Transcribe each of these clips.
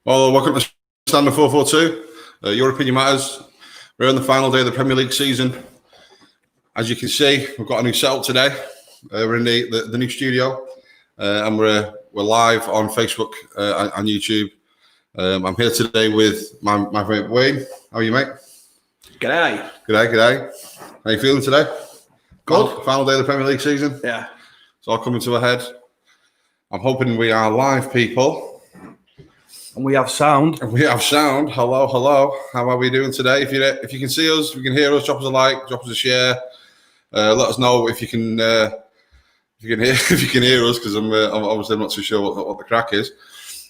Well, welcome to Standard 442. Your opinion matters. We're on the final day of the Premier League season. As you can see, we've got a new setup today. We're in the new studio, and we're live on Facebook and YouTube. I'm here today with my mate Wayne. How are you, mate? G'day. G'day. How are you feeling today? Good. Final day of the Premier League season. Yeah. It's all coming to a head. I'm hoping we are live, people. And we have sound. Hello. How are we doing today? If you can see us, if you can hear us, drop us a like, drop us a share. Let us know if you can hear us, because I'm obviously not too sure what the crack is.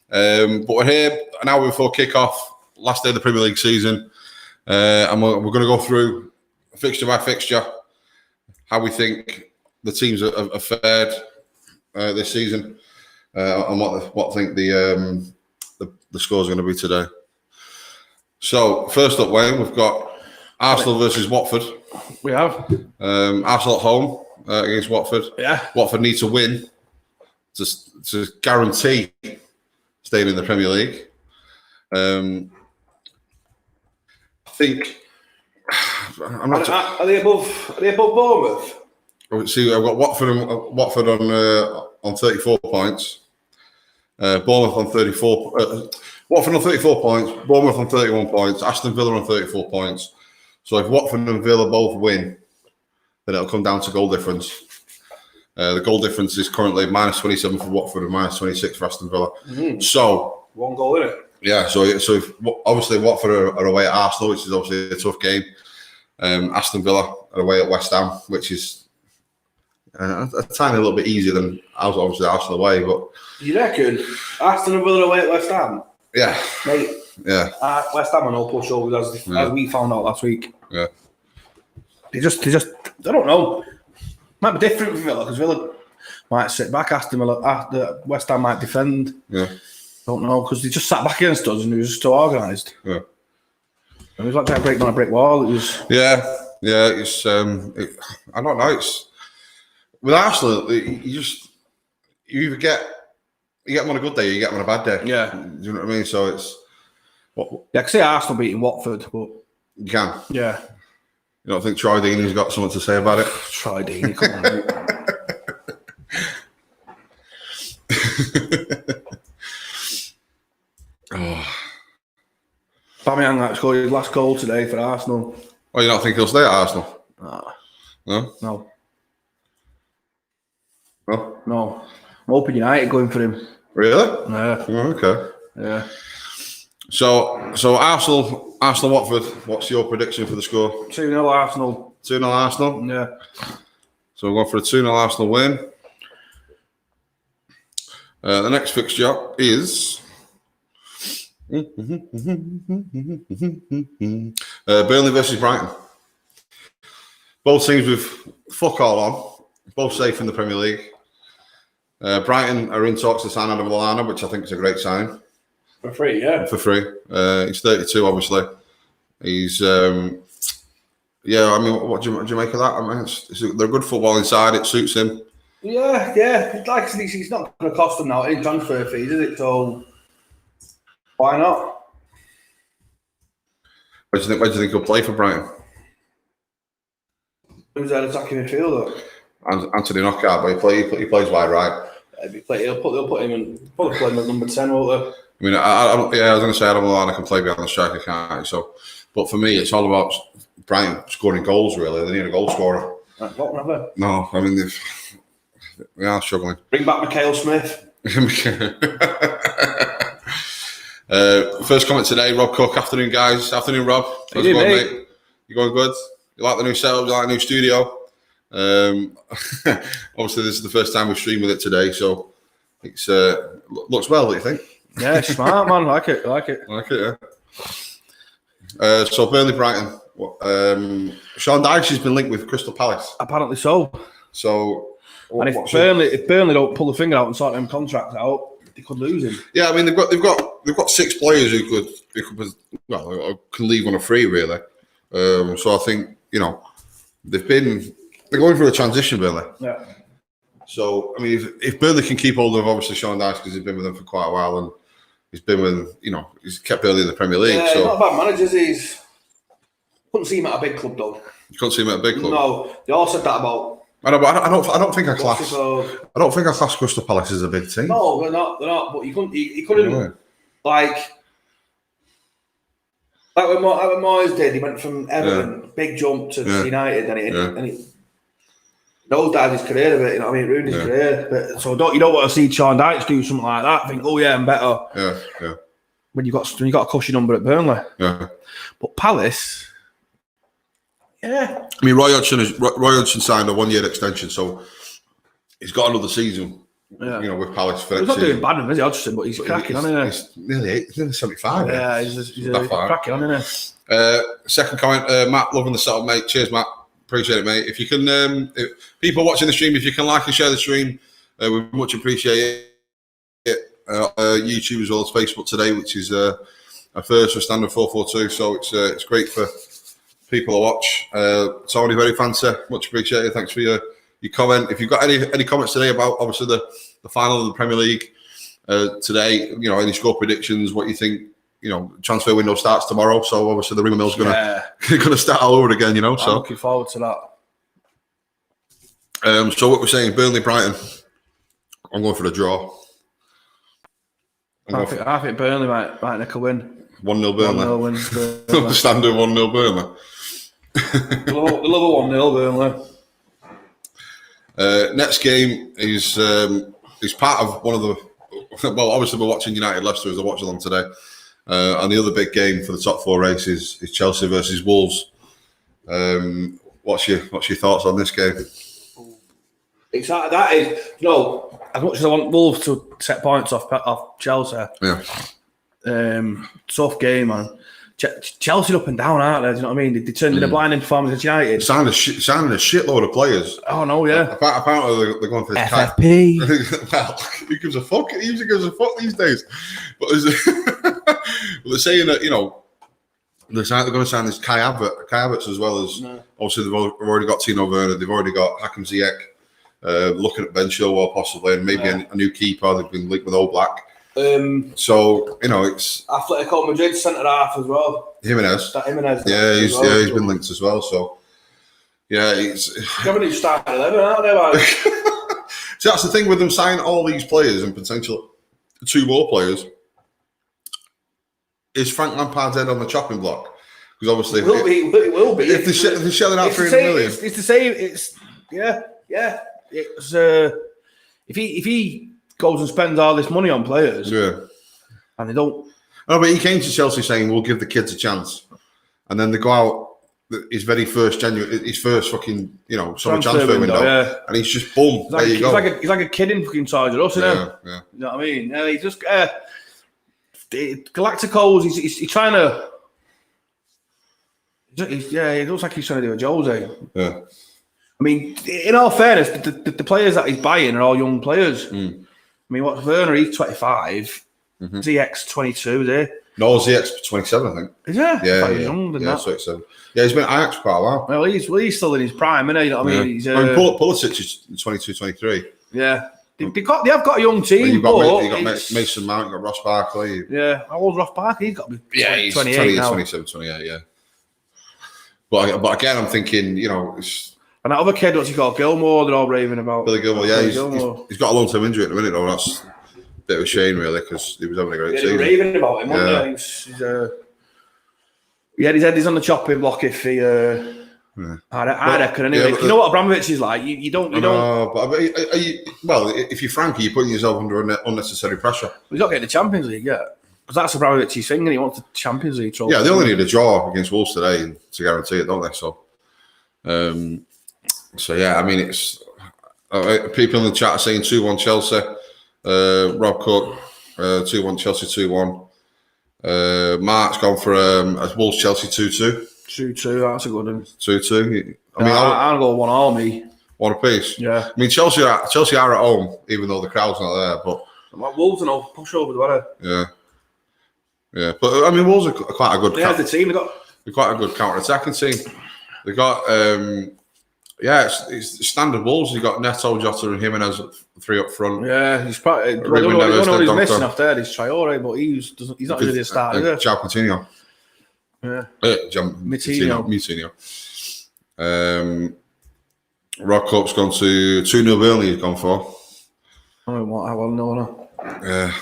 But we're here an hour before kickoff, last day of the Premier League season, and we're going to go through fixture by fixture how we think the teams have fared this season, and what I think the score's going to be today. So first up, Wayne, we've got Arsenal versus Watford. We have Arsenal at home against Watford. Yeah. Watford need to win to guarantee staying in the Premier League. I think I'm not. Are they above Bournemouth? See, I've got Watford on 34 points. Bournemouth on 34. Watford on 34 points. Bournemouth on 31 points. Aston Villa on 34 points. So if Watford and Villa both win, then it'll come down to goal difference. The goal difference is currently minus 27 for Watford and minus 26 for Aston Villa. Mm-hmm. So one goal in it. Yeah. So if obviously Watford are away at Arsenal, which is obviously a tough game. Aston Villa are away at West Ham, which is a tiny little bit easier than obviously Arsenal away, but you reckon Aston Villa away at West Ham? Yeah, mate. Yeah, West Ham are no pushovers as we found out last week. Yeah, they just I don't know. Might be different for Villa because Villa might sit back. Aston Villa, West Ham might defend. Yeah, don't know because they just sat back against us and it was just too organised. Yeah, and it was like trying to break down a brick wall. It was It's I don't know. It's with Arsenal, you either get them on a good day, or you get them on a bad day. Yeah, do you know what I mean? So it's I can see Arsenal beating Watford, but you can. Yeah, you don't think Troy Deeney's got something to say about it? Troy Deeney, come on. Aubameyang scored his last goal today for Arsenal. Oh, you don't think he'll stay at Arsenal? No. I'm hoping United going for him. Really? Yeah. Oh, okay. Yeah. So Arsenal Watford. What's your prediction for the score? 2-0 Arsenal. 2-0 Arsenal. Yeah. So we're going for a 2-0 Arsenal win. The next fixture is Burnley versus Brighton. Both teams with fuck all on. Both safe in the Premier League. Brighton are in talks to sign Adam Lallana, which I think is a great sign. For free, yeah. For free. He's 32, obviously. He's, I mean, what do you make of that? I mean, they're good football inside. It suits him. Yeah. Like he's not going to cost them now any transfer fees, is it? So why not? Where do you think he'll play for Brighton? Who's that attacking midfielder? Anthony Knockout, but he plays wide right. They'll put him in. Probably play him at number 10, won't they? I mean, I was going to say Adam Lallana can play behind the striker, can't he? So, but for me, it's all about Brighton scoring goals. Really, they need a goal scorer. What never? No, I mean they are struggling. Bring back Mikhail Smith. First comment today, Rob Cook. Afternoon, guys. Afternoon, Rob. How's it going, mate? You going good? You like the new setup? You like the new studio? Obviously, this is the first time we've streamed with it today, so it's looks well. Do you think? Yeah, it's smart, man. Like it. Yeah. So Burnley, Brighton. Sean Dyche has been linked with Crystal Palace. Apparently so. So, and if Burnley don't pull the finger out and sort them contracts out, they could lose him. Yeah, I mean they've got 6 players who can leave on a free, really. So I think they're going through a transition, Burnley. Yeah. So I mean, if Burnley can keep hold of obviously Sean Dyche because he's been with them for quite a while, and he's been with, he's kept early in the Premier League. Yeah, so not a bad manager. Couldn't see him at a big club though. You couldn't see him at a big club. No, they all said that about. I don't think I class Crystal Palace as a big team. No, they're not. But you couldn't. He couldn't like when Moyes did. He went from Everton, big jump to United, and he nosedived his career a bit. You know what I mean? Ruined his career. But, so you don't want to see Sean Dykes do something like that. Think, I'm better. Yeah. When you got a cushy number at Burnley. Yeah. But Palace. Yeah. I mean, Roy Hodgson signed a 1-year extension, so he's got another season. Yeah. With Palace for he's not doing bad, is he, Hodgson? But he's cracking on, isn't he? He's nearly 75. Yeah, he's cracking on, isn't he? Second comment, Matt, loving the setup, mate. Cheers, Matt. Appreciate it, mate. If you can, people watching the stream, if you can like and share the stream, we much appreciate it. YouTube as well as Facebook today, which is a first for Standard 442. So it's great for people to watch. Tony, very fancy, much appreciated. Thanks for your comment. If you've got any comments today about obviously the final of the Premier League today, any score predictions, what you think. Transfer window starts tomorrow, so obviously the rumour mill's gonna start all over again. So I'm looking forward to that. So what we're saying, Burnley, Brighton. I'm going for the draw. I think Burnley might nick a win. 1-0 Burnley. 1-0 win. Burnley. Standard 1-0 Burnley. The love 1-0 Burnley. Next game is part of one of the. Well, obviously we're watching United Leicester as a watch-along today. And the other big game for the top 4 race is Chelsea versus Wolves. What's your thoughts on this game? Exactly. That is as much as I want Wolves to set points off Chelsea. Yeah. Tough game, man. Chelsea up and down, aren't they? Do you know what I mean? They turned in a blinding performance against United. Signing a shitload of players. Oh no, yeah. Apparently they're going for this FFP. Well, who gives a fuck? He usually gives a fuck these days. But they're saying that they're going to sign this Kai Havertz as well as obviously they've already got Tino Werner. They've already got Hakim Ziyech. Looking at Ben Chilwell possibly, and maybe a new keeper. They've been linked with Oblak. So it's Atletico Madrid centre half as well. Jimenez. Yeah, he's been linked as well. So he's having to start 11, aren't they? See, that's the thing with them signing all these players and potential 2 more players. Is Frank Lampard's head on the chopping block? Because obviously it will be. If they're shelling out 300 million, it's the same. It's yeah. It's if he goes and spends all this money on players, and they don't. No, but he came to Chelsea saying we'll give the kids a chance, and then they go out his first fucking summer transfer window, and he's just boom. There you go. He's like a kid in fucking charge of us, isn't he? Yeah. You know what I mean? Yeah, he's just Galacticos. He's trying to. It looks like he's trying to do a Jose. Yeah. I mean, in all fairness, the players that he's buying are all young players. I mean, what's Werner? He's 25. ZX 22, is he? No, ZX 27, I think. Is he? Yeah, he's younger than that. 27. Yeah, he's been at Ajax for quite a while. Well, he's still in his prime, isn't he? You know what I mean? Pulisic is 22, 23. Yeah. They have got a young team. You've got Mason Mount, you've got Ross Barkley. Yeah, how old's Ross Barkley? He's got to be 28 now. 27, 28, yeah. But again, I'm thinking, it's... And that other kid, what's he called? Gilmore, they're all raving about. Billy Gilmore, yeah. He's got a long-term injury at the minute, though. That's a bit of a shame, really, because he was having a great season. They're raving about him, weren't they? He's on the chopping block if he... I reckon, anyway. You know what Abramovich is like? You don't... No, but if you're Frankie, you're putting yourself under unnecessary pressure. He's not getting the Champions League yet. Because that's Abramovich's thing, and he wants the Champions League trophy. Yeah, they only need a draw against Wolves today to guarantee it, don't they? So yeah, I mean, it's people in the chat are saying 2-1 Chelsea. Rob Cook, 2-1 Chelsea, 2-1. Mark's gone for a Wolves Chelsea 2-2. 2-2, that's a good one. 2-2. I mean, I'll go 1-1, me. 1 apiece. Yeah. I mean, Chelsea are at home, even though the crowd's not there. But Wolves are no pushover, were they? Yeah. But I mean, Wolves are quite a good. There's the team. They're quite a good counter-attacking team. They got Yeah, it's standard Wolves. You got Neto, Jota, and Jimenez at 3 up front. Yeah, he's probably. I don't know he's missing off there. He's Traore, but he's not really a starter. João Coutinho. Yeah. Moutinho. Rockup's gone to 2-0 Burnley. He's gone for. I don't want. I will know. Yeah.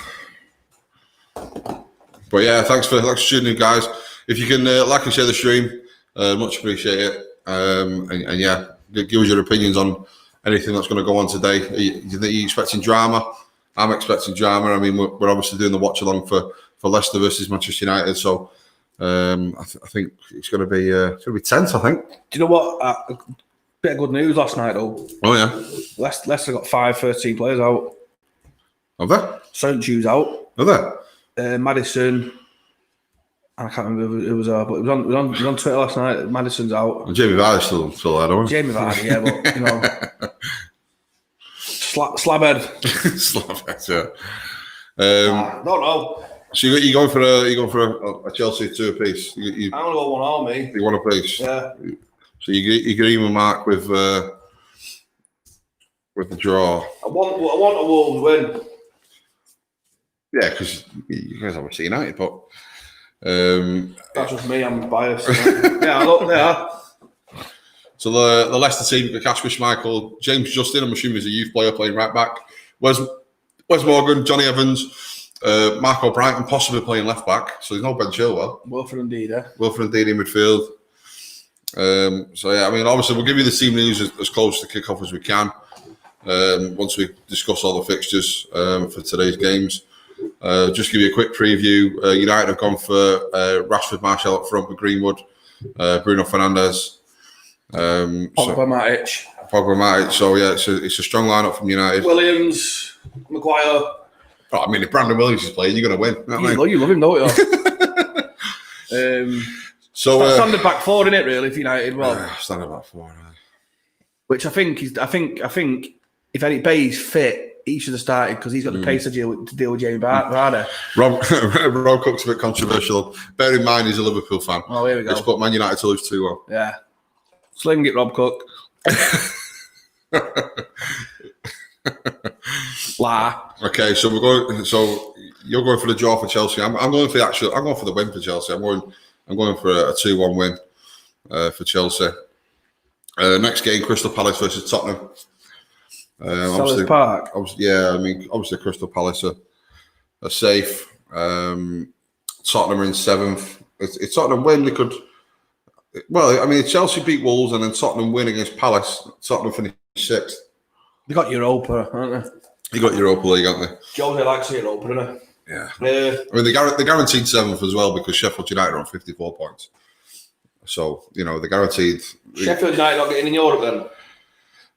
But yeah, thanks for tuning in, guys. If you can like and share the stream, much appreciate it. And yeah, give us your opinions on anything that's going to go on today. Are you expecting drama? I'm expecting drama. I mean, we're obviously doing the watch along for Leicester versus Manchester United, so I think it's going to be tense. I think. Do you know what? A bit of good news last night, though. Oh yeah. Leicester got 5 first-team players out. Have they? St. Jude's out. Have they? Madison. I can't remember who it was, but it was on Twitter last night. Madison's out. And Jamie Vardy's still there, don't we? Jamie Vardy, yeah, but you know, slabhead. Slabhead, yeah. Don't know. So you going for a Chelsea 2 apiece? I'm gonna go 1 all, me. You want a piece? Yeah. So you can even mark with the draw. I want a Wolves win. Yeah, because you guys obviously United, but that's just me. I'm biased. Yeah, look there. So the Leicester team: Kasper Schmeichel, James Justin. I'm assuming he's a youth player playing right back. Wes Morgan, Johnny Evans, Marco Brighton possibly playing left back. So there's no Ben Chilwell. Wilfred Ndidi. Wilfred Ndidi in midfield. So yeah, I mean, obviously we'll give you the team news as close to kick-off as we can. Once we discuss all the fixtures for today's games. Just give you a quick preview. United have gone for Rashford, Martial up front with Greenwood, Bruno Fernandes, Pogba, Matic. So yeah, it's a strong lineup from United. Williams, Maguire. Oh, I mean, if Brandon Williams is playing, you're going to win. You love him, don't you? So standard back 4, isn't it? Really, for United, standard back 4. Which I think if Eric Bay's fit, he should have started because he's got the pace to deal with Jamie Vardy. Rob Cook's a bit controversial. Bear in mind, he's a Liverpool fan. Oh, here we go. He's put Man United to lose 2-1. Yeah. Sling it, Rob Cook. Okay, so you're going for the draw for Chelsea. I'm going for the win for Chelsea. I'm going for a 2-1 win for Chelsea. Next game, Crystal Palace versus Tottenham. Sellers Park. Obviously Crystal Palace are safe. Tottenham are in 7th. If Tottenham win, they could. Well, I mean, if Chelsea beat Wolves and then Tottenham win against Palace, Tottenham finish 6th. They got Europa, haven't they? You got Europa League, haven't they? Jose likes Europa, doesn't he? Yeah. I mean, they guaranteed 7th as well because Sheffield United are on 54 points. So, you know, they guaranteed. Sheffield United not getting in Europe then?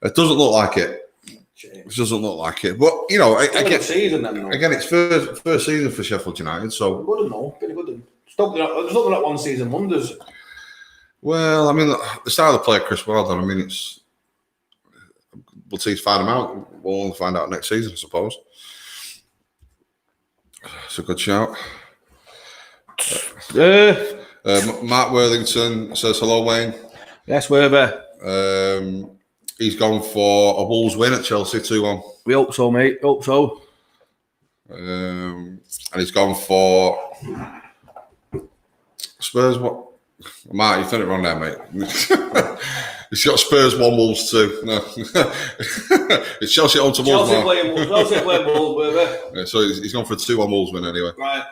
It doesn't look like it. It doesn't look like it, but you know, again, it's first season for Sheffield United, so good enough, pretty good. There's nothing like 1 season wonders. Well, I mean, the style of the player, Chris Wilder. I mean, we'll see. Find him out. We'll only find out next season, I suppose. It's a good shout. Mark Worthington says hello, Wayne. Yes, Werther. He's gone for a Wolves win at Chelsea 2-1. We hope so, mate. Hope so. And he's gone for Spurs. What? Mark, you've done it wrong there, mate. He's got Spurs 1, Wolves 2. No. It's Chelsea on to Wolves. Chelsea playing Wolves, yeah, so he's gone for a 2-1 Wolves win anyway. Right.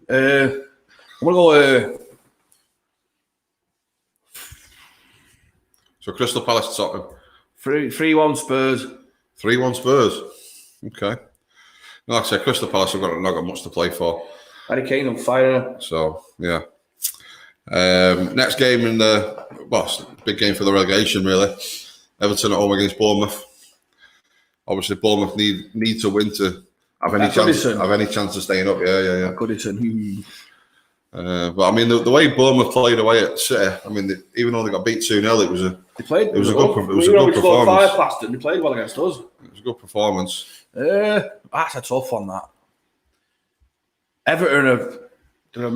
I'm going to go... So Crystal Palace Tottenham. 3-1 Spurs. 3-1 Spurs. Okay. Like I said, Crystal Palace have not got much to play for. Harry Kane on fire. So, yeah. Next game in big game for the relegation, really. Everton at home against Bournemouth. Obviously, Bournemouth need to win to have any chance of staying up. Yeah. Goodison. But I mean, the way Bournemouth played away at City, I mean, even though they got beat 2-0, it was a good performance. 5 past them. They played well against us. It was a good performance. That's a tough one, that. Everton they're a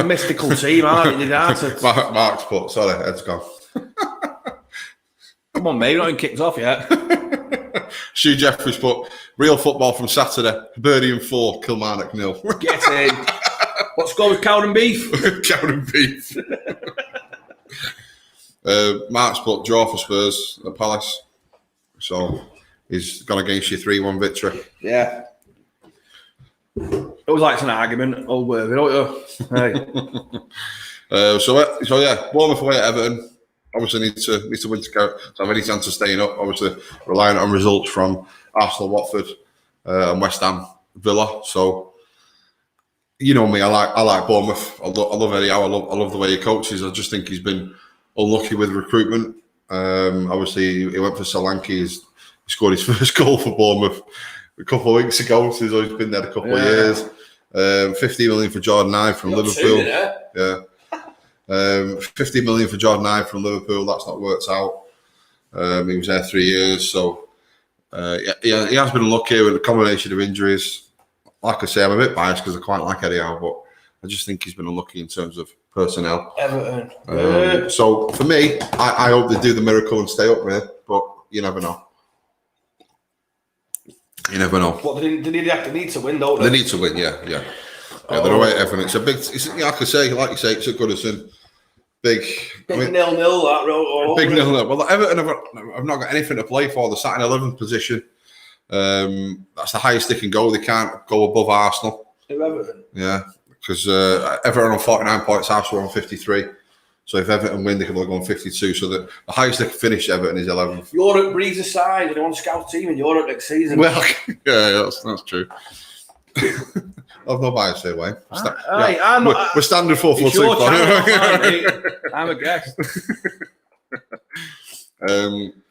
mystical team, aren't they? Mark's put, sorry, Ed's gone. Come on, mate. You're not even kicked off yet. Stu Jeffries put real football from Saturday. Birmingham 4, Kilmarnock 0. Get in. What score was Cowden Beef? Cowden Beef. Mark's put draw for Spurs at Palace. So he's gone against your 3-1 victory. Yeah. It was like an argument, old Worthy, don't you? Hey. So yeah, Bournemouth away at Everton. Obviously need to win to have any chance of staying up. Obviously relying on results from Arsenal, Watford, and West Ham, Villa. So you know me, I like Bournemouth. I love Eddie Howe. I love the way he coaches. I just think he's been unlucky with recruitment. Obviously he went for Solanke. He scored his first goal for Bournemouth a couple of weeks ago, so he's been there a couple of years. 50 million for Jordan Ive from Liverpool. Yeah. 50 million for Jordan Ive from Liverpool. That's not worked out. He was there 3 years, so he has been unlucky with a combination of injuries. Like I say, I'm a bit biased because I quite like Eddie Howe, but I just think he's been unlucky in terms of personnel. Everton. So for me, I hope they do the miracle and stay up there, but you never know. You never know. What they need to win, don't they? They need to win, yeah. They're away at Everton. It's a big. Like you say, it's at Goodison. Big 0-0 that road. Big 0-0. Well, Everton have not got anything to play for. They're sat in 11th position. That's the highest they can go. They can't go above Arsenal. Who, Everton? Yeah, because Everton on 49 points, Arsenal on 53. So if Everton win, they can only go on 52. So the highest they can finish Everton is 11th. Europe breathes aside. They want to scout team in Europe next season. Well, yeah, that's true. I've no bias here, Wayne. We're standard 4-4-2. I'm a guest.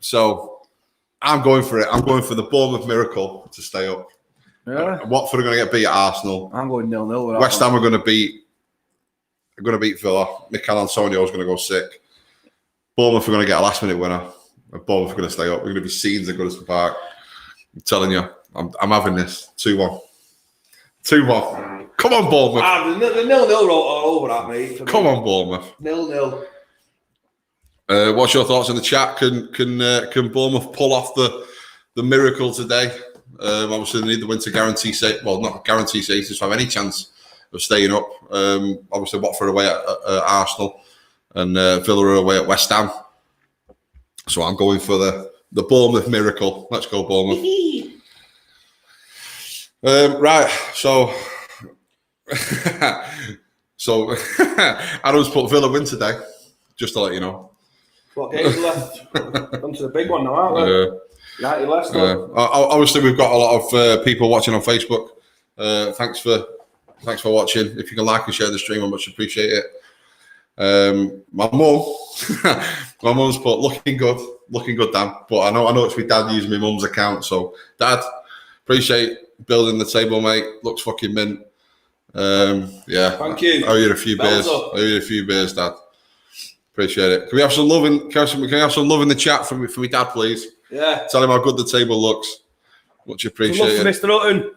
So I'm going for it. I'm going for the Bournemouth miracle to stay up. Yeah. Watford are going to get beat at Arsenal. I'm going 0-0. West Ham are going to beat Villa. Mikel Antonio is going to go sick. Bournemouth are going to get a last minute winner. And Bournemouth are going to stay up. We're going to be scenes at Goodison Park. I'm telling you, I'm having this 2-1. 2-1. Come on, Bournemouth. The 0-0 all over that, mate. Come on, Bournemouth. 0-0. What's your thoughts in the chat? Can Bournemouth pull off the miracle today? Obviously, they need the win to guarantee not guarantee status to have any chance of staying up. Obviously, Watford away at Arsenal and Villa away at West Ham. So I'm going for the Bournemouth miracle. Let's go, Bournemouth. Right, so Adam's put Villa win today, just to let you know. What games left? On to the big one now, aren't we? United Leicester. Obviously, we've got a lot of people watching on Facebook. Thanks for watching. If you can like and share the stream, I much appreciate it. My mum's put looking good, Dan. But I know it's my dad using my mum's account. So, Dad, appreciate building the table, mate. Looks fucking mint. Yeah. Thank you. I owe you a few beers, Dad. Appreciate it. Can we have some love in the chat for my dad, please? Yeah. Tell him how good the table looks. Much appreciated. Love for Mr.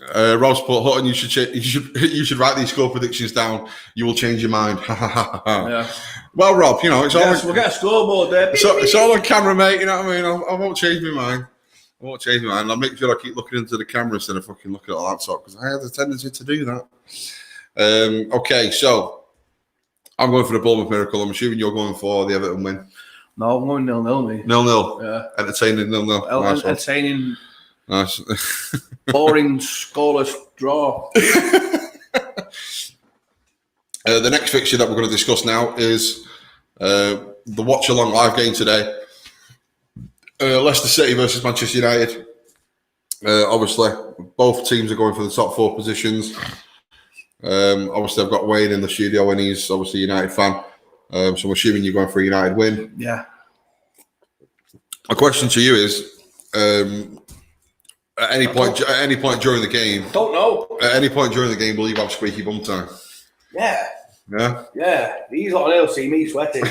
Hutton. Rob's put Hutton. You should write these score predictions down. You will change your mind. Yeah. Well, Rob, you know it's all. We'll get a scoreboard there. It's all on camera, mate. You know what I mean? I won't change my mind. I'll make sure I keep looking into the camera instead of fucking looking at the laptop because I have a tendency to do that. Okay, so I'm going for the Bournemouth miracle. I'm assuming you're going for the Everton win. No, I'm going 0-0, mate. 0-0. Yeah. Entertaining 0-0. Nice entertaining. Nice. Boring, scoreless draw. The next fixture that we're going to discuss now is the Watchalong live game today. Leicester City versus Manchester United. Obviously, both teams are going for the top 4 positions. Obviously, I've got Wayne in the studio and he's obviously a United fan. So I'm assuming you're going for a United win. Yeah. My question to you is, at any point during the game, don't know. At any point during the game, will you have squeaky bum time? Yeah. Yeah. Yeah. These lot will see me sweating.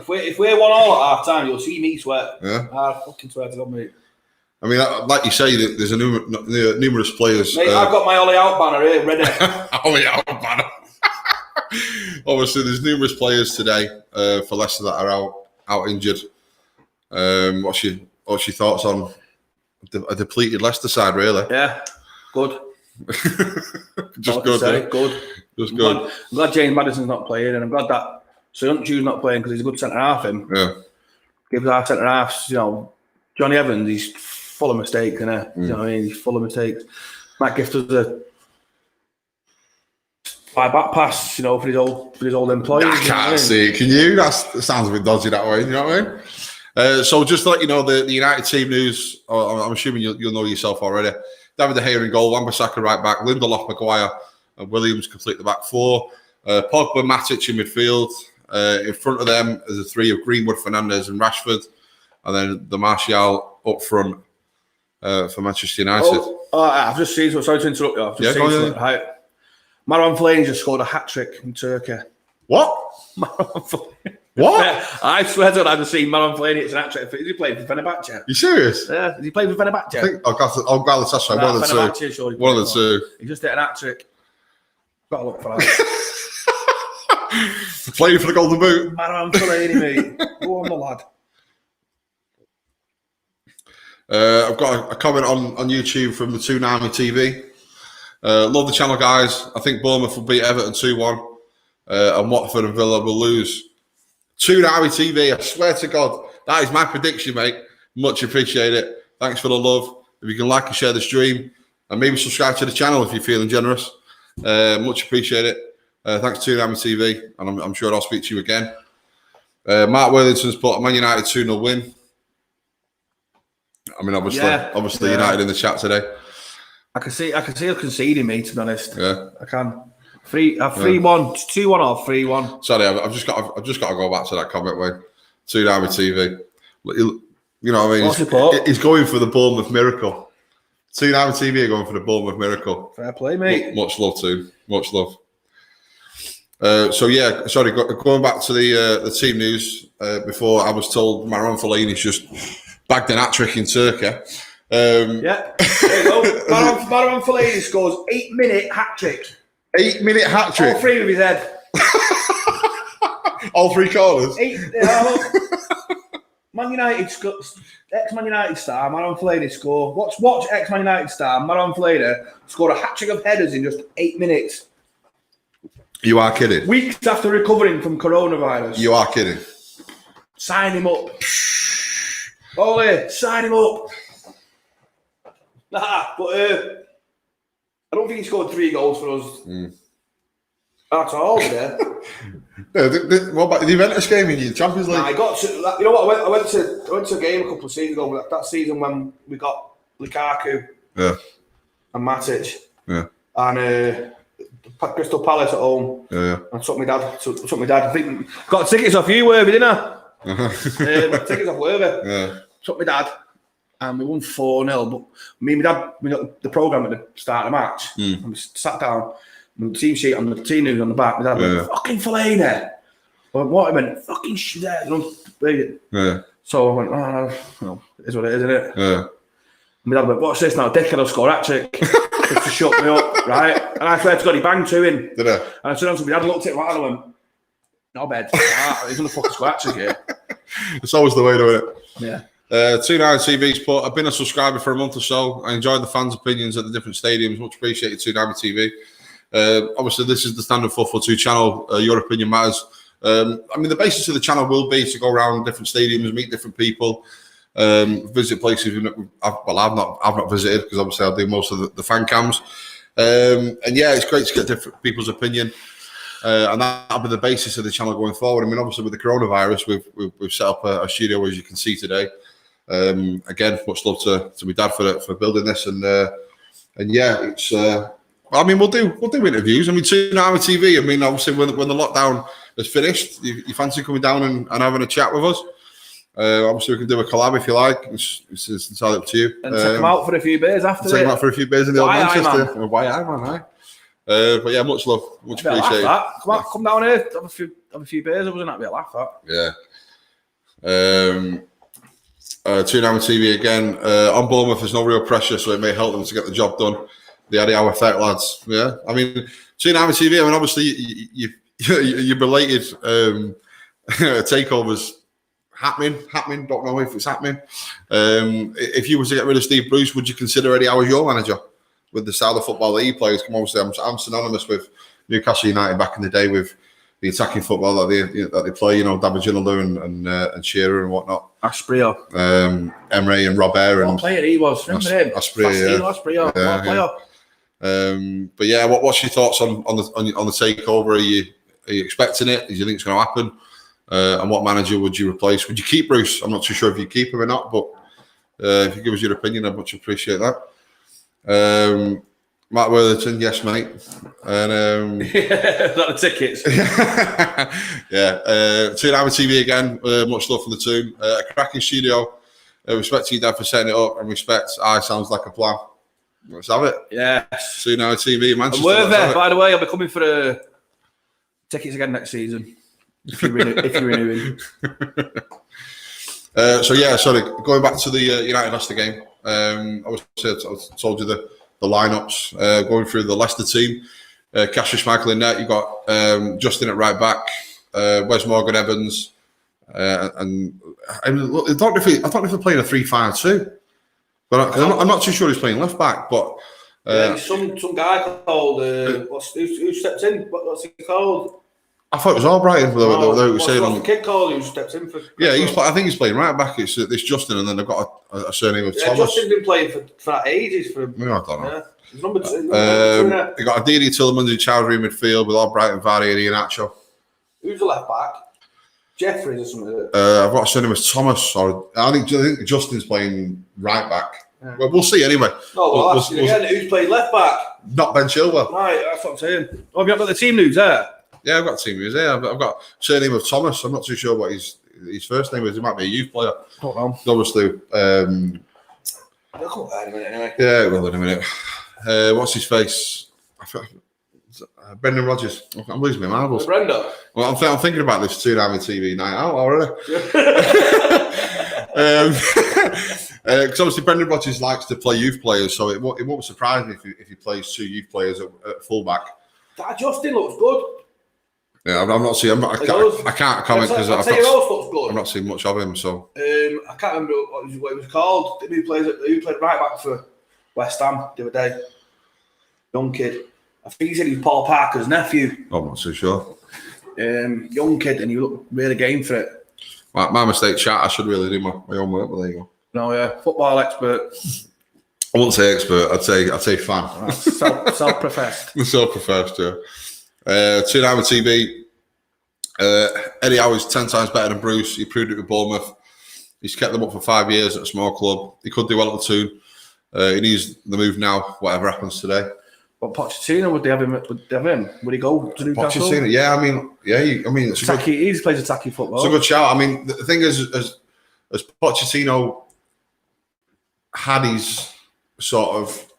if we're 1-1 at half time, you'll see me sweat. Yeah. I fucking swear to God, mate. I mean, like you say, there's numerous players. Mate, I've got my Ollie out banner here ready. Ollie out banner. Obviously, there's numerous players today for Leicester that are out injured. What's your thoughts on a depleted Leicester side? Really? Yeah, good. Just good. Yeah? Good. Just good. I'm glad James Maddison's not playing, and I'm glad that Soyuncu's not playing because he's a good centre half. Yeah. Gives our centre halves, Johnny Evans. He's full of mistakes, You know what I mean? He's full of mistakes. Matt Gift does a back pass, for his old employees. I can't see it. Can you? That sounds a bit dodgy that way. You know what I mean? So just to let you know, the United team news. I'm assuming you'll know yourself already. David De Gea in goal, Wan-Bissaka right back, Lindelof, Maguire, and Williams complete the back four. Pogba, Matic in midfield. In front of them is the three of Greenwood, Fernandes, and Rashford, and then the Martial up front for Manchester United. I've just seen. Sorry to interrupt you. I've just seen something. Marouane Fellaini just scored a hat-trick in Turkey. What? Marouane Fellaini. What? I swear to God, I've just seen Marouane Fellaini. It's an hat-trick. Is he playing for Fenerbahce? You serious? Yeah. Is he playing for Fenerbahce? I think I'll grab the test. One of the two. One of the two. He just hit an hat-trick. Got to look for that. Playing for the Golden Boot. Marouane Fellaini, mate. Go on, the lad. I've got a comment on YouTube from the Toonami TV. Love the channel, guys. I think Bournemouth will beat Everton 2-1, and Watford and Villa will lose. Toonami TV, I swear to God, that is my prediction, mate. Much appreciate it. Thanks for the love. If you can like and share the stream, and maybe subscribe to the channel if you're feeling generous. Much appreciate it. Thanks to Toonami TV, and I'm sure I'll speak to you again. Mark Worthington's put a Man United 2-0 win. I mean, obviously United in the chat today. I can see us conceding, me, to be honest. Yeah, I can. 3-1, 2-1 or 3-1. Sorry, I've just got to go back to that comment, Wayne. Toonami TV. You know what I mean? He's going for the Bournemouth miracle. Toonami TV are going for the Bournemouth miracle. Fair play, mate. Much love too. Much love. Going back to the team news. Before I was told Marouane Fellaini's just bagged an hat-trick in Turkey. There you go. Marouane Fellaini scores 8-minute hat-trick. 8-minute hat-trick? All three with his head. All three corners? Man United, ex-Man United star, Marouane Fellaini score. Watch ex-Man United star, Marouane Fellaini scored a hat-trick of headers in just 8 minutes. You are kidding. Weeks after recovering from coronavirus. You are kidding. Sign him up. Ole, sign him up. But I don't think he scored 3 goals for us. That's all, yeah. What about the Juventus game in the Champions League? I got to. You know what? I went to a game a couple of seasons ago. That season when we got Lukaku, and Matic, and Crystal Palace at home. I took my dad. I think got tickets off you, Worthy, didn't I? Tickets off Worthy. Took my dad, and we won 4-0. But me and my dad, we got the programme at the start of the match. And we sat down. The team sheet on the team news on the back. My dad went, "Fucking Fellaini." I went, "What?" He went, "Fucking shit." So I went, it is what it is, isn't it? My dad went, "What's this now? Dickhead will score hat-trick." Just to shut me up, right? And I swear to God, he banged 2 in. Did I? And I turned on to my dad, looked at him and I went, "No bed. He's going to fucking score hat-trick here." It's always the way to it. Yeah. Toonami TV's put, I've been a subscriber for a month or so. I enjoyed the fans' opinions at the different stadiums. Much appreciated, Toonami TV. Obviously, this is the Standard 442 channel. Your opinion matters. I mean, the basis of the channel will be to go around different stadiums, meet different people, visit places I've not visited because obviously I do most of the fan cams. And yeah, it's great to get different people's opinion. And that'll be the basis of the channel going forward. I mean, obviously with the coronavirus, we've set up a studio as you can see today. Again, much love to my dad for building this, and yeah, it's. I mean, we'll do interviews. I mean, Toonami TV. I mean, obviously when the lockdown is finished, you fancy coming down and having a chat with us? Obviously, we can do a collab if you like. It's entirely up to you. And take them out for a few beers after. Take them out for a few beers in the old Manchester. Why I man, but yeah, much love, much appreciated. Come down here, have a few beers. It wasn't that be a laugh, that. Yeah. Toonami TV again. On Bournemouth, there's no real pressure, so it may help them to get the job done. They had our effect, lads. Yeah. I mean, Toonami TV. I mean, obviously, your belated takeovers happening. Don't know if it's happening. If you were to get rid of Steve Bruce, would you consider Eddie Howe as your manager with the style of football that he plays? Obviously, I'm synonymous with Newcastle United back in the day with the attacking football that they play. David Ginola and Shearer and whatnot. Asprilla, Emre and Robert. What player he was? Remember him? Asprilla, what player? But yeah, what's your thoughts on the takeover? Are you expecting it? Do you think it's going to happen? And what manager would you replace? Would you keep Bruce? I'm not too sure if you keep him or not, but if you give us your opinion, I'd much appreciate that. Matt Worthington, yes, mate. And not the tickets. Yeah. Tune Hour TV again. Much love for the tune. A cracking studio. Respect to you, Dad, for setting it up, and respect. Sounds like a plan. Let's have it. Yes. Tune Hour TV, Manchester. And Worthy, by the way, I'll be coming for tickets again next season. If you're renewing. Going back to the United Leicester game. I told you the lineups. Going through the Leicester team. Cassius Michael in net. You got Justin at right back. Wes Morgan Evans. And I don't know if they're playing a 3-5-2. But I'm not too sure he's playing left back. But some guy called who steps in? What's he called? I thought it was Albrighton. What's the kid called who steps in for? Yeah, I think he's playing right back. It's Justin, and then they've got a surname of Thomas. Justin's been playing for ages. I don't know. He's number 2. You got Adili, Tielemans, and Chowdhury in midfield with Albrighton, Vardy, and Iheanacho. Who's the left back? Jeffries or something. I've got a surname of Thomas. I think Justin's playing right back. Yeah. Well, we'll see anyway. We'll again. Who's played left back? Not Ben Chilwell. Right, that's what I'm saying. Have you got the team news there? Yeah, I've got team news there. I've got surname of Thomas. I'm not too sure what his first name is. He might be a youth player. Don't know. Obviously. They'll come back in a minute anyway. Yeah, it will in a minute. What's his face? Brendan Rodgers. I'm losing my marbles. Brenda. Well, I'm thinking about this 2 hour TV night out already. Because obviously Brendan Rodgers likes to play youth players, so it won't surprise me if he plays 2 youth players at fullback. That Justin looks good. Yeah, I'm not seeing. I can't comment because I've not seen much of him. So I can't remember what it was called. Who played right back for West Ham the other day? Young kid. I think he said he was Paul Parker's nephew. I'm not too sure. Young kid, and you look really game for it. My mistake, chat. I should really do my own work, but there you go. No, yeah, football expert. I wouldn't say expert. I'd say fan. Right. Self-professed. Self-professed, yeah. 2 hour TV. Eddie Howe is 10 times better than Bruce. He proved it with Bournemouth. He's kept them up for 5 years at a small club. He could do well at the Toon. He needs the move now, whatever happens today. What, Pochettino, would they have him? Would he go to Newcastle? Pochettino, yeah. It's he plays attacking football. It's a good shout. I mean, the thing is, as Pochettino had his sort of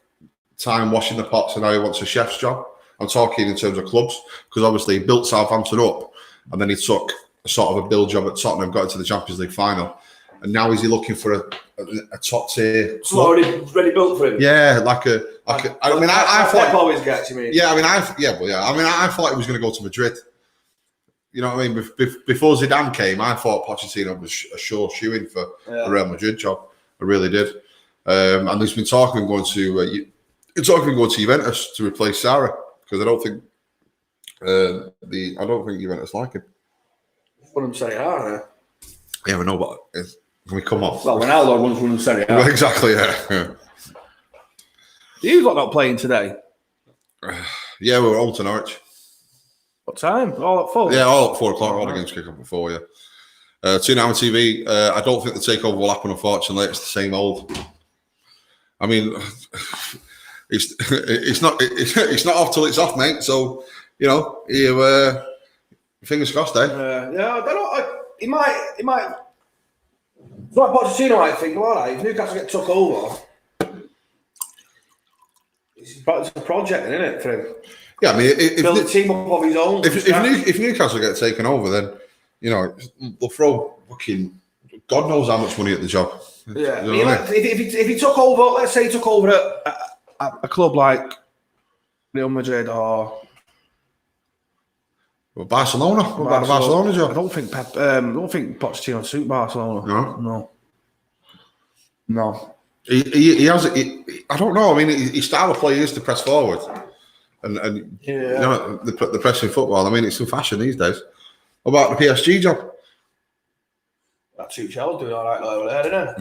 time washing the pots and now he wants a chef's job. I'm talking in terms of clubs, because obviously he built Southampton up and then he took sort of a build job at Tottenham, got into the Champions League final. And now is he looking for a top tier? It's already built for him. Yeah, I thought always gets you. Mean? Yeah, I thought he was going to go to Madrid. You know what I mean? Before Zidane came, I thought Pochettino was a sure shoe-in for the Real Madrid job. I really did. And there's been talking going to Juventus to replace Sarri, because I don't think Juventus like him. Wouldn't say are. Yeah, we know, but can we come off? Well, Ronaldo once wouldn't say well, exactly. Yeah. You got not playing today? Yeah, we were home to Norwich. What time? All at 4? Yeah, all at 4 o'clock. All the games kick up at 4, yeah. 2 hour TV. I don't think the takeover will happen, unfortunately. It's the same old. I mean, it's not off till it's off, mate. So, fingers crossed, eh? Yeah, I don't know. He might. It's like Pochettino, I think. All right, if Newcastle get took over, it's a project, isn't it, for him? Yeah, I mean, build a team up of his own. If Newcastle get taken over, then they'll throw fucking God knows how much money at the job. Yeah, if he took over, let's say he took over at a club like Real Madrid or Well, Barcelona. What about the Barcelona job? I don't think Pochettino suit Barcelona. No. He has. I don't know. I mean, his style of play is to press forward, and you know, the pressing football. I mean, it's in fashion these days. What about the PSG job? That Tuchel's doing all right over there, isn't it?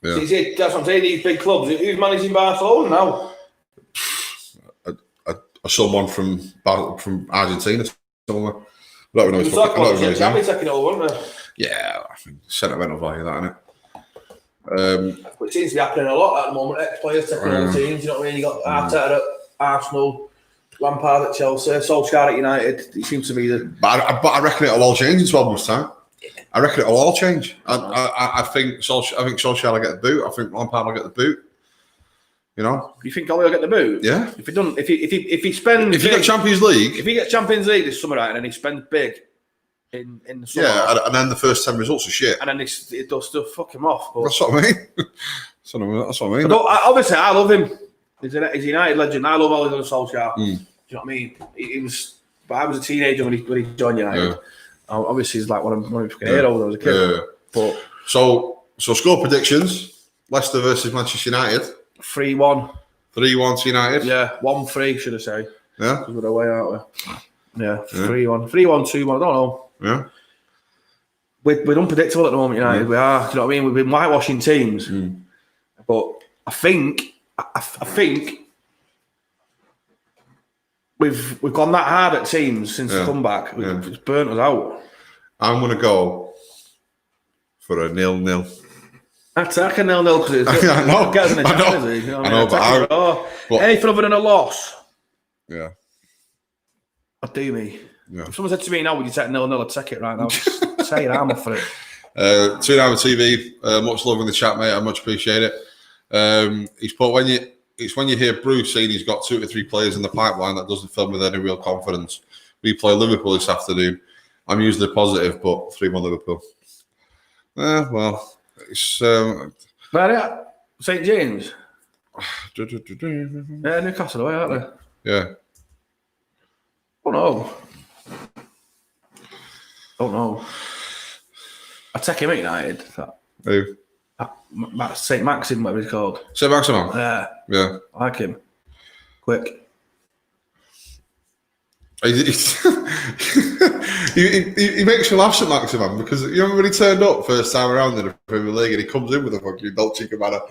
Yeah. See, that's what I'm saying. These big clubs. Who's managing Barcelona now? Someone from Argentina somewhere. I don't know. It was talking about Xavi taking over, wasn't it? Yeah, I think sentimental value, that, isn't it? But it seems to be happening a lot at the moment. Ex-players taking over teams. You know what I mean? You got Arteta at Arsenal, Lampard at Chelsea, Solskjaer at United. He seems to be the. But I reckon it'll all change in 12 months' time. I reckon it'll all change. I think Solskjaer will get the boot. I think Lampard will get the boot. You know, you think Ollie will get the boot? Yeah. If he spends, if you get Champions League, if he gets Champions League this summer, right, and then he spends big in the summer, and then the first 10 results are shit, and then it does stuff, fuck him off. But that's what I mean. That's what I mean. Obviously, I love him. He's a United legend. I love Ole Gunnar Solskjaer. Do you know what I mean? He was, but I was a teenager when he joined United. Yeah. Obviously, he's like one of my fucking heroes when I was a kid. Yeah. But so score predictions: Leicester versus Manchester United. 3-1. 3-1 to United. Yeah, 1-3 should I say? Yeah, because we're away, aren't we? Yeah, 3-1, 3-1, 2-1. I don't know. Yeah, we're unpredictable at the moment, United. We are. Do you know what I mean? We've been whitewashing teams, but I think we've gone that hard at teams since the comeback. It's burnt us out. I'm gonna go for a 0-0. That's like a 0-0 because I know. Get us in the Champions League. You know what I mean? But anything other than a loss. Yeah. I'd do me. Yeah. If someone said to me now, would you take 0-0? I'd take it right now. Say it, I'm off for it. 2 Hour TV. Much love in the chat, mate. I much appreciate it. He's put when you hear Bruce saying he's got 2 to 3 players in the pipeline that doesn't fill with any real confidence. We play Liverpool this afternoon. I'm usually positive, but 3-1 Liverpool. Well. It's St James. Newcastle away, aren't they? Yeah. Oh no. I take him at United. Who? St Maxim, whatever he's called. St Maxim. Yeah. I like him. Quick. He makes you laugh, St Maximan, because you remember when he turned up first time around in the Premier League and he comes in with a fucking Dolce & Gabbana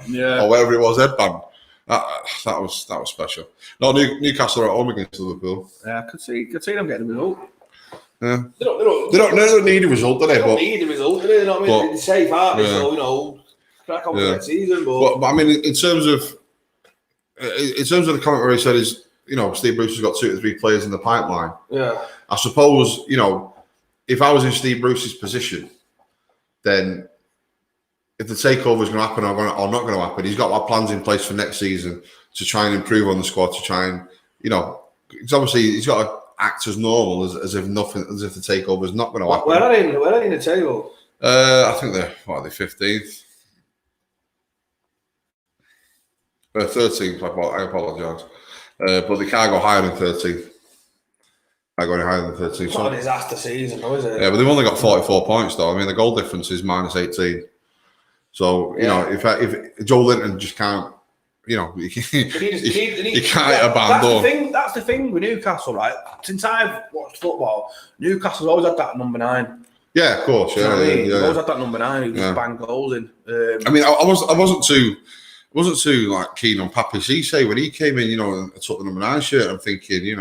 or whatever it was, headband. That was special. No, Newcastle are at home against Liverpool. Yeah, I could see them getting a result. Yeah. They don't need a result, do they? They don't need a result, do they? You know what I mean? It's safe hearted, so crack on with next season. But I mean, in terms of the comment where he said Steve Bruce has got 2 to 3 players in the pipeline. Yeah. I suppose, if I was in Steve Bruce's position, then if the takeover is going to happen or not going to happen, he's got plans in place for next season to try and improve on the squad, to try and, because obviously he's got to act as normal as if the takeover is not going to happen. Where are they in the table? I think they're 15th. 13th, I apologise. But they can't go higher than 13th. Can't go any higher than 13th. It's not a disaster season, though, is it? Yeah, but they've only got 44 points, though. I mean, the goal difference is minus 18. So, if Joe Linton just can't, you can't hit a band. That's the thing with Newcastle, right? Since I've watched football, Newcastle's always had that number 9. Yeah, of course. Yeah, They've always had that number 9 who just bang goals in. I mean, I wasn't too keen on Papi Cisse when he came in, and took the number 9 shirt. I'm thinking, it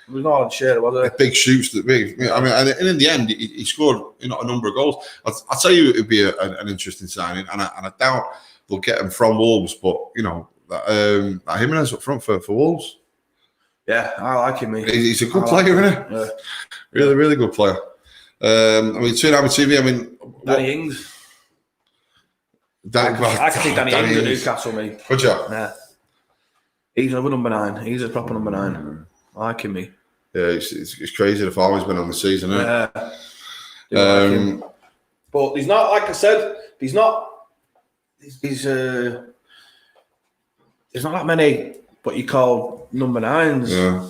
was not on shirt, was it? Big shoots that big. I mean, and in the end, he scored a number of goals. I'll tell you, it'd be an interesting signing, and I doubt they'll get him from Wolves, but that Jimenez up front for Wolves. Yeah, I like him. He's a good player, isn't he? Yeah. Really, really good player. I mean, 2 Hour TV. I mean, Danny Ings. I can see Danny Ings at Newcastle, mate. Could you? Yeah. He's another number 9. He's a proper number 9. I like him, mate. Yeah, it's crazy the form he's been on the season, isn't it? Yeah. But he's not, like I said, there's not that many what you call number 9s. Yeah.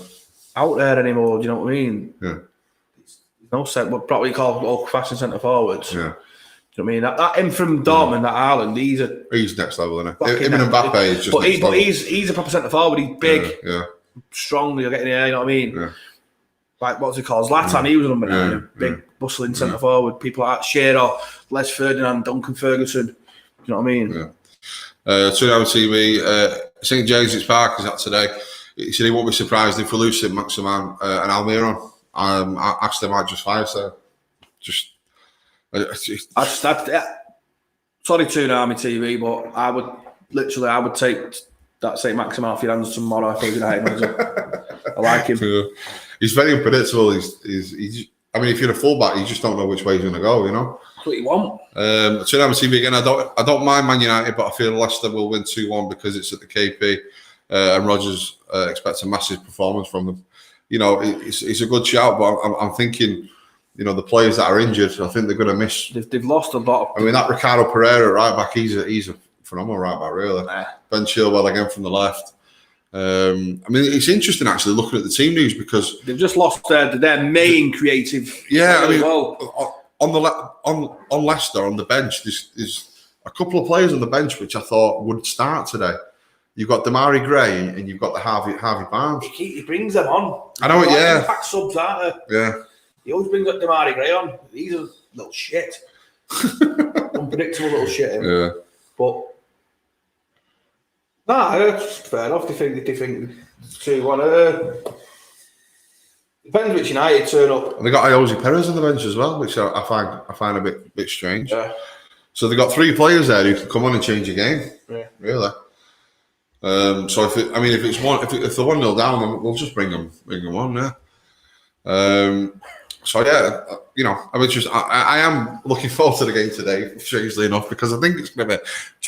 out there anymore. Do you know what I mean? Yeah. No sense. What probably call old-fashioned centre forwards. Yeah. Do you know what I mean? That him from Dortmund, that Haaland, he's next level, isn't he? Him and Mbappe is just. But he's a proper centre forward. He's big, strong. You're getting there. You know what I mean? Yeah. Like what's he called? Zlatan. He was number 9. Big, bustling centre forward. People like Shearer, Les Ferdinand, Duncan Ferguson. Do you know what I mean? Yeah. Turning on TV, St James's Park is that today. He said he won't be surprised if we lose St Maximin and Almiron. I asked him, I just fire, so sorry, Tsunami TV, but I would take that St Maximin off your hands tomorrow if I was United manager. I like him. Yeah. He's very unpredictable. He's I mean, if you're a fullback, you just don't know which way he's going to go. You know. That's what you want. Tsunami TV again. I don't mind Man United, but I feel Leicester will win 2-1 because it's at the KP, and Rodgers expects a massive performance from them. You know, it's a good shout, but I'm thinking, you know, the players that are injured, I think they're going to miss. They've lost a lot. I mean, that Ricardo Pereira right back, he's a phenomenal right back, really. Ben Chilwell again from the left. I mean, it's interesting actually looking at the team news because they've just lost their main creative. Yeah, I mean, on Leicester on the bench, there's a couple of players on the bench which I thought would start today. You've got Damari Gray and you've got the Harvey Barnes. He brings them on. I know it, yeah. Impact subs, aren't they? Yeah. He always brings up Damari Gray on. He's a little shit. Unpredictable little shit. Yeah. But it's fair enough. They think 2-1. Depends which United turn up. And they got Iosi Perez on the bench as well, which I find a bit strange. Yeah. So they got 3 players there who can come on and change a game. Yeah. Really. So if they're 1-0 down, then we'll just bring them on. Yeah. So yeah, you know, I am looking forward to the game today. Strangely enough, because I think it's going to be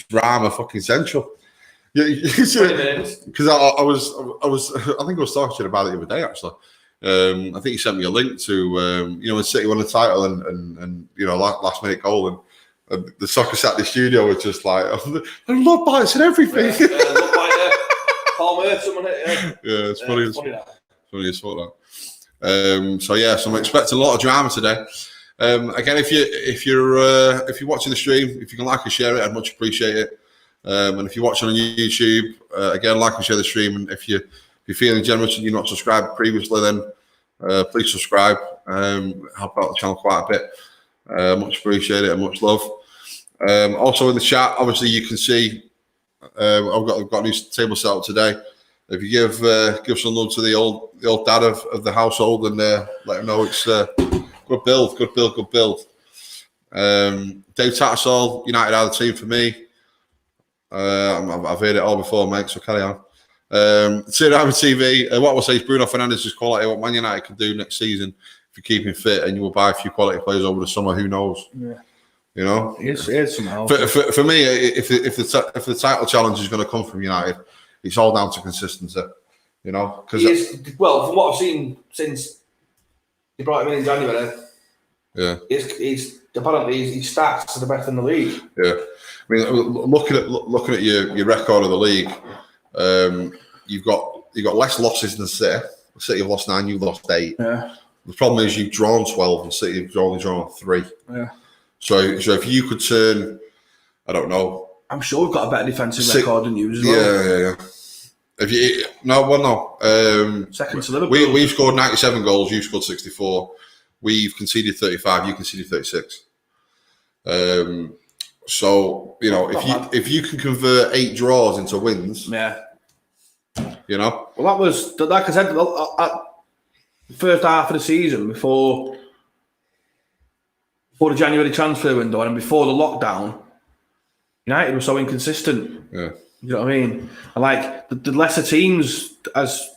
drama fucking central. Yeah, because I think I was talking to you about it the other day actually. I think you sent me a link to you know, when City won the title and you know, last minute goal and the Soccer Saturday studio was just like, love bites and everything. Paul Murphy, someone hit. Yeah, it's funny. Funny as fuck that. So I'm expecting a lot of drama today. Again, if you're watching the stream, if you can like and share it, I'd much appreciate it. And if you're watching on YouTube, again, like and share the stream. And if you're feeling generous and you're not subscribed previously, then please subscribe. Help out the channel quite a bit. Much appreciated and much love. Also in the chat, obviously you can see I've got a new table set up today. If you give some love to the old dad of the household and let him know it's good build. Dave Tattersall, United are the team for me. I've heard it all before, mate, so carry on. Tsunami TV, what we'll say is Bruno Fernandes is quality. What Man United can do next season if you keep him fit and you will buy a few quality players over the summer, who knows? Yeah. You know? It's somehow. For me, if the title challenge is going to come from United, it's all down to consistency. You know? Well, from what I've seen since they brought him in January, yeah, he's apparently his stats are the best in the league. Yeah. I mean, looking at your record of the league, you've got less losses than City. City have lost 9, you've lost 8. Yeah. The problem is you've drawn 12 and City have only drawn 3. Yeah. So if you could turn, I don't know. I'm sure we've got a better defensive record than you as well. Yeah. Second to Liverpool. We've scored 97 goals. You've scored 64. We've conceded 35. You conceded 36. So you know, if you can convert 8 draws into wins, yeah, you know. Well, that was like I said at the first half of the season before the January transfer window and before the lockdown, United were so inconsistent. Yeah, you know what I mean. And like the lesser teams, as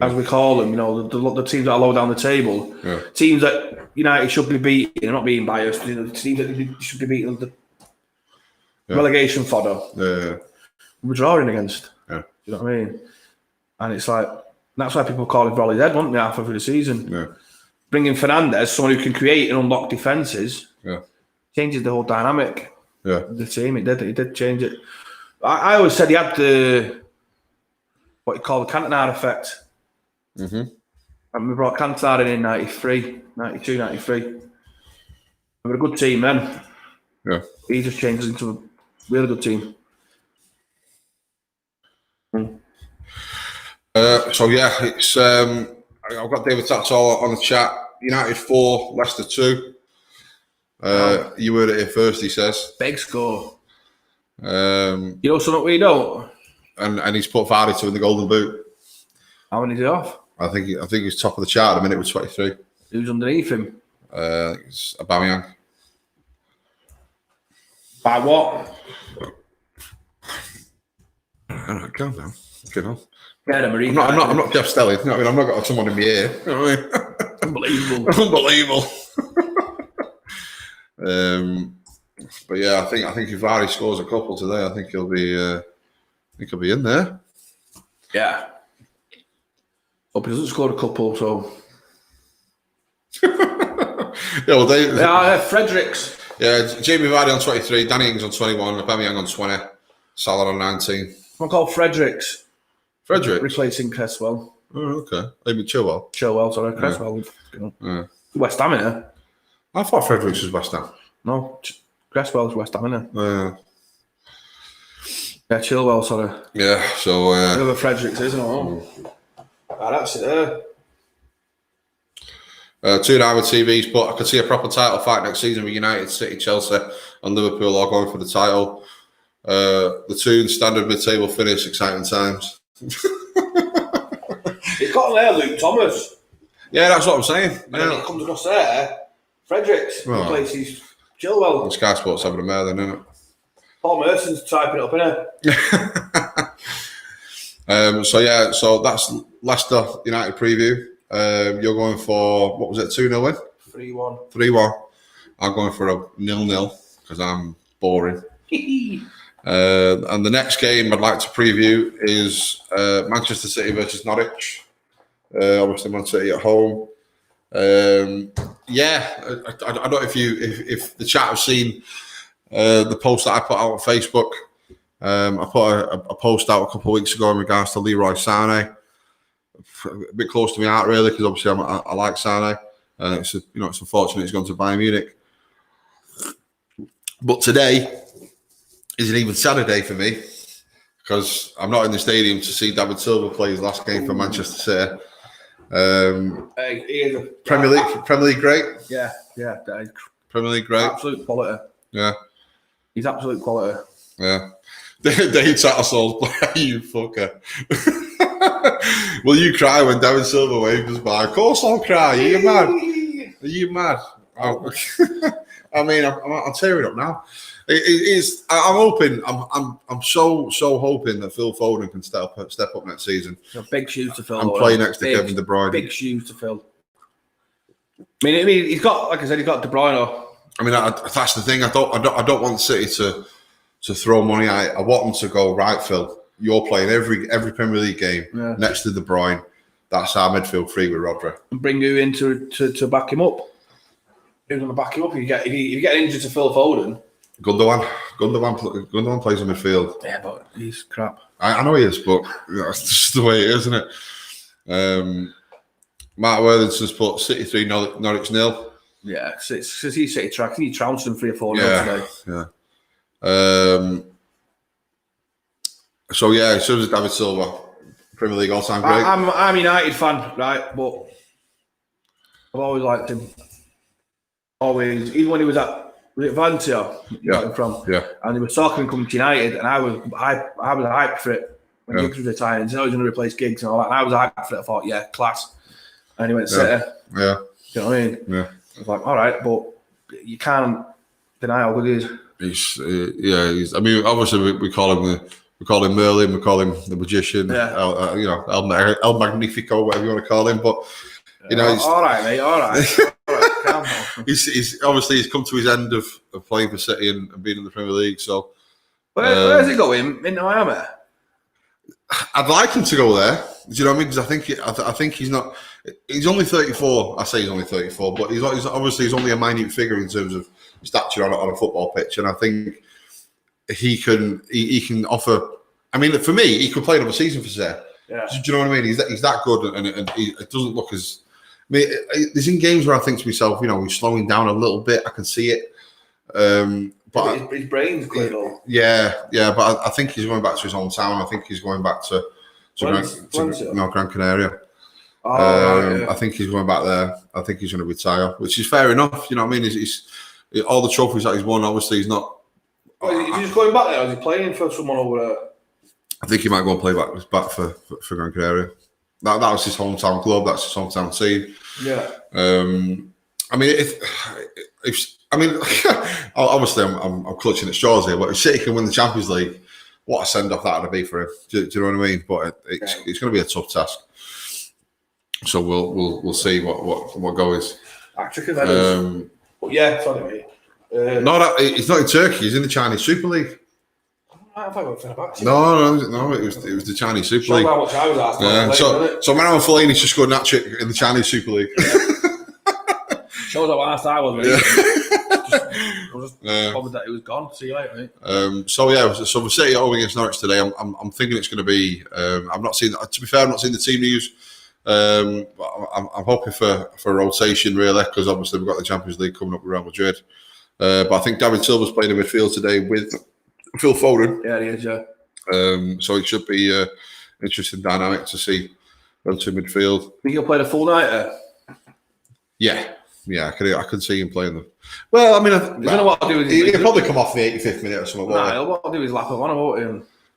we call them, you know, the teams that are low down the table, teams that United should be beating. I'm not being biased. You know, the teams that should be beating the relegation fodder. Yeah. We're drawing against. Yeah. You know what I mean? And it's like that's why people call him Rolly's head, weren't they, halfway through the season? Yeah. Bringing Fernandes, someone who can create and unlock defences, changes the whole dynamic. Yeah. Of the team. It did change it. I always said he had the what you call the Cantona effect. Mm-hmm. And we brought Cantona in 92, 93. We were a good team then. Yeah. He just changed us into a really good team. So yeah, it's I've got David Tatall on the chat. United 4, Leicester 2. You heard it here first, he says. Big score. You know something we don't? And he's put Vardy to win the Golden Boot. How many is he off? I think he's top of the chart at the minute with 23. Who's underneath him? It's Aubameyang. By what? All right, calm down. Okay, on. Yeah, I'm not Jeff Stelling. You know what I mean? I've not got someone in my ear. You know what I mean? Unbelievable. Unbelievable. But yeah, I think if Vardy scores a couple today, I think he'll be in there. Yeah. Hope he doesn't score a couple, so. Fredericks. Yeah, Jamie Vardy on 23, Danny Ings on 21, Aubameyang on 20, Salah on 19. Someone called Fredericks. Fredericks? Replacing Cresswell. Oh, okay. Maybe Chilwell. Sorry, Cresswell. Yeah. West Ham, innit? I thought Fredericks was West Ham. No, Cresswell's West Ham, innit? Yeah, Chilwell, sorry. Yeah, so... Whoever Fredericks is, that's it there. 2 hour TVs, but I could see a proper title fight next season with United, City, Chelsea, and Liverpool all going for the title. The 2 standard mid-table finish, exciting times. It's got there, Luke Thomas. Yeah, that's what I'm saying. And then it comes across there. Fredericks replaces Chilwell. And Sky Sports having a mare then, isn't it? Paul Merson's typing it up, innit? So that's Leicester United preview. You're going for, what was it, 2-0 win? 3-1. 3-1. I'm going for a 0-0 because I'm boring. And the next game I'd like to preview is Manchester City versus Norwich. Obviously, Man City at home. I don't know if the chat have seen the post that I put out on Facebook. I put a post out a couple of weeks ago in regards to Leroy Sané. A bit close to my heart, really, because obviously I like Sané. It's unfortunate he's gone to Bayern Munich. But today is an even sadder day for me because I'm not in the stadium to see David Silva play his last game for Manchester City. He is a Premier League great. Yeah. Premier League great. Absolute quality. Yeah. He's absolute quality. Yeah. Dave Tattersall's you fucker. Will you cry when David Silva waves us by? Of course I'll cry. Are you mad? Are you mad? Oh. I mean, I'm tearing up now. I'm hoping. I'm so hoping that Phil Foden can step up next season. Big shoes to fill. And play next to Kevin De Bruyne. Big shoes to fill. I mean, he's got, like I said, he's got De Bruyne. I mean, that's the thing. I don't want City to throw money at it. I want them to go, right, Phil, you're playing every Premier League game next to De Bruyne. That's our midfield three with Rodri. And bring you in to back him up. Who's going to back him up? If you get injured to Phil Foden. Gundogan plays in midfield. Yeah, but he's crap. I know he is, but that's just the way it is, isn't it? Mark Worthington's put City 3, Norwich 0. Yeah, because he's City track. He trounced him 3 or 4 today. Yeah. So so does David Silva, Premier League all-time great. I'm a United fan, right? But I've always liked him. Always, even when he was at Valencia, and he was talking coming to United, and I was hyped for it when Giggs was retiring. He said, he was going to replace Giggs and all that. And I was hyped for it. I thought, yeah, class. And he went City. Yeah. You know what I mean? Yeah. I was like, all right, but you can't deny how good he is. He's. I mean, obviously we call him Merlin, we call him the Magician. Yeah. El Magnifico, whatever you want to call him. But he's all right, mate. All right. He's obviously come to his end of playing for City and being in the Premier League. So where's he going? Into Miami? I'd like him to go there. Do you know what I mean? Because I think he's not. He's only 34. I say he's only 34, but he's only a minute figure in terms of stature on a football pitch, and I think he can offer. I mean, for me, he could play another season for City. Yeah. Do you know what I mean? He's that good, and it doesn't look as. I mean, there's in games where I think to myself, he's slowing down a little bit. I can see it. But his brain's quick though. Yeah, but I think he's going back to his hometown. I think he's going back to Gran Canaria. Right. I think he's going back there. I think he's going to retire, which is fair enough. You know what I mean? He's all the trophies that he's won. Obviously, he's not. Is he just going back there? Or is he playing for someone over there? I think he might go and play back for Gran Canaria. That was his hometown club. That's his hometown team. Yeah. I mean, obviously, I'm clutching at straws here, but if City can win the Champions League, what a send off that would be for him. Do you know what I mean? But it's going to be a tough task. So we'll see what goes. But yeah, sorry, mate. He's not in Turkey. He's in the Chinese Super League. I thought we were No. It was the Chinese Super League. How much I was asking. So Marouane Fellaini's just scored an hat-trick in the Chinese Super League. Shows how fast I was, mate. Just bothered that it was gone. See you later, mate. So we're City at home against Norwich today. I'm thinking it's going to be. I've not seen. To be fair, I've not seen the team news. But I'm hoping for a rotation really, because obviously we've got the Champions League coming up with Real Madrid. But I think David Silva's playing in midfield today with Phil Foden. Yeah, he is. Yeah. So it should be interesting dynamic to see them to midfield. Think he'll play the full night? Yeah, I could see him playing them. Well, I mean, I don't know what to do. He'll probably come off the 85th minute or something. Nah, he'll do his lap of honour, won't he?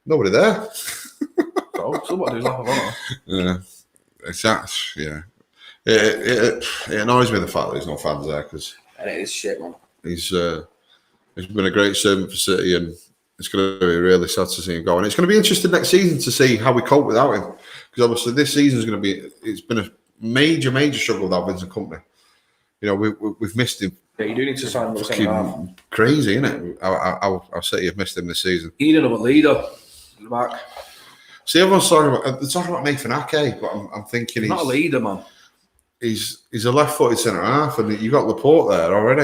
Nobody there. So what do his lap of honour? Yeah, exactly. Yeah, it annoys me the fact that there's no fans there, because it is shit, man. He's been a great servant for City, and it's going to be really sad to see him go. And it's going to be interesting next season to see how we cope without him, because obviously this season is going to be. It's been a major struggle without Vincent Kompany. We've missed him. Yeah, you do need to sign him. Crazy, isn't it? I'll City have missed him this season. You need another leader in the back. See, everyone's talking about Nathan Ake, but I'm thinking he's not a leader, man. He's a left-footed centre half, and you've got Laporte there already.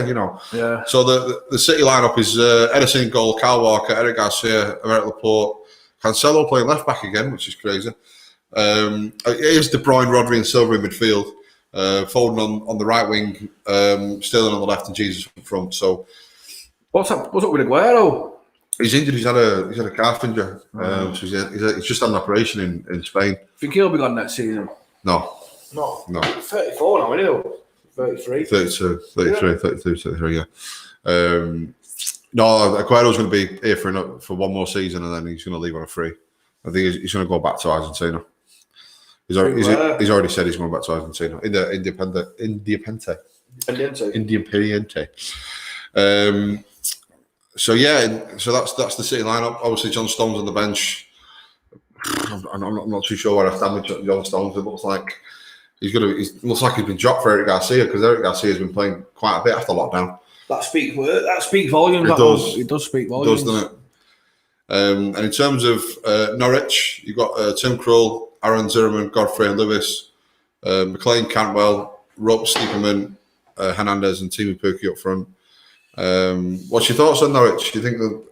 Yeah. So the City lineup is Ederson in goal, Kyle Walker, Eric Garcia, Emerick Laporte, Cancelo playing left back again, which is crazy. It is De Bruyne, Rodri, and Silva in midfield. Foden on the right wing, Sterling on the left, and Jesus in front. So, what's up with Aguero? He's injured. He's had a calf injury. So he's just had an operation in Spain. Think he'll be gone next season? No. 34 now, isn't he? 33. 32, 33, yeah. No, Aguero's going to be here for one more season, and then he's going to leave on a free. I think he's going to go back to Argentina. He's already said he's going back to Argentina. Independiente. So that's the City lineup. Obviously, John Stones on the bench. I'm not too sure where I stand with John Stones. It looks like he looks like he's been dropped for Eric Garcia, because Eric Garcia has been playing quite a bit after lockdown. That speaks volumes. It does speak volumes. It does, doesn't it? And in terms of Norwich, you've got Tim Krul, Aaron Zimmerman, Godfrey and Lewis, McLean, Cantwell, Rupp, Stiepermann, Hernandez and Timu Pukki up front. What's your thoughts on Norwich? Do you think that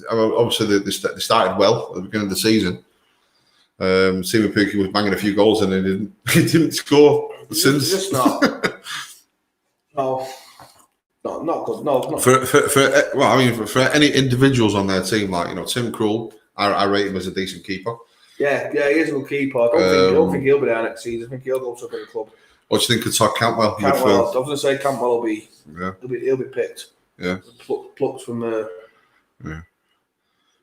obviously they started well at the beginning of the season? Timu Pukki was banging a few goals and he didn't score since. Just not. No, not good. No. For any individuals on their team, like Tim Krul, I rate him as a decent keeper. Yeah, he is a good keeper. I don't think he'll be there next season. I think he'll go to a big club. What do you think of Todd Cantwell? I was going to say Cantwell will be. Yeah. He'll be picked. Yeah. Plucked from. Yeah.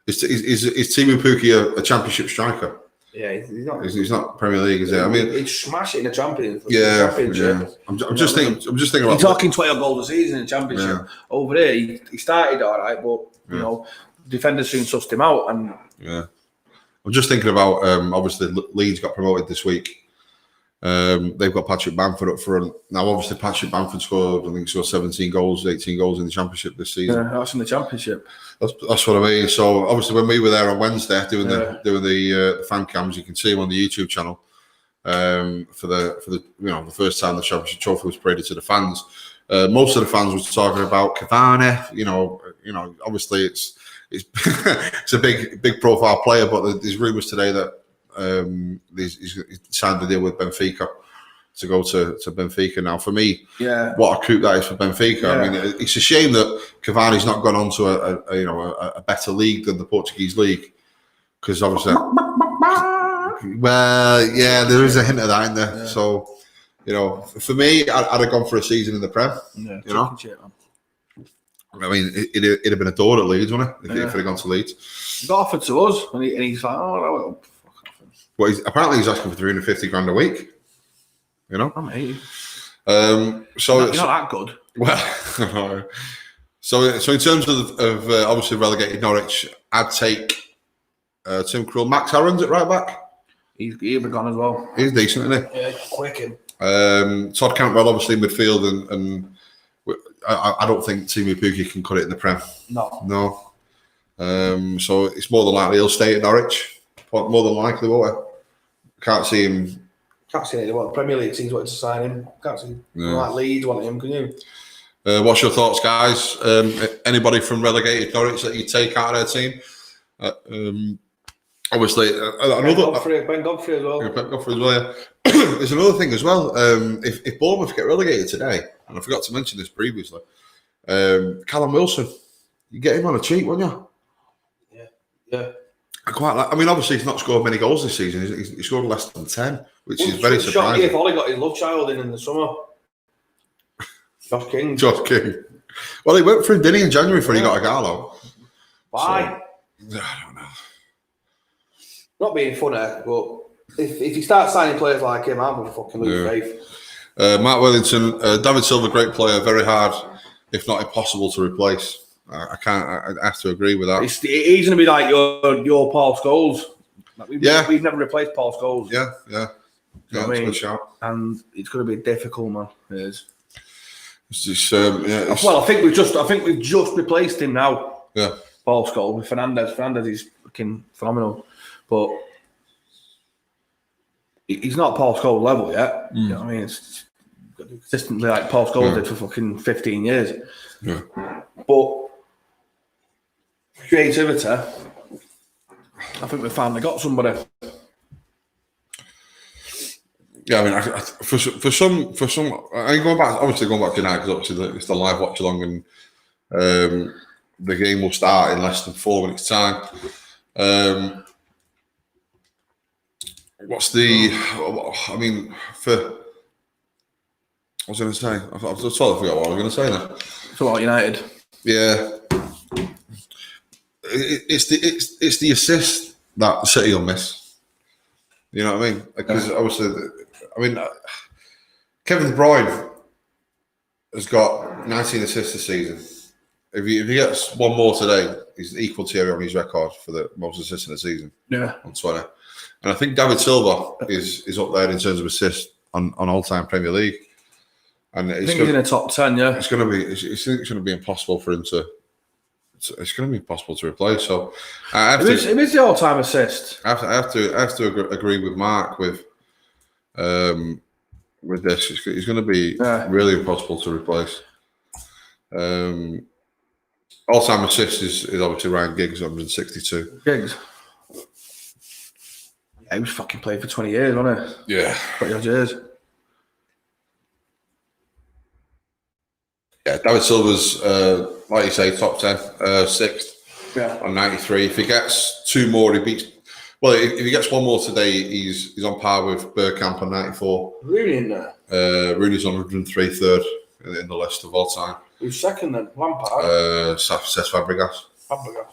Is Timu Pukki a championship striker? Yeah, he's not. He's not Premier League, is it? I mean, he'd smash it in the Championship. Yeah. I'm just thinking. You're talking 12 goals a season in the Championship. Yeah. Over there, he started all right, but defenders soon sussed him out. And I'm just thinking about obviously Leeds got promoted this week. They've got Patrick Bamford up front. Now, obviously, Patrick Bamford scored 18 goals in the Championship this season. Yeah, that's in the Championship. That's what I mean. So, obviously, when we were there on Wednesday doing the fan cams, you can see him on the YouTube channel. For the first time the Championship trophy was paraded to the fans. Most of the fans was talking about Cavani. Obviously, it's it's a big profile player, but there's rumours today that he's signed a deal with Benfica to go to Benfica now. For me, what a coup that is for Benfica. I mean, it's a shame that Cavani's not gone on to a better league than the Portuguese league, because obviously, there is a hint of that in there. Yeah. So, for me, I'd have gone for a season in the Prem. Yeah, I mean, it'd have been adored at Leeds, wouldn't it? If it had gone to Leeds. He got offered to us, and he's like, oh, no, fuck off. Well, apparently he's asking for 350 grand a week. I'm 80. So you're not that good. Well, so in terms of obviously relegated Norwich, I'd take Tim Krul. Max Aaron's at right back. He'll be gone as well. He's decent, isn't he? Yeah, he's quick him. Todd Cantwell obviously in midfield, and I don't think Timu Pukki can cut it in the Prem. No. So it's more than likely he'll stay at Norwich. More than likely, won't it? Can't see him. Can't see anyone. The Premier League teams wanted to sign him. Can't see like Leeds wanting him. Can you? What's your thoughts, guys? Anybody from relegated Norwich that you take out of their team? Obviously, Ben Godfrey as well. Ben Godfrey as well. Yeah. There's another thing as well. If Bournemouth get relegated today, and I forgot to mention this previously, Callum Wilson, you get him on a cheap, wouldn't you? Yeah. I quite like. I mean, obviously, he's not scored many goals this season. He scored less than 10, which is very surprising. If Ollie got his love child in the summer, Josh King. Well, he went through Dinny in January before he got a Gallo. Why? So, I don't know. Not being funny, but if you start signing players like him, I'm going to fucking lose faith. Mark Wellington, David Silva, great player, very hard, if not impossible to replace. I have to agree with that. He's going to be like your Paul Scholes. We've never replaced Paul Scholes. Yeah. That's a good shout. And it's going to be difficult, man. It is. It's just, well, I think we've just replaced him now. Yeah. Paul Scholes with Fernandez. Fernandez is fucking phenomenal, but he's not Paul Scholes level yet. You know what I mean? It's consistently like Paul Scholes did for fucking 15 years. Yeah. But creativity, I think we finally got somebody. Yeah, I mean, for some, I mean, going back to United, because obviously it's the live watch along, and the game will start in less than 4 minutes' time. What's the? I mean, what was I going to say? I totally forgot what I was going to say now. It's about United. Yeah, it's the assist that City will miss. You know what I mean? Because obviously, Kevin De Bruyne has got 19 assists this season. If he gets one more today, he's equal to Thierry on his record for the most assists in the season. Yeah, on 20. And I think David Silva is up there in terms of assists on all-time Premier League. And I think he's in the top 10. Yeah, it's going to be impossible for him to. It's going to be impossible to replace. So it is the all-time assist. I have to agree with Mark with this. It's going to be really impossible to replace. All-time assist is obviously Ryan Giggs, 162. Giggs. Yeah, he was fucking playing for 20 years, wasn't he? Yeah. 20 odd years. Yeah, David Silva's, like you say, top 10, 6th on 93. If he gets two more, he beats. Well, if he gets one more today, he's on par with Bergkamp on 94. Rooney in there? Rooney's on 103, third in the list of all time. Who's second then? Lampard? Cesc Fabregas.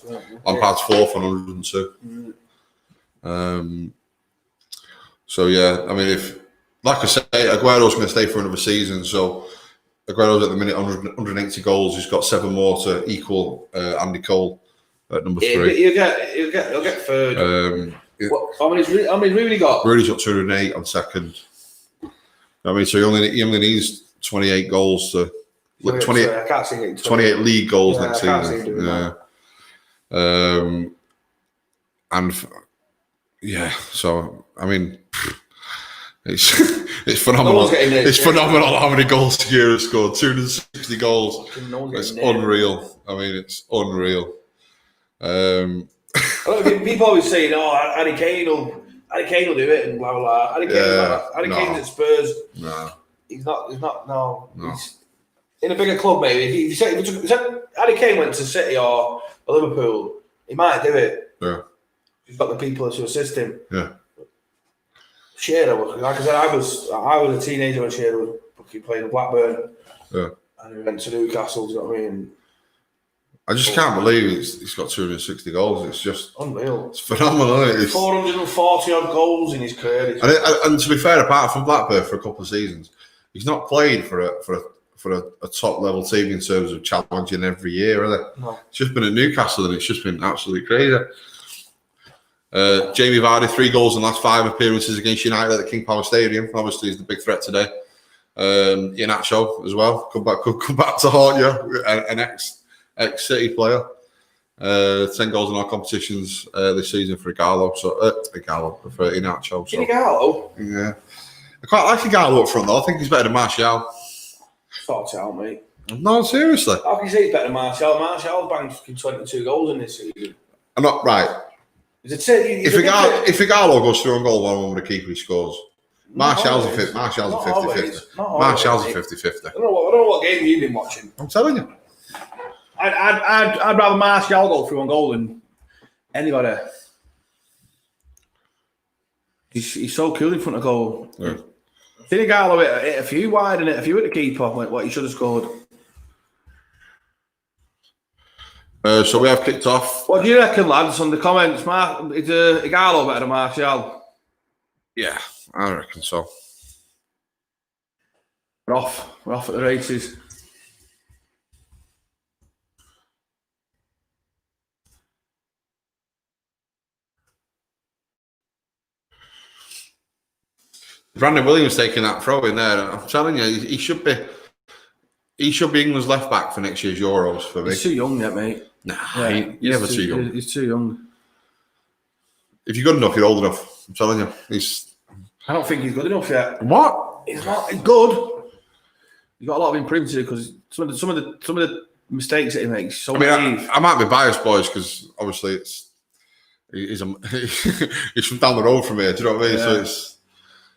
Yeah. Lampard's fourth on 102. So yeah, I mean, like I say, Aguero's going to stay for another season. So Aguero's at the minute 180 goals. He's got 7 more to equal Andy Cole at number 3. He'll get third. How many's Rooney got? Rooney's got 208 on second. I mean, so he only needs 28 goals to. 28 league goals next season. So I mean, it's phenomenal. It's phenomenal how many goals Giroud has scored. 260 goals. It's unreal. I mean, it's unreal. People always say, "Oh, Harry Kane will Harry Kane will do it and blah blah blah. Harry Kane's at Spurs. No. He's not. No. He's in a bigger club, maybe. If Harry Kane went to City or Liverpool, he might do it. Yeah. He's got the people to assist him. Yeah. Shearer, like I said, I was a teenager when Shearer was playing at Blackburn. Yeah. And he went to Newcastle. Do you know what I mean? I just can't believe he's got 260 goals. It's just unreal. It's phenomenal. Isn't it? 440 odd goals in his career. And to be fair, apart from Blackburn for a couple of seasons, he's not played for a top level team in terms of challenging every year, has it? No. It's just been at Newcastle and it's just been absolutely crazy. Jamie Vardy, 3 goals in the last 5 appearances against United at the King Power Stadium. Obviously, he's the big threat today. Iheanacho as well. Come back to haunt you. An ex-City player. 10 goals in all competitions this season for Igalo. For Iheanacho. So. Igalo? Yeah. I quite like Igalo up front though. I think he's better than Martial. Sort it out, mate. No, seriously. How can you say he's better than Martial? Martial's banged 22 goals in this season. I'm not right. If Igalo goes through on goal one with a keeper, he scores. Martial's a 50-50. Martial's a 50-50. I don't know what game you've been watching. I'm telling you. I'd rather Martial go through on goal than anybody. He's so cool in front of goal. Yeah. Igalo hit a few wide and hit a few at the keeper. What he should have scored. So we have kicked off. What do you reckon, lads? On the comments, is Igalo better than Martial? Yeah, I reckon so. We're off at the races. Brandon Williams taking that throw in there. I'm telling you, he should be England's left back for next year's Euros for me. He's too young yet, mate. Nah, yeah, he's never too young. He's too young. If you're good enough, you're old enough. I'm telling you, I don't think he's good enough yet. What? He's not. He's good. He's got a lot of improvement to do because some of the mistakes that he makes. So I might be biased, boys, because obviously he's from down the road from here. Do you know what I mean? Yeah. So it's.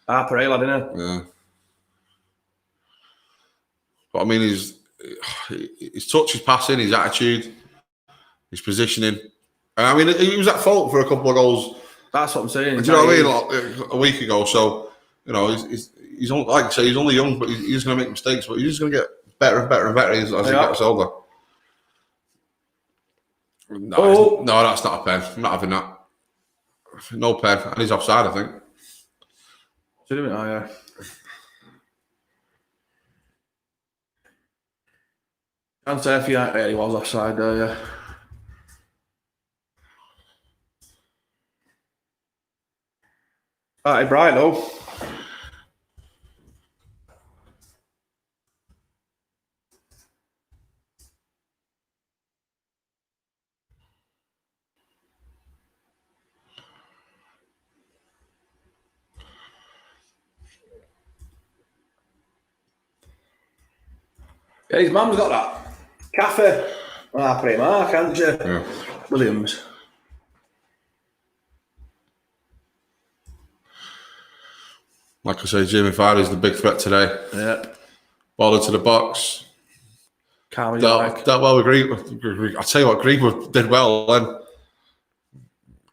Harper lad, isn't it? Yeah. But I mean, his touch, his passing, his attitude, his positioning. I mean, he was at fault for a couple of goals. That's what I'm saying. Do you know what I mean? Like, a week ago. So, you know, he's only, like I say, he's only young, but he's going to make mistakes. But he's just going to get better and better and better as he gets older. No, that's not a pen. I'm not having that. No pen. And he's offside, I think. Oh, yeah. Can't say if he was offside there, yeah. Started bright though. Yeah, his mum's got that cafe. I pray Mark, haven't you? Yeah. Williams. Like I say, Jamie Vardy's the big threat today. Yeah. Ball into the box. That well with Greenwood. I tell you what, Greenwood did well then.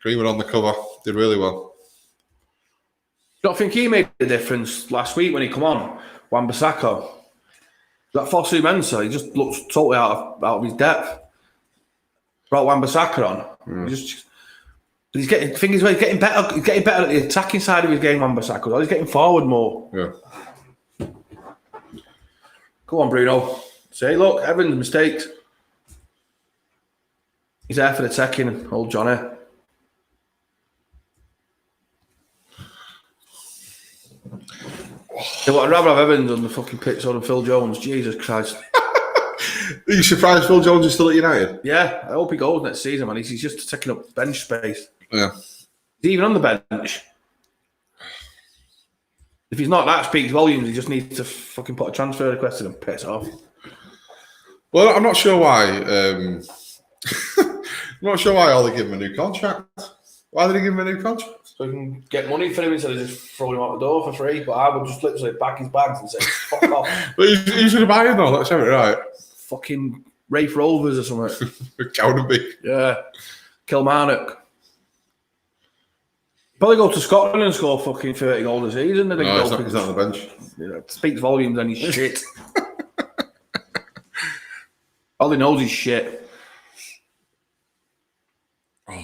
Greenwood on the cover did really well. Don't think he made a difference last week when he come on, Wan-Bissaka. That Fosu Mensah, he just looks totally out of his depth. Brought Wan-Bissaka on. He's getting better. He's getting better at the attacking side of his game, Wan-Bissaka. He's getting forward more. Yeah. Go on, Bruno. Say, look, Evans mistakes. He's there for the taking, old Johnny. I'd rather have Evans on the fucking pitch than Phil Jones. Jesus Christ. Are you surprised Phil Jones is still at United? Yeah, I hope he goes next season, man. He's just taking up bench space. Yeah. He's even on the bench. If he's not, that speaks volumes. He just needs to fucking put a transfer request in and piss off. Well, I'm not sure why. I'm not sure why Ollie gave him a new contract. Why did he give him a new contract? So he can get money for him instead of just throwing him out the door for free. But I would just literally pack his bags and say, fuck off. But he's going to buy him though, let's have it right. Fucking Rafe Rovers or something. Cowdenbeath. Yeah. Kilmarnock. Probably go to Scotland and score fucking 30 goals a season. No, he's not on the bench. Yeah, speaks volumes and he's shit. All he knows is shit. Oh.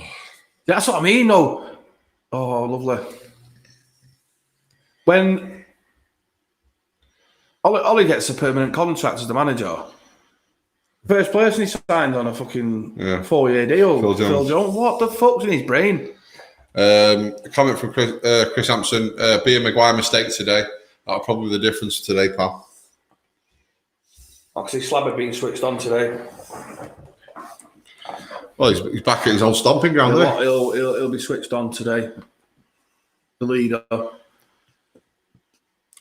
That's what I mean, though. Oh, lovely. When Ollie gets a permanent contract as the manager, first person he signed on a fucking 4-year deal, Phil Jones. What the fuck's in his brain? A comment from Chris Hampson. Being Maguire mistake today. That'll probably be the difference today, pal. Actually, Slabber being switched on today. Well, he's back at his old stomping ground, isn't he? He'll be switched on today. The leader.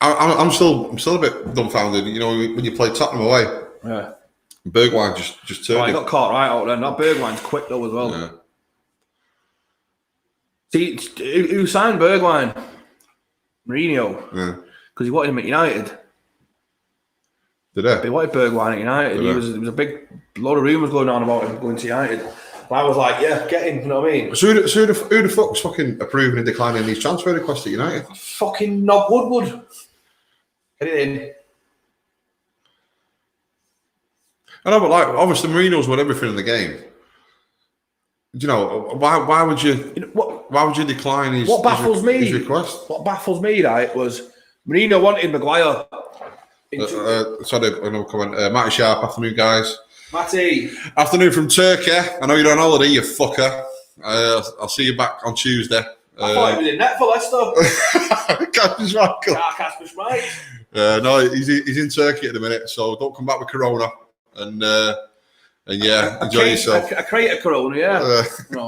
I'm still a bit dumbfounded. You know, when you play Tottenham away, Yeah. Bergwijn just turned. Oh, he got caught right out there. That Bergwijn's quick though as well. Yeah. See, who signed Bergwijn? Mourinho. Yeah. Because he wanted him at United. Did he? He wanted Bergwijn at United. There was a big lot of rumours going on about him going to United. And I was like, yeah, get him. You know what I mean? So who the fuck's fucking approving and declining these transfer requests at United? Fucking Nob Woodward. Get it in. I know, but like obviously Mourinho's won everything in the game. You know, why would you? Why would you decline his? What baffles his request? What baffles me, right, was Mourinho wanted Maguire. Sorry, another comment. Matty Sharp, afternoon, guys. Matty. Afternoon from Turkey. I know you're on holiday, you fucker. I'll see you back on Tuesday. I thought he was in net for Leicester. Kasper Schmeichel. Kasper Schmeichel. No, he's in Turkey at the minute, so don't come back with Corona. And yeah, enjoy yourself. I create a Corona, yeah. No.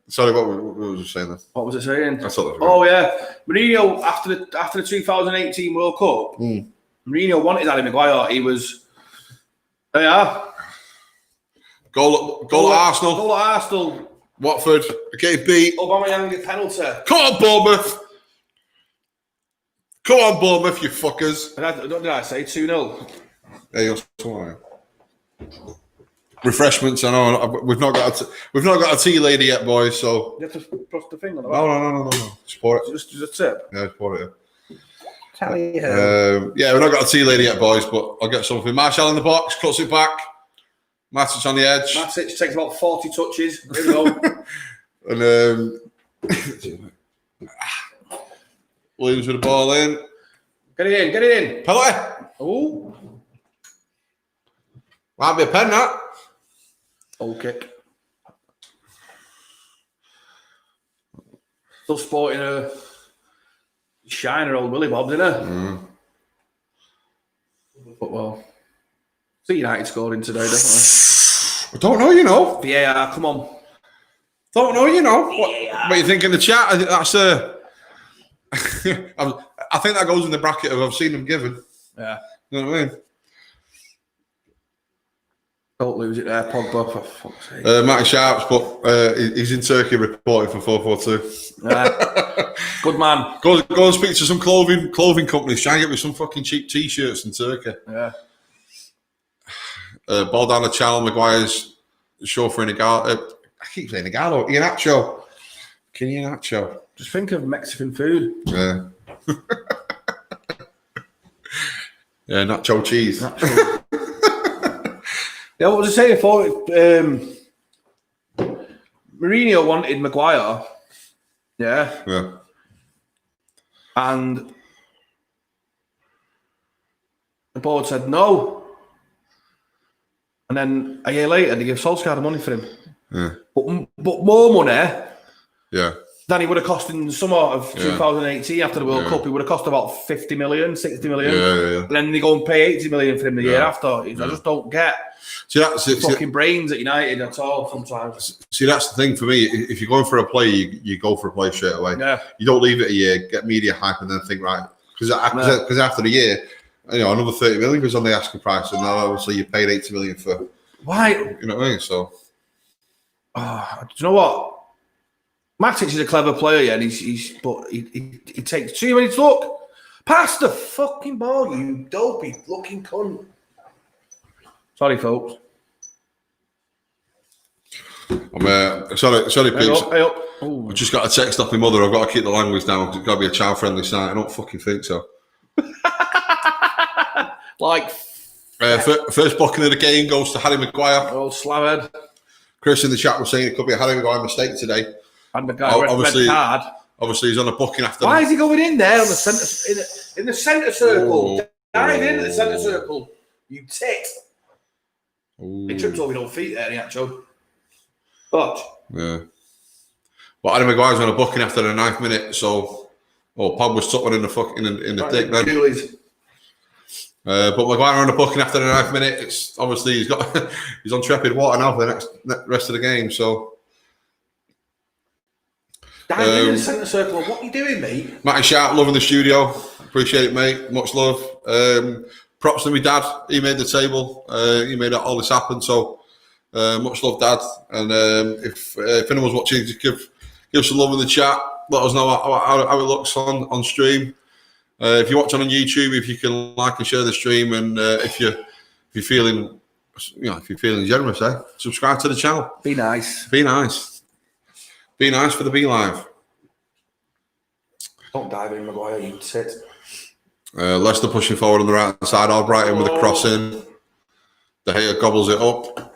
Sorry, what was I saying then? What was it saying? I thought that was right. Yeah, Mourinho after the 2018 World Cup, Mourinho wanted Ali Maguire. He was, goal at Arsenal. Goal at Arsenal. Watford getting beat. Aubameyang penalty. Come on, Bournemouth. Come on, Bournemouth, you fuckers. Did I say 2-0? Yeah, you're sorry. Refreshments. I know we've not got a tea lady yet, boys. So you have to press the thing on the No. Just pour it. Just a tip. Yeah, just pour it. Tell you. Yeah, we've not got a tea lady yet, boys, but I'll get something. Marshall in the box, cuts it back. Matic on the edge. Matic takes about 40 touches. Here we go. And Williams with the ball in. Get it in. Penalty. Oh. Might be a pen, that. Old kick. Still sporting a shiner old Willy Bobs, isn't it? But well, see United scored in today, definitely. I don't know, you know. VAR, come on. Don't know, you know. What you think in the chat? I think that's I think that goes in the bracket of I've seen them given. Yeah. You know what I mean? Don't lose it there, Pogba, for fuck's sake. Matty Sharp's, but he's in Turkey reporting for 442. Yeah. Good man. Go and speak to some clothing companies. Try and get me some fucking cheap t-shirts in Turkey. Yeah. Ball down the channel. Maguire's chauffeur in I keep saying Igalo. Iheanacho. Iheanacho. Just think of Mexican food. Yeah. Yeah, nacho cheese. Yeah, what was I saying before? Mourinho wanted Maguire. Yeah. And the board said no. And then a year later, they gave Solskjaer the money for him. Yeah. But more money. Yeah. Than he would have cost in the summer of 2018 after the World Cup. He would have cost about 50 million, 60 million. Yeah. And then they go and pay 80 million for him the year after. I just don't get fucking brains at United at all sometimes. See, that's the thing for me. If you're going for a play, you go for a play straight away. Yeah. You don't leave it a year, get media hype, and then think, right. Because after the year, another 30 million goes on the asking price. And now obviously you paid 80 million for. Why? You know what I mean? So. do you know what? Matic is a clever player, yeah, and he takes 2 minutes. Look, pass the fucking ball, you dopey looking cunt. Sorry, folks. I'm sorry, peeps. Hey up. I've just got a text off my mother. I've got to keep the language down. It's got to be a child-friendly site. I don't fucking think so. First booking of the game goes to Harry Maguire. Oh, slabhead. Chris in the chat was saying it could be a Harry Maguire mistake today. And the guy red card. Obviously, he's on a booking after. Why is he going in there on the centre in the centre circle? Dive into the centre circle, you tit. He tripped over his own feet there, actually. But yeah. But Harry Maguire's on a booking after the 9th minute, so Pog was tucked one in the dick then. But Maguire on the booking after the 9th minute. It's obviously he's on trepid water now for the rest of the game. So dive in the centre circle. What are you doing, mate? Matty Sharp, loving the studio. Appreciate it, mate. Much love. Props to my dad. He made the table. He made all this happen. So much love, Dad. And if anyone's watching, just give some love in the chat. Let us know how it looks on stream. If you're watching on YouTube, if you can like and share the stream, and if you're feeling, generous, subscribe to the channel. Be nice. Be nice. Be nice for the Be Live. Don't dive in, Maguire. You tit. Leicester pushing forward on the right side. Albrighton with a cross in. De Gea gobbles it up.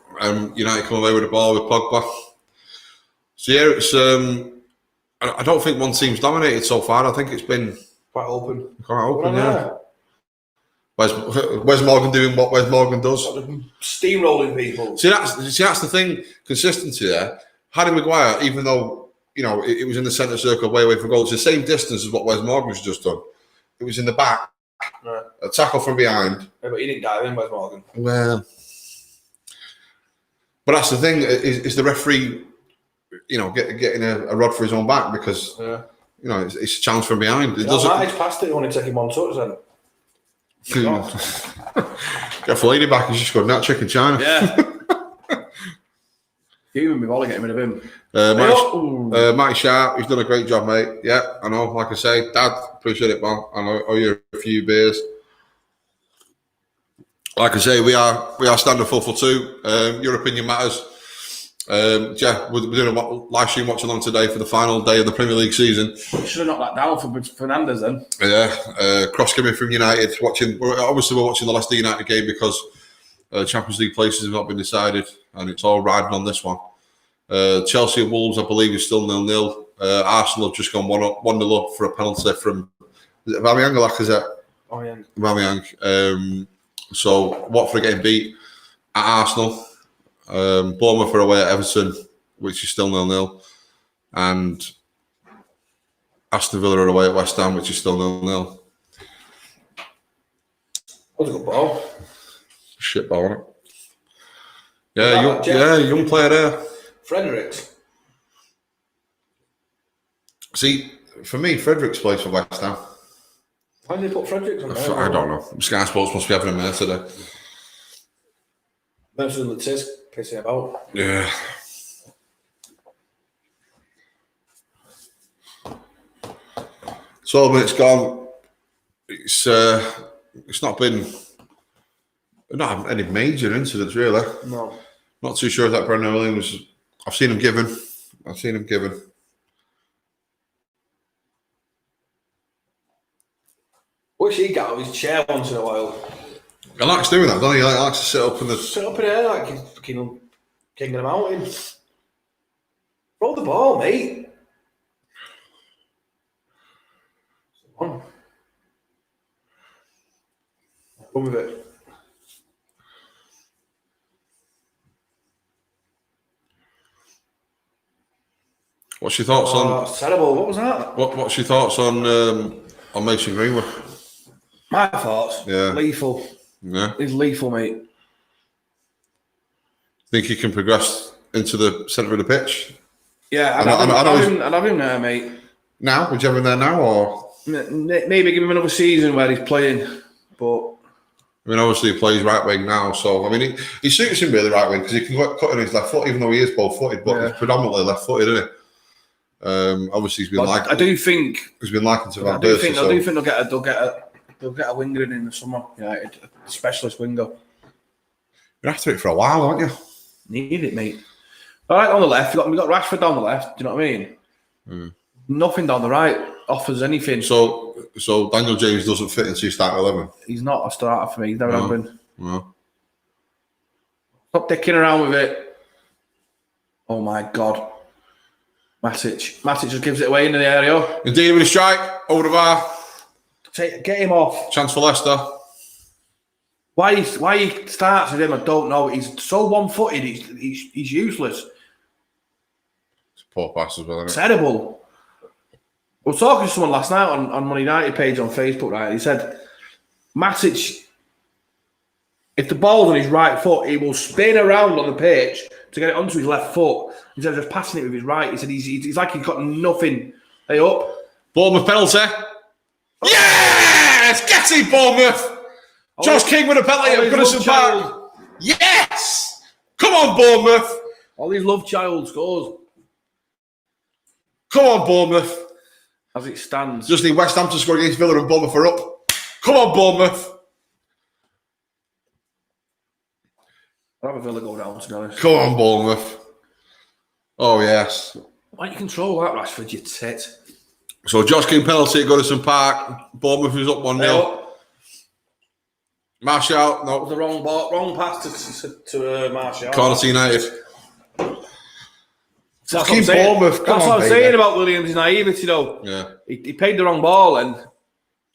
United come away with the ball with Pogba. So yeah, it's. I don't think one team's dominated so far. I think it's been quite open. Yeah. Where's Morgan doing what Wes Morgan does? Steamrolling people. See, that's the thing. Consistency there. Harry Maguire, even though it was in the centre circle, way away from goal, it's the same distance as what Wes Morgan's just done. It was in the back. Right. A tackle from behind. Yeah, but he didn't dive in, Wes Morgan. Well, but that's the thing. Is the referee, getting a rod for his own back because it's a challenge from behind. It doesn't. Matic passed it. He wanted to take him on touch then. Get a lady back. He's just got that chicken China. Yeah. Human be volley getting rid of him. Matty Sharp, he's done a great job, mate. Yeah, I know. Like I say, Dad, appreciate it, man. I know. Owe you a few beers. Like I say, we are standing full for two. Your opinion matters. Yeah, we're doing a live stream watch along today for the final day of the Premier League season. We should have knocked that down for Fernandes then. Yeah, cross coming from United. We're watching the Leicester United game because Champions League places have not been decided, and it's all riding on this one. Chelsea and Wolves, I believe, is still 0-0. Arsenal have just gone 1-0 up for a penalty from Aubameyang or Lacazette? Aubameyang. So Watford getting beat at Arsenal. Bournemouth are away at Everton, which is still 0-0, and Aston Villa are away at West Ham, which is still 0-0. That was a good ball. Shit ball, isn't it? Yeah, young player there. Fredericks. See, for me, Fredericks plays for West Ham. Why did they put Fredericks on there? I don't know. Sky Sports must be having a mess today. That's what it is. Pissing about. Yeah. So 12 minutes gone. It's not any major incidents really. No. Not too sure if that Brendan Williams. I've seen him given. Wish he got out of his chair once in a while. He likes doing that, doesn't he? He likes to sit up in there like he's fucking king of the mountain. Roll the ball, mate. Run with it. What's your thoughts on? That's terrible. What was that? What's your thoughts on Mason Greenwood? My thoughts. Yeah. Lethal. Yeah. He's lethal, mate. Think he can progress into the centre of the pitch? Yeah, I'd have him there, mate. Now? Would you have him there now, or maybe give him another season where he's playing? But I mean, obviously he plays right wing now, so I mean, he suits him really right wing because he can cut in his left foot, even though he is both footed, but he's predominantly left footed, isn't he? Obviously he's been I do think he's been likened to Van I do Persie. think they'll get a winger in the summer. A specialist winger. You're after it for a while, aren't you? Need it, mate. All right, on the left, we got Rashford down the left. Do you know what I mean? Nothing down the right offers anything. So Daniel James doesn't fit into your starting 11. He's not a starter for me. He's never have been. No. Stop dicking around with it. Oh my God. Matic just gives it away into the area. Indeed, with a strike over the bar. Get him off. Chance for Leicester. Why he starts with him, I don't know. He's so one-footed. He's useless. It's a poor pass as well, isn't it? Terrible. I was talking to someone last night on Man United page on Facebook, right? He said, Matic, if the ball's on his right foot, he will spin around on the pitch to get it onto his left foot instead of just passing it with his right. He said he's like he's got nothing. Hey, up. Bournemouth penalty. Yes! Get it, Bournemouth! Josh King with a penalty at Goodison Park. Yes! Come on, Bournemouth! All these love child scores. Come on, Bournemouth. As it stands. Just need West Ham to score against Villa and Bournemouth are up. Come on, Bournemouth. I'll have a Villa go down, to be honest. Come on, Bournemouth. Oh, yes. Why don't you control that, Rashford, you tit? So, Josh King penalty at Goodison Park. Bournemouth is up 1-0. Martial, no. The wrong pass to Martial. Corner to United. That's Bournemouth. That's what I'm saying about Williams' naivety, though. Yeah. He paid the wrong ball, and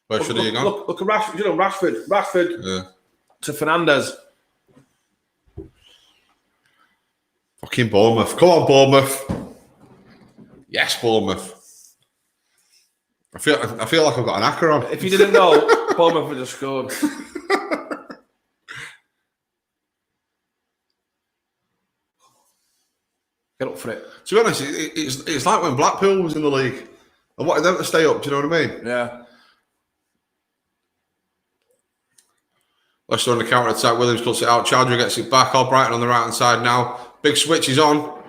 where should he have gone? Look at Rashford. Rashford to Fernandez. Fucking Bournemouth. Come on, Bournemouth. Yes, Bournemouth. I feel like I've got an acca on. If you didn't know, Bournemouth would have scored. Get up for it. To be honest, it's like when Blackpool was in the league. I wanted them to stay up, do you know what I mean? Yeah. Leicester on the counter-attack. Williams cuts it out. Chadra gets it back. Albrighton on the right-hand side now. Big switch is on.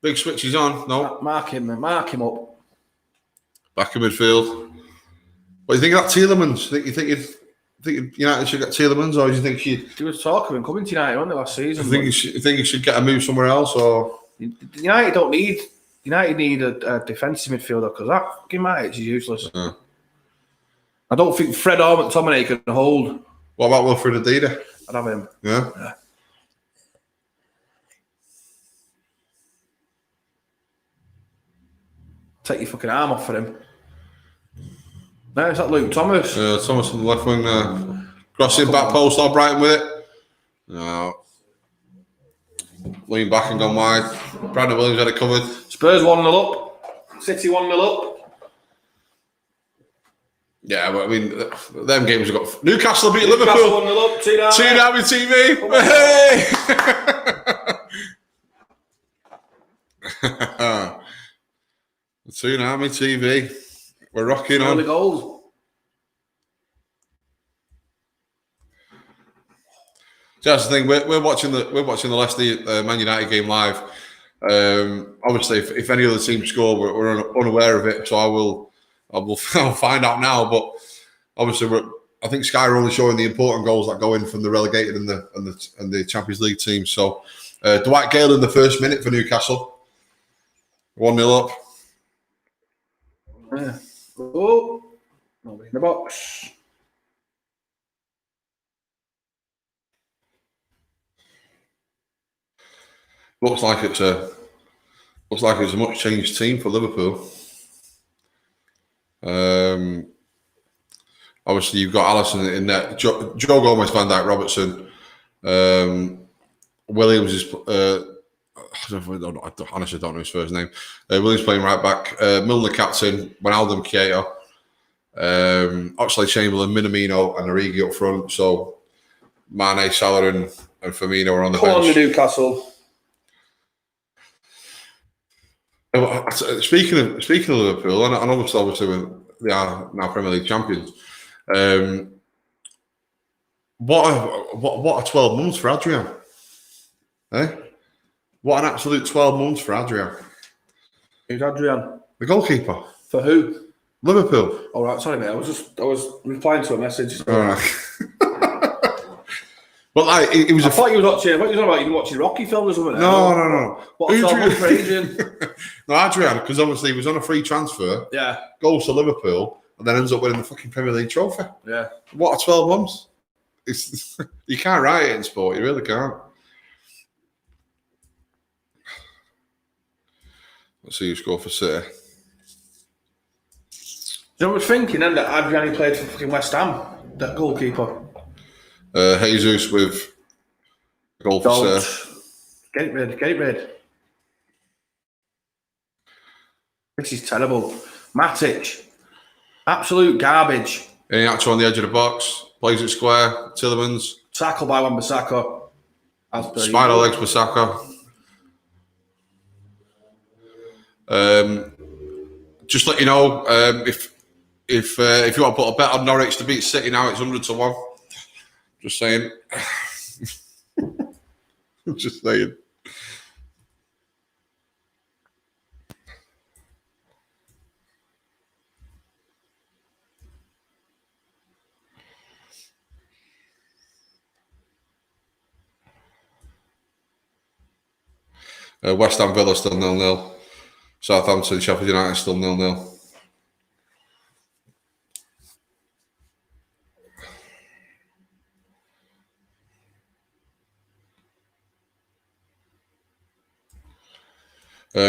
No. Mark him up. Back in midfield. What do you think of that Tielemans? You think United should get Tielemans, or do you think There was talk of him coming to United, wasn't there, last season? You think he should get a move somewhere else, or United need a defensive midfielder because that fucking Matic is useless. Yeah. I don't think Fred or McTominay can hold. What about Wilfred Ndidi? I'd have him. Yeah. Take your fucking arm off for him. No, it's that Luke Thomas. Thomas on the left wing there. Crossing back post, Albrighton with it. No. Lean back and gone wide. Brandon Williams had it covered. Spurs 1-0 up. City 1-0 up. Yeah, but I mean, them games have got... Newcastle beat Liverpool. 1-0 up. 2-0 with TV. Hey! Tsunami TV. We're rocking on. The goals. So that's the thing. We're watching the Leicester Man United game live. Obviously, if any other team score, we're unaware of it. So I'll find out now. But obviously, I think Sky are only showing the important goals that go in from the relegated and the Champions League teams. So Dwight Gale in the first minute for Newcastle. 1-0 up. Yeah. Oh, nobody in the box. Looks like it's a much changed team for Liverpool. Obviously, you've got Alisson in there. Joe Gomez, Van Dijk, Robertson, Williams is. I honestly don't know his first name. Williams playing right back. Milner captain. Wijnaldum, Keita. Oxlade-Chamberlain, Minamino, and Origi up front. So Mane, Salah, and Firmino are on the bench. On to Newcastle. Speaking of Liverpool, and obviously they are now Premier League champions. What a 12 months for Adrian. Eh? What an absolute 12 months for Adrian. Who's Adrian? The goalkeeper. For who? Liverpool. All right, sorry, mate. I was replying to a message. All right. But like, it was. I thought you were watching. What you talking about? You were watching Rocky films or something? No. What for Adrian? No, Adrian, because obviously he was on a free transfer. Yeah. Goes to Liverpool and then ends up winning the fucking Premier League trophy. Yeah. What a 12 months. You can't write it in sport. You really can't. Let's see who scored for City. You know, I was thinking then that Adrian played for fucking West Ham, that goalkeeper. Jesus with a goal for City. Get it red. This is terrible. Matic, absolute garbage. Any actual on the edge of the box, plays it square, Tillemans. Tackle by Wan-Bissaka. Spider legs Bissaka. Just let you know, if you want to put a bet on Norwich to beat City now, it's 100-1. Just saying. Just saying. West Ham Villa still 0-0. Southampton, Sheffield United still 0-0.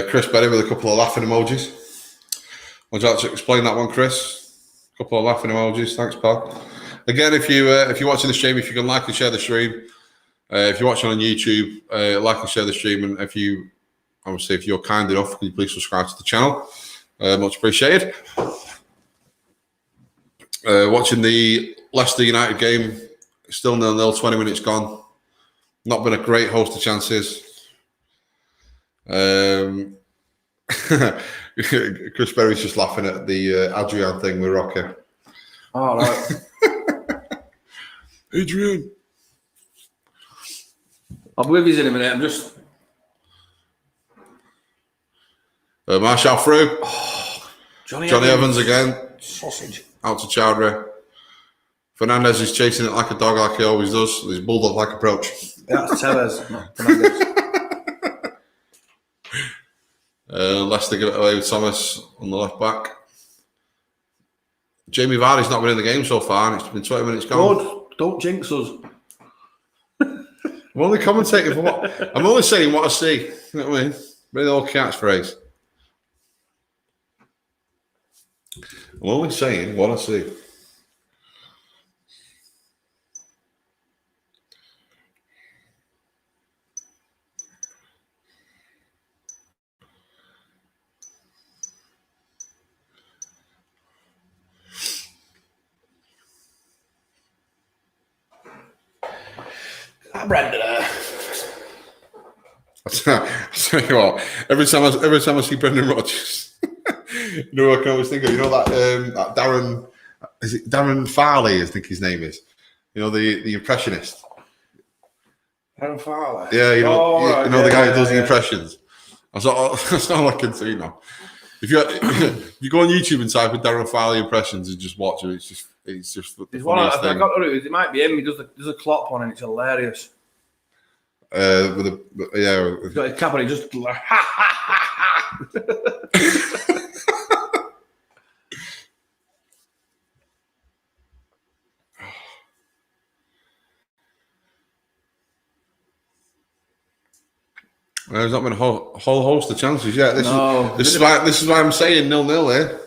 Chris Berry with a couple of laughing emojis. Would you like to explain that one, Chris? A couple of laughing emojis. Thanks, pal. Again, if you're watching the stream, if you can like and share the stream. If you're watching on YouTube, like and share the stream, and if you're kind enough, can you please subscribe to the channel? Much appreciated. Watching the Leicester United game, still 0-0, 20 minutes gone. Not been a great host of chances. Chris Berry's just laughing at the Adrian thing with Rocky. All right. Adrian. I'll be with you in a minute. I'm just. Marshall through. Oh, Johnny Evans again. Sausage. Out to Chowdhury. Fernandez is chasing it like a dog, like he always does. His bulldog-like approach. Yeah, that's Tevez, not Fernandez. Leicester give it away with Thomas on the left back. Jamie Vardy's not been in the game so far, and it's been 20 minutes gone. Good. Don't jinx us. I'm only commentating for what I'm only saying what I see. You know what I mean? Bring the old catchphrase. I'm only saying what I see. Brandon. I tell you what, every time I see Brendan Rodgers, you know what I can always think of? You know that Darren, is it Darren Farley? I think his name is. You know the impressionist. Darren Farley. Yeah, you know the guy who does the impressions. That's all I can see now. If you go on YouTube and type in Darren Farley impressions and just watch it, it's just There's one I got to do. It might be him. He does a Klopp one and it's hilarious. He's got his cap on. He just like, ha ha ha ha. There's not been a whole host of chances yet. This is why I'm saying 0-0 here.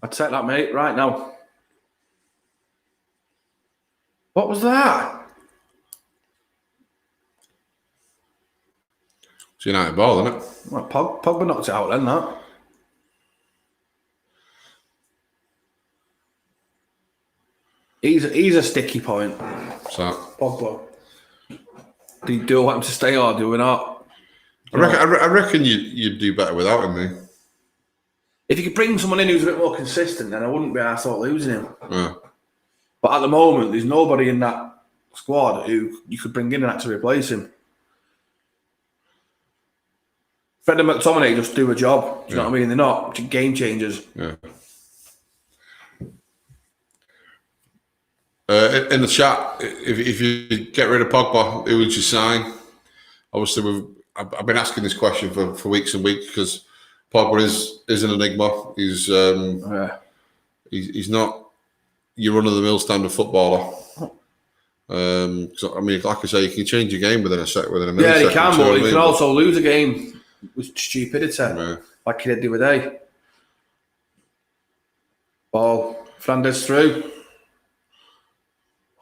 I'd take that, mate, right now. What was that? It's United ball, isn't it? Well, Pogba knocked it out then, that. He's a sticky point. So Pogba. Do you want him to stay or do we not? I reckon you'd do better without him, mate. If you could bring someone in who's a bit more consistent, then I wouldn't be arsed about losing him. Yeah. But at the moment, there's nobody in that squad who you could bring in and actually replace him. Fred and McTominay just do a job. Do you know what I mean? They're not game changers. Yeah. In the chat, if you get rid of Pogba, who would you sign? Obviously, I've been asking this question for weeks and weeks because Pogba is an enigma. He's not your run-of-the-mill standard footballer. I mean, like I say, you can change your game within a minute. Yeah, he can, but he can also lose a game with stupidity, like he did the other day. Ball, Fernandez through.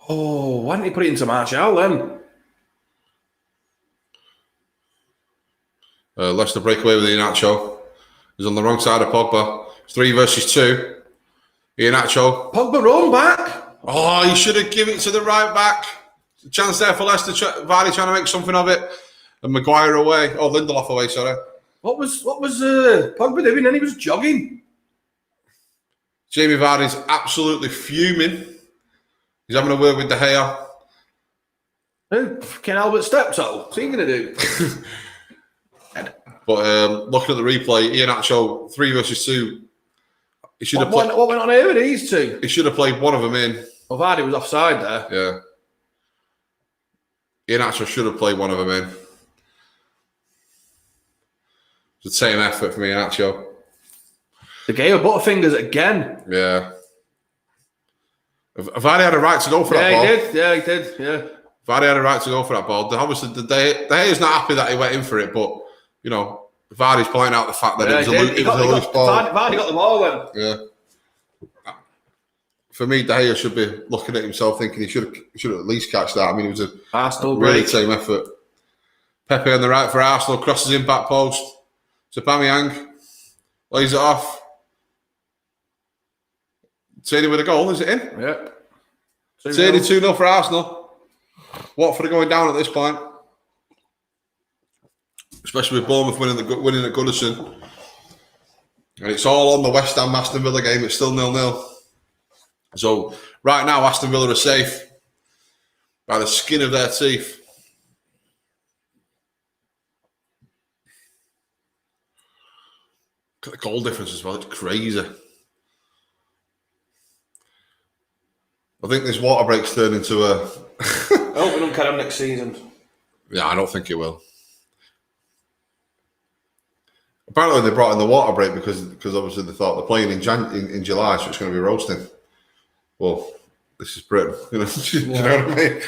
Oh, why didn't he put it into Martial then? Leicester break away with Iheanacho. He's on the wrong side of Pogba. It's 3 versus 2. Iheanacho. Pogba run back. Oh, he should have given it to the right back. Chance there for Leicester. Vardy trying to make something of it. And Maguire away. Oh, Lindelof away, sorry. What was Pogba doing? And he was jogging. Jamie Vardy's absolutely fuming. He's having a word with De Gea. Who? Ken Albert Steptoe? What's he going to do? But looking at the replay, Iheanacho 3 versus 2. He should have played. What went on here with these two? He should have played one of them in. Well, Vardy was offside there. Yeah. Iheanacho should have played one of them in. It's the same effort from Iheanacho. De Gea butterfingers again. Yeah. Vardy had a right to go for that ball. Yeah, he did. Yeah. Vardy had a right to go for that ball. Obviously, De Gea's not happy that he went in for it, but, you know, Vardy's pointing out the fact that it was a loose ball. Vardy got the ball then. Yeah. For me, De Gea should be looking at himself thinking he should have at least catch that. I mean, it was a Arsenal really break. team effort. Pepe on the right for Arsenal, crosses in back post. Aubameyang lays it off. Tierney with a goal, is it in? Yeah. Tierney 2-0 for Arsenal. Watford are going down at this point. Especially with Bournemouth winning at Goodison. And it's all on the West Ham Aston Villa game. It's still 0-0. So right now, Aston Villa are safe by the skin of their teeth. Look at the goal difference as well. It's crazy. I think this water break's turned into a... I hope we don't carry on next season. Yeah, I don't think it will. Apparently they brought in the water break because obviously they thought they're playing in July, so it's going to be roasting. Well, this is Britain. You know, do you know what I mean?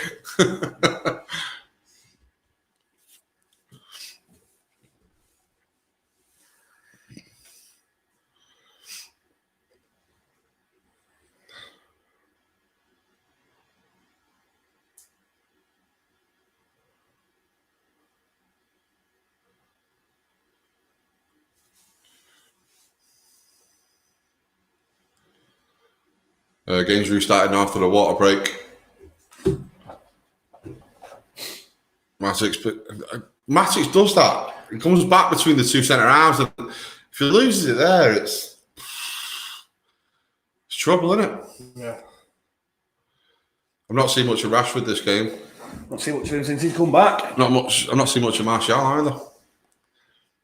Games restarted after the water break. Matic does that. He comes back between the two centre halves. And if he loses it there, it's trouble, isn't it? Yeah. I've not seen much of Rashford this game. Not seen much of him since he's come back. Not much. I've not seen much of Martial either.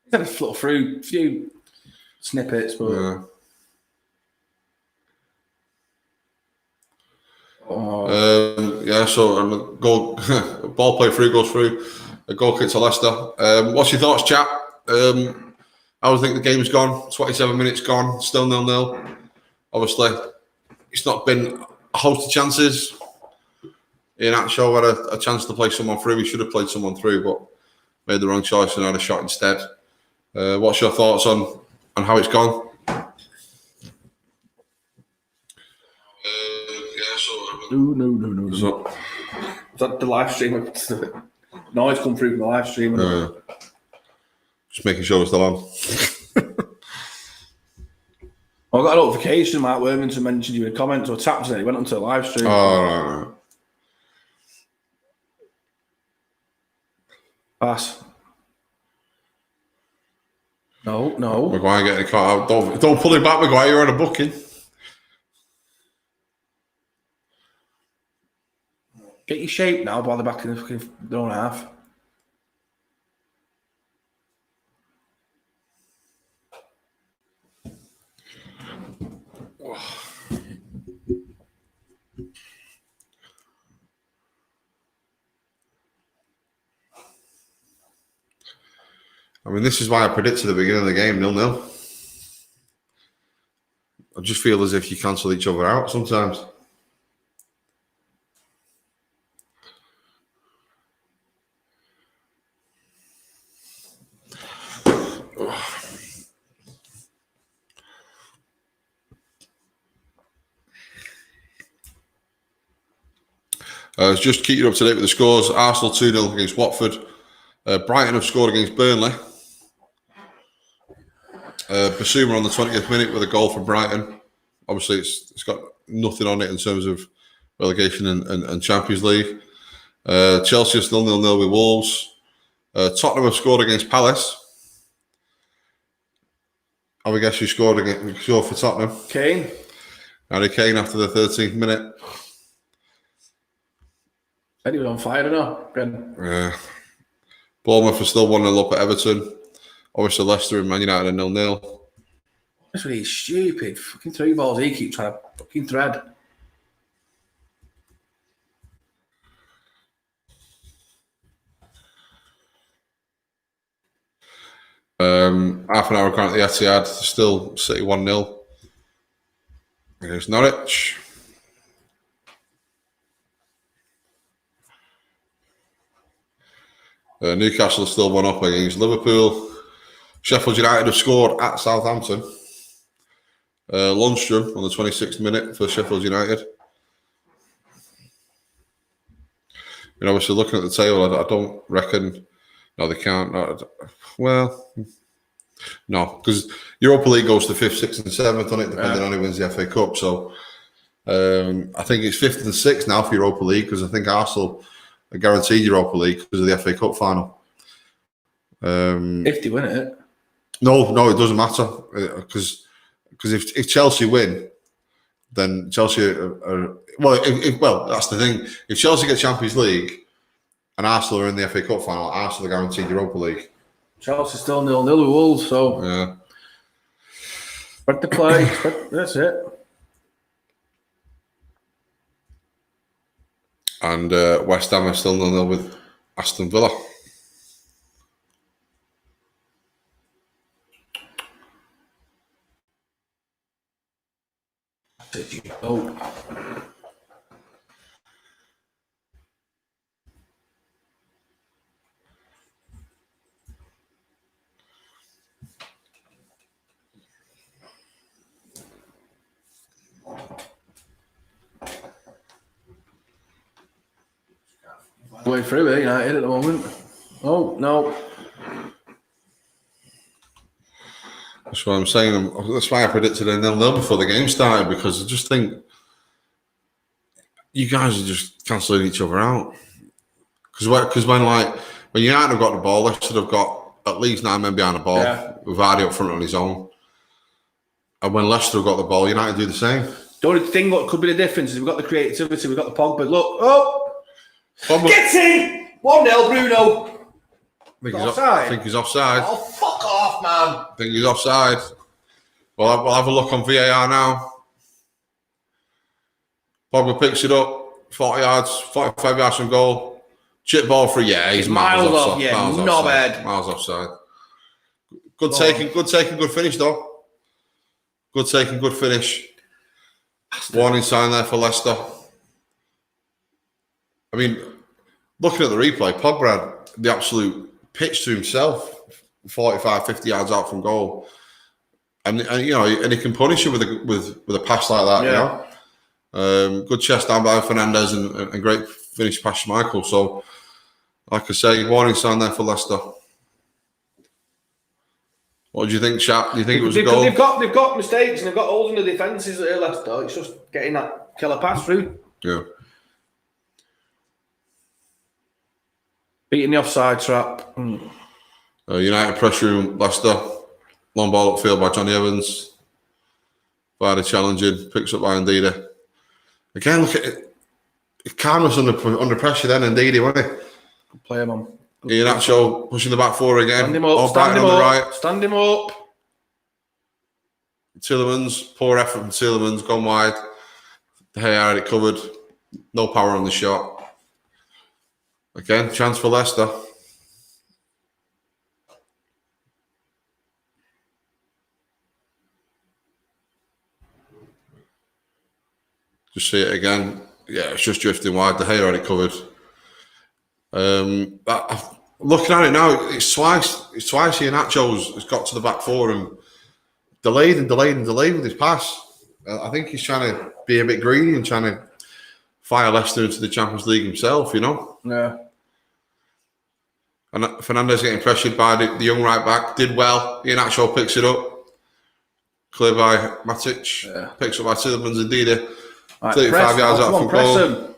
He's had a flutter through a few snippets, but... Yeah. So a goal, ball play through goes through, a goal kick to Leicester. What's your thoughts, chap? I would think the game's gone, 27 minutes gone, still 0-0. Obviously, it's not been a host of chances. Iheanacho had a chance to play someone through. He should have played someone through, but made the wrong choice and had a shot instead. What's your thoughts on how it's gone? No. Is that the live stream? Noise come through from the live stream. Just making sure it's still on. I got a notification. Mark Wormington mentioned you in comments or tapped it. He went onto the live stream. Oh, right. Pass. No. Maguire getting caught out. Don't pull him back, Maguire. You're on a booking. Get your shape now while they're back in their own half. I mean, this is why I predicted at the beginning of the game 0-0. I just feel as if you cancel each other out sometimes. Just keep you up to date with the scores. Arsenal 2-0 against Watford. Brighton have scored against Burnley. Basuma on the 20th minute with a goal for Brighton. Obviously, it's got nothing on it in terms of relegation and Champions League. Chelsea are still 0-0 with Wolves. Tottenham have scored against Palace. I would guess who scored for Tottenham? Kane. Harry Kane after the 13th minute. And he was on fire, again. Yeah. Bournemouth are still 1-0 up at Everton. Obviously, Leicester and Man United are 0-0. That's really stupid. Fucking 3 balls he keeps trying to fucking thread. Half an hour gone at the Etihad. Still City 1-0 against Norwich. Newcastle still 1-up against Liverpool. Sheffield United have scored at Southampton. Lundstrom on the 26th minute for Sheffield United. And obviously, looking at the table, I don't reckon. No, they can't. No, because Europa League goes to 5th, 6th, and 7th on it, depending on who wins the FA Cup. So I think it's 5th and 6th now for Europa League, because I think Arsenal are guaranteed Europa League because of the FA Cup final. If they win it. No, it doesn't matter, because if Chelsea win, then Chelsea are that's the thing. If Chelsea get Champions League and Arsenal are in the FA Cup final, Arsenal are guaranteed Europa League. Chelsea's still 0-0 with Wolves, so yeah. But to play, that's it. And West Ham are still 0-0 with Aston Villa. Way through it, United at the moment. Oh, no. That's what I'm saying. That's why I predicted a 0-0 before the game started, because I just think you guys are just cancelling each other out. Because when United have got the ball, Leicester have got at least 9 men behind the ball, with Vardy up front on his own. And when Leicester have got the ball, United do the same. The only thing what could be the difference is we've got the creativity, we've got the Pogba. Get in! 1-0, Bruno. I think he's offside. Oh, fuck off, man. I think he's offside. Well, we'll have a look on VAR now. Pogba picks it up, 45 yards from goal. Chip ball for he's miles off. Yeah, not bad. Miles offside. Good taking, good finish though. Good taking, good finish. Warning sign there for Leicester. I mean, looking at the replay, Pogba had the absolute pitch to himself, 45, 50 yards out from goal, and he can punish you with a pass like that. Yeah. Good chest down by Fernandes and great finish past Michael. So, like I say, warning sign there for Leicester. What do you think, Chat? Do you think it was a goal? They've got mistakes and they've got holes in the defences at Leicester. It's just getting that killer pass through. Yeah. Beating the offside trap. United pressuring Leicester. Long ball upfield by Johnny Evans. Vardy challenging. Picks up by Ndidi. Again, look at it. Khan was under pressure then, indeed, wasn't Good player, man. he? Iheanacho pushing the back four again. Stand him up. Stand him up. Stand him up. Tielemans, poor effort from Tielemans, gone wide. De Gea had it covered. No power on the shot. Again, chance for Leicester. Just see it again. Yeah, it's just drifting wide. De Gea had it covered. Looking at it now, it's twice Iheanacho has got to the back four and delayed with his pass. I think he's trying to be a bit greedy and trying to fire Leicester into the Champions League himself, you know? Yeah. And Fernandes getting pressured by the young right back. Did well. Iheanacho picks it up. Clear by Matic. Yeah. Picks up by Tielemans and Dida. Right, 35 yards out from goal.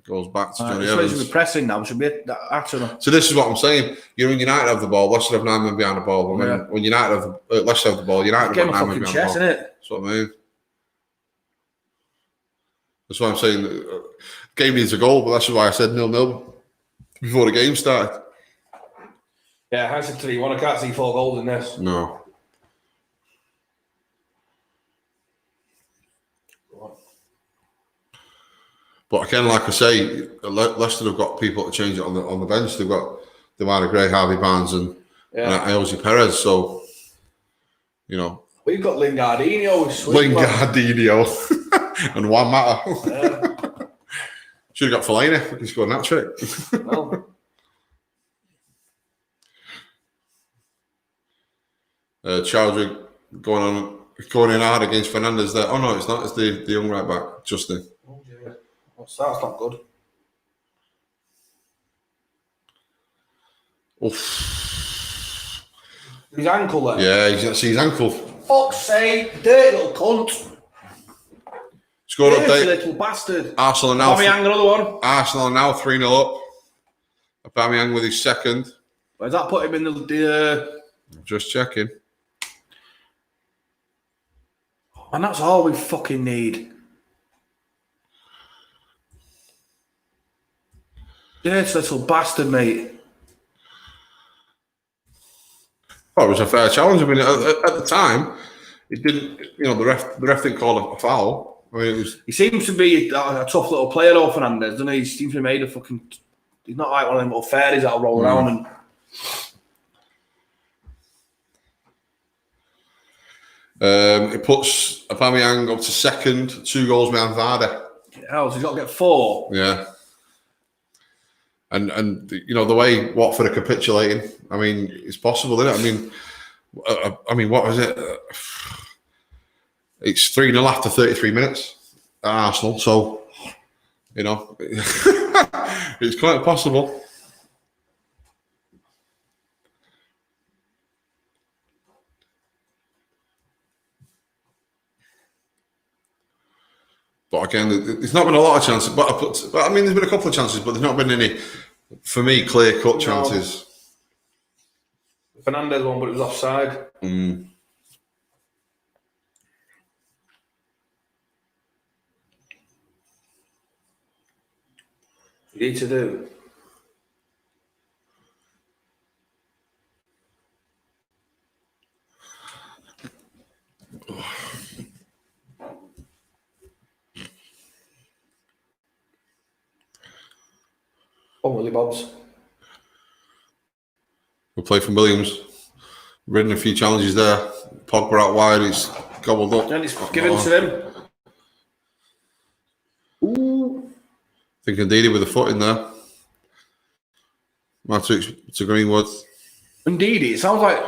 Goes back to Johnny Evans. Should be pressing now. Should be actually. So this is what I'm saying. You're in United have the ball. Leicester have 9 men behind the ball. When United have Leicester have the ball, United have 9 men behind the ball. Isn't it? That's what I mean. That's why I'm saying game needs a goal, but that's why I said 0-0 before the game started. Yeah, I said 3-1. I can't see 4 goals in this. No. But again, like I say, Leicester have got people to change it on the bench. They've got Demarai Gray, Harvey Barnes, and Jose Perez. So, you know, we've got Lingardinho. And Juan Mata. Yeah. Should have got Fellaini. He scored that trick. No. Chowdhury going in hard against Fernandes there. Oh no, it's not. It's the young right back, Justin. That's not good. Oof. His ankle there. Yeah, you see his ankle. Fuck's sake, dirty little cunt. Score update. Little bastard. Arsenal are now. Aubameyang, another one. Arsenal are now 3-0 up. Aubameyang with his second. Where's that put him in the? Just checking. And that's all we fucking need. Yes, little bastard, mate. Well, it was a fair challenge. I mean, at the time, it didn't. You know, the ref didn't call a foul. I mean, it was. He seems to be a tough little player, though, Fernandes, doesn't he? He seems to be made a fucking. He's not like one of them little fairies that'll roll around and. It puts Aubameyang up to second, 2 goals behind Vardy. Hell, so he's got to get 4. Yeah. And you know, the way Watford are capitulating, I mean, it's possible, isn't it? I mean, what was it? It's 3-0 after 33 minutes at Arsenal, so, you know, it's quite possible. But again, there's not been a lot of chances. But I mean, there's been a couple of chances, but there's not been any, for me, clear-cut chances. Fernandes one, but it was offside. Mm. You need to do. Oh, Willie Bobs. We'll play from Williams. Ridden a few challenges there. Pogba out wide. He's gobbled up. And it's given to him. Ooh. I think Ndidi with a foot in there. Matic to Greenwood. Ndidi. It sounds like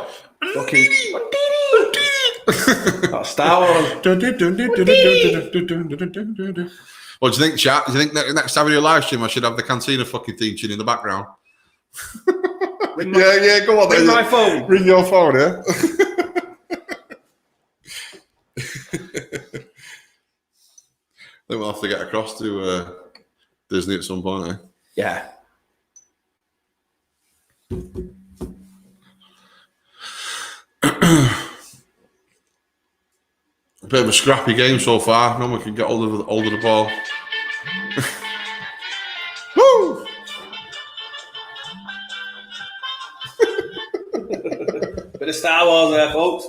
fucking that Star Wars. What do you think, chat? Do you think next time we do a live stream, I should have the Cantina fucking theme tune in the background? Yeah, go on. Ring my phone. Ring your phone, yeah? I think we'll have to get across to Disney at some point, eh? Yeah. A bit of a scrappy game so far. No one can get hold of the ball. Woo! Bit of Star Wars there, folks.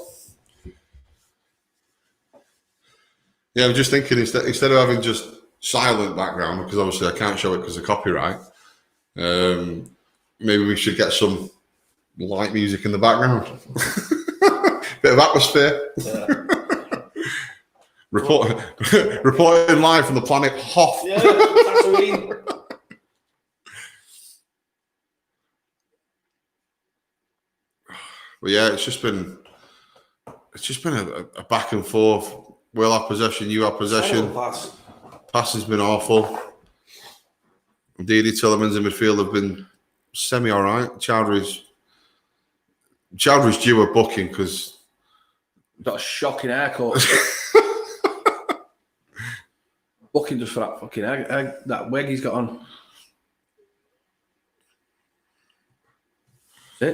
Yeah, I'm just thinking instead of having just silent background, because obviously I can't show it because of copyright, maybe we should get some light music in the background. Bit of atmosphere. Yeah. Reporting live from the planet Hoth. Yeah, Tatooine. But yeah, it's just been a back and forth. We'll have possession, you have possession. Pass has been awful. Didi Tillerman's in midfield have been semi all right. Chowdhury's due a booking because got a shocking haircut. Booking just for that fucking egg, that wig he's got on.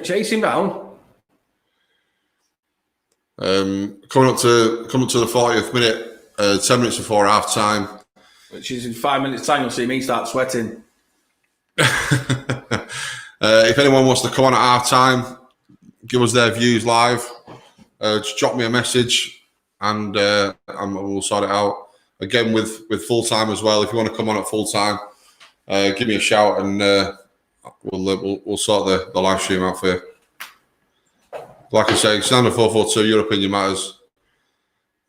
Chase him down. Coming up to the 40th minute, 10 minutes before half time. Which is in 5 minutes' time, you'll see me start sweating. If anyone wants to come on at half time, give us their views live. Just drop me a message and we'll sort it out. Again, with full time as well. If you want to come on at full time, give me a shout and we'll sort the live stream out for you. Like I say, Standard 442, your opinion matters.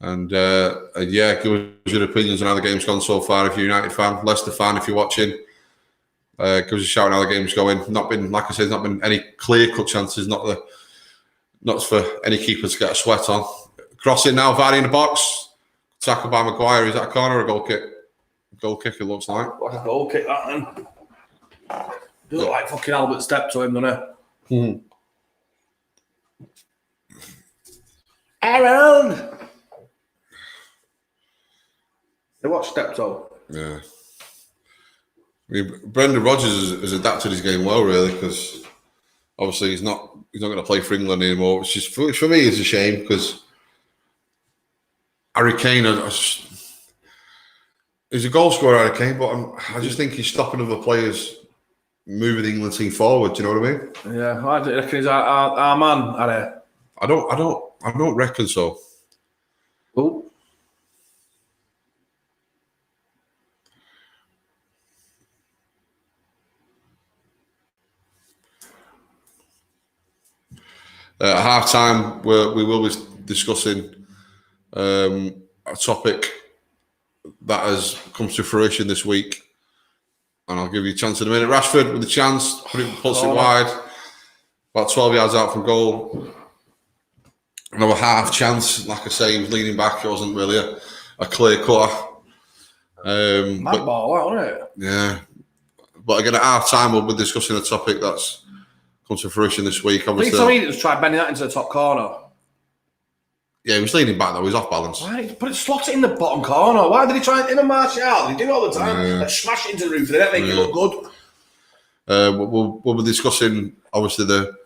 And yeah, give us your opinions on how the game's gone so far. If you're a United fan, Leicester fan, if you're watching, give us a shout on how the game's going. Not been, like I said, not been any clear-cut chances. Not for any keeper to get a sweat on. Crossing now, Vardy in the box. Tackled by Maguire. Is that a corner or a goal kick? Goal kick, it looks like. Like a goal kick, that then. Does look like fucking Albert stepped to him, doesn't it? Mm-hmm. Aaron! They watch Steptoe. Yeah. I mean, Brendan Rodgers has adapted his game well, really, because obviously he's not going to play for England anymore, which is for me is a shame because Harry Kane, he's a goal scorer, Harry Kane, but I just think he's stopping other players moving the England team forward. Do you know what I mean? Yeah, I reckon he's our man, Harry. I don't reckon so. Oh. At half time, we will be discussing a topic that has come to fruition this week, and I'll give you a chance in a minute. Rashford with a chance, puts it wide, about 12 yards out from goal. Another half chance, like I say, he was leaning back. It wasn't really a clear cutter. Mad ball, wasn't it? Yeah, but again at half time we'll be discussing a topic that's come to fruition this week. Obviously, I mean, just tried bending that into the top corner. Yeah, he was leaning back though. He was off balance. Why? But slot it in the bottom corner. Why did he try and march it out? They do it all the time. Yeah. Like, smash it into the roof. They don't make it look good. We'll be discussing obviously the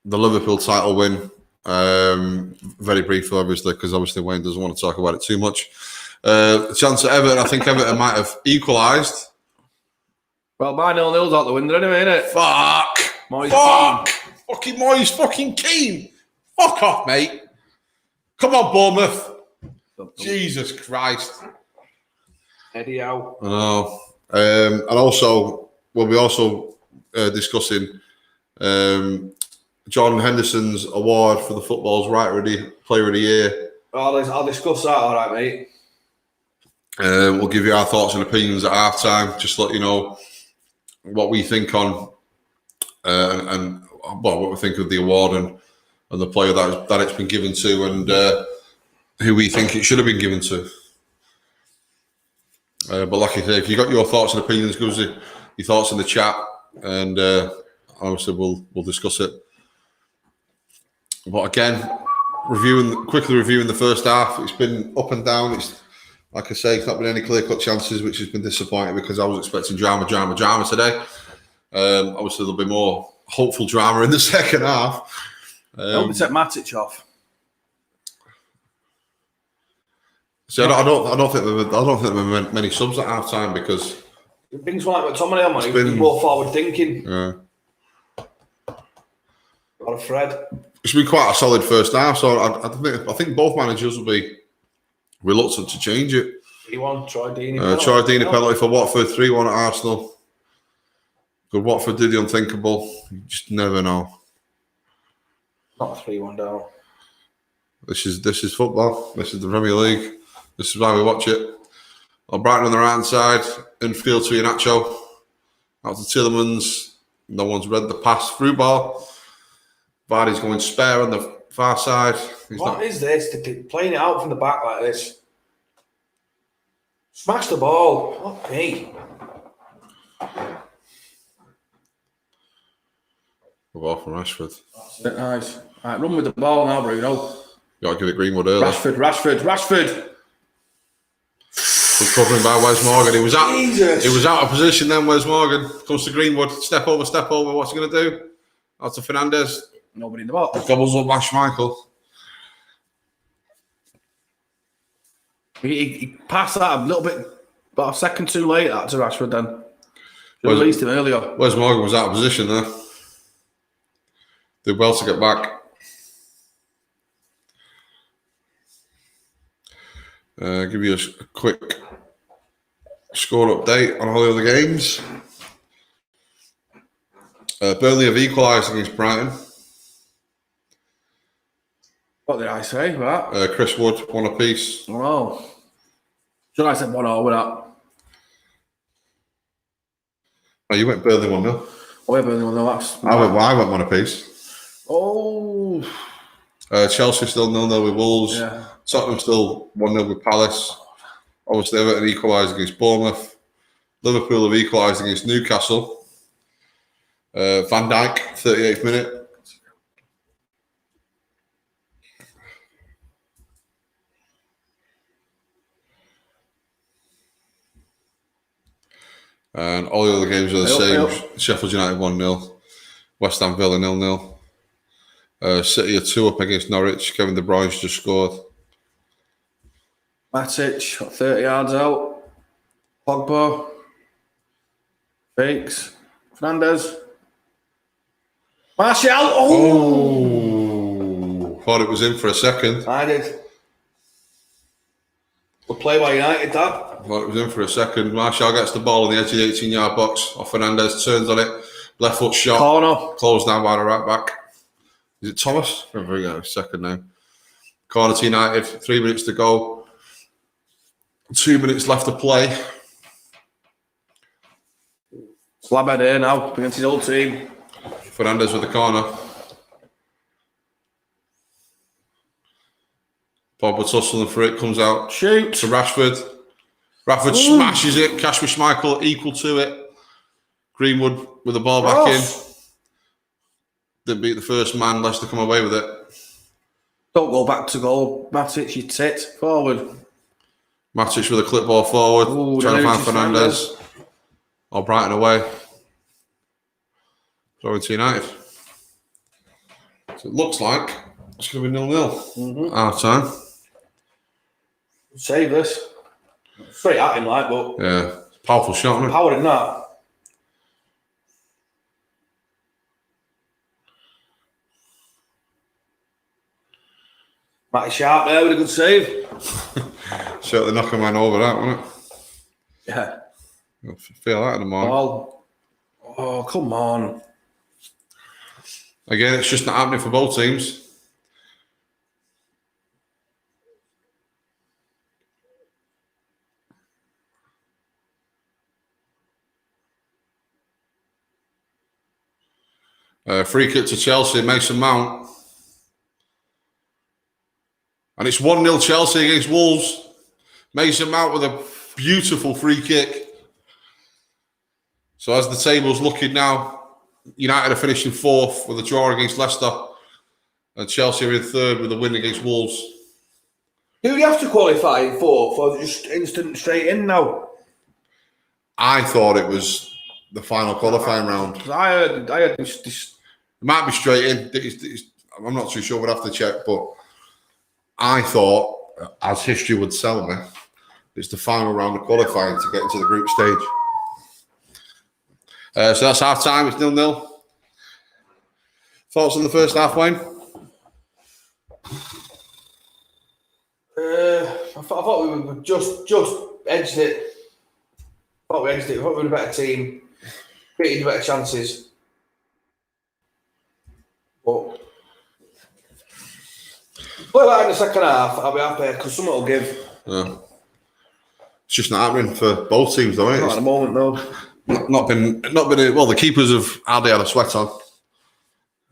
Liverpool title win very briefly, obviously, because obviously Wayne doesn't want to talk about it too much. Chance at Everton. I think Everton might have equalised. Well, my 0-0's out the window anyway, innit? Fuck! Moyes Fuck! Fucking Moyes fucking Keane! Fuck off, mate! Come on, Bournemouth! Jesus Christ! Eddie out. I know. And also, we'll be discussing Jordan Henderson's award for the Football's Player of the Year. I'll discuss that, all right, mate. We'll give you our thoughts and opinions at half time. Just let you know what we think on what we think of the award and the player that it's been given to, and who we think it should have been given to. But like I say, if you got your thoughts and opinions, give us your thoughts in the chat, and obviously we'll discuss it. But again, quickly reviewing the first half, it's been up and down. It's like I say, it's not been any clear-cut chances, which has been disappointing because I was expecting drama today. Obviously, there'll be more hopeful drama in the second half. Don't set Matic off. See, I don't think there were many subs at half time because it brings one like McTominay on, man. He's more forward thinking. Yeah. Or Fred. It's been quite a solid first half, so I think both managers will be reluctant to change it. 3-1, Troy Deeney. Troy Deeney penalty for Watford, 3-1 at Arsenal. Good Watford did the unthinkable. You just never know. Not a 3-1 down. This is football. This is the Premier League. This is why we watch it. Brighton on the right hand side, infield to Iheanacho. Out to Tielemans. No one's read the pass through ball. Vardy's going spare on the far side. What is this? They're playing it out from the back like this. Smash the ball. What me? The ball from Rashford. That's nice. Right, run with the ball now, Bruno. You got to give it Greenwood early. Rashford. Good covering by Wes Morgan. He was out of position then. Wes Morgan comes to Greenwood. Step over. What's he going to do? Out to Fernandes. Nobody in the box. Gobbles up by Schmeichel. He passed that a little bit, about a second too late to Rashford then. He released him earlier. Wes Morgan was out of position there. Did well to get back. Give you a quick score update on all the other games. Burnley have equalised against Brighton. What did I say? What? Chris Wood, 1 apiece. Oh. Should I said 1-0 with that? Oh, you went Burnley 1-0. Oh, yeah, Burnley 1-0. I went 1 apiece. Oh. Chelsea still 0-0 with Wolves. Yeah. Tottenham still 1-0 with Palace. Obviously, Everton equalised against Bournemouth. Liverpool have equalised against Newcastle. Van Dijk, 38th minute. And all the other games are the same. Sheffield United 1-0. West Ham Villa 0-0. City are 2 up against Norwich. Kevin De Bruyne's just scored. Matic, 30 yards out. Pogba. Fakes. Fernandes. Martial. Oh! Thought it was in for a second. I did. We'll play by United, that. Thought it was in for a second. Martial gets the ball on the edge of the 18-yard box. Off Fernandes, turns on it. Left foot shot. Corner. Closed down by the right back. Is it Thomas? I forget his second name. Corner to United. 3 minutes to go. 2 minutes left to play. Slabhead here now against his old team. Fernandes with the corner. Pogba tussling for it. Comes out. Shoot. To Rashford. Rashford smashes it. Kasper Schmeichel equal to it. Greenwood with the ball back in. Didn't beat the first man. Leicester come away with it. Don't go back to goal. Matic, you tit. Forward. Matic with a clip ball forward. Ooh, trying to find Fernandes. Or Brighton away. Throwing to United. So it looks like it's going to be 0-0. Half time. Save this. Straight at him, like, but. Yeah. Powerful shot, isn't it? Power in that. Matty Sharp there with a good save. Certainly knock a man over that, wasn't it? Yeah. I feel that in the morning. Ball. Oh, come on. Again, it's just not happening for both teams. Free kick to Chelsea, Mason Mount. And it's 1-0 Chelsea against Wolves. Mason Mount with a beautiful free kick. So as the table's looking now, United are finishing 4th with a draw against Leicester. And Chelsea are in 3rd with a win against Wolves. Who do you have to qualify in 4th or just instant straight in now? I thought it was the final qualifying round. I heard this. It might be straight in. I'm not too sure. We'll have to check. But I thought as history would tell me, it's the final round of qualifying to get into the group stage. So that's half time. It's 0-0. Thoughts on the first half, Wayne? I thought we were just edged it. I thought we edged it. I thought we were a better team, created better chances. But play that in the second half, I'll be happy because someone will give. Yeah. It's just not happening for both teams, though. Not at the moment, though. Not been. Well, the keepers have hardly had a sweat on.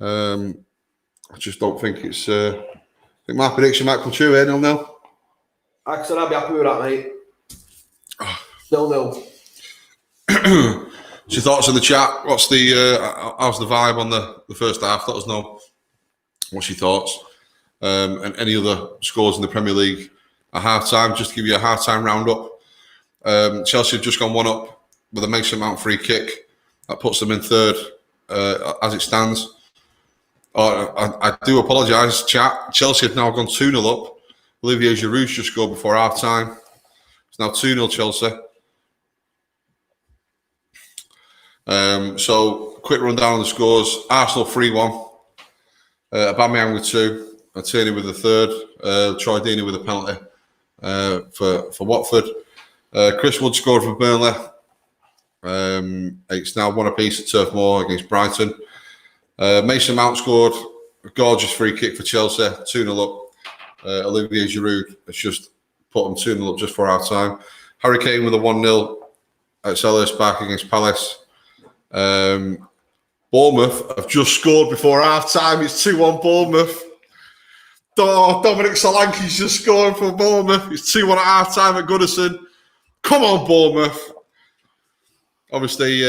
I just don't think it's. I think my prediction might come true here, 0-0. Like I said, I'd be happy with that, mate. 0-0. What's your thoughts in the chat? What's the how's the vibe on the first half? Let us know. What's your thoughts? And any other scores in the Premier League at half time? Just to give you a half time roundup. Chelsea have just gone 1-up with a Mason Mount free kick that puts them in third as it stands. I do apologise, chat. Chelsea have now gone 2-0 up. Olivier Giroud just scored before half time. It's now 2-0 Chelsea. So, quick rundown of the scores. Arsenal 3-1. Aubameyang with 2. Tierney with the third. Troy Deeney with a penalty for Watford. Chris Wood scored for Burnley. It's now 1 apiece at Turf Moor against Brighton. Mason Mount scored a gorgeous free kick for Chelsea. 2-0 up. Olivier Giroud has just put them 2-0 up just for half time. Harry Kane with a 1-0 at Selhurst Park against Palace. Bournemouth have just scored before half time. It's 2-1 Bournemouth. Dominic Solanke's just scored for Bournemouth. It's 2-1 at half time at Goodison. Come on, Bournemouth. Obviously,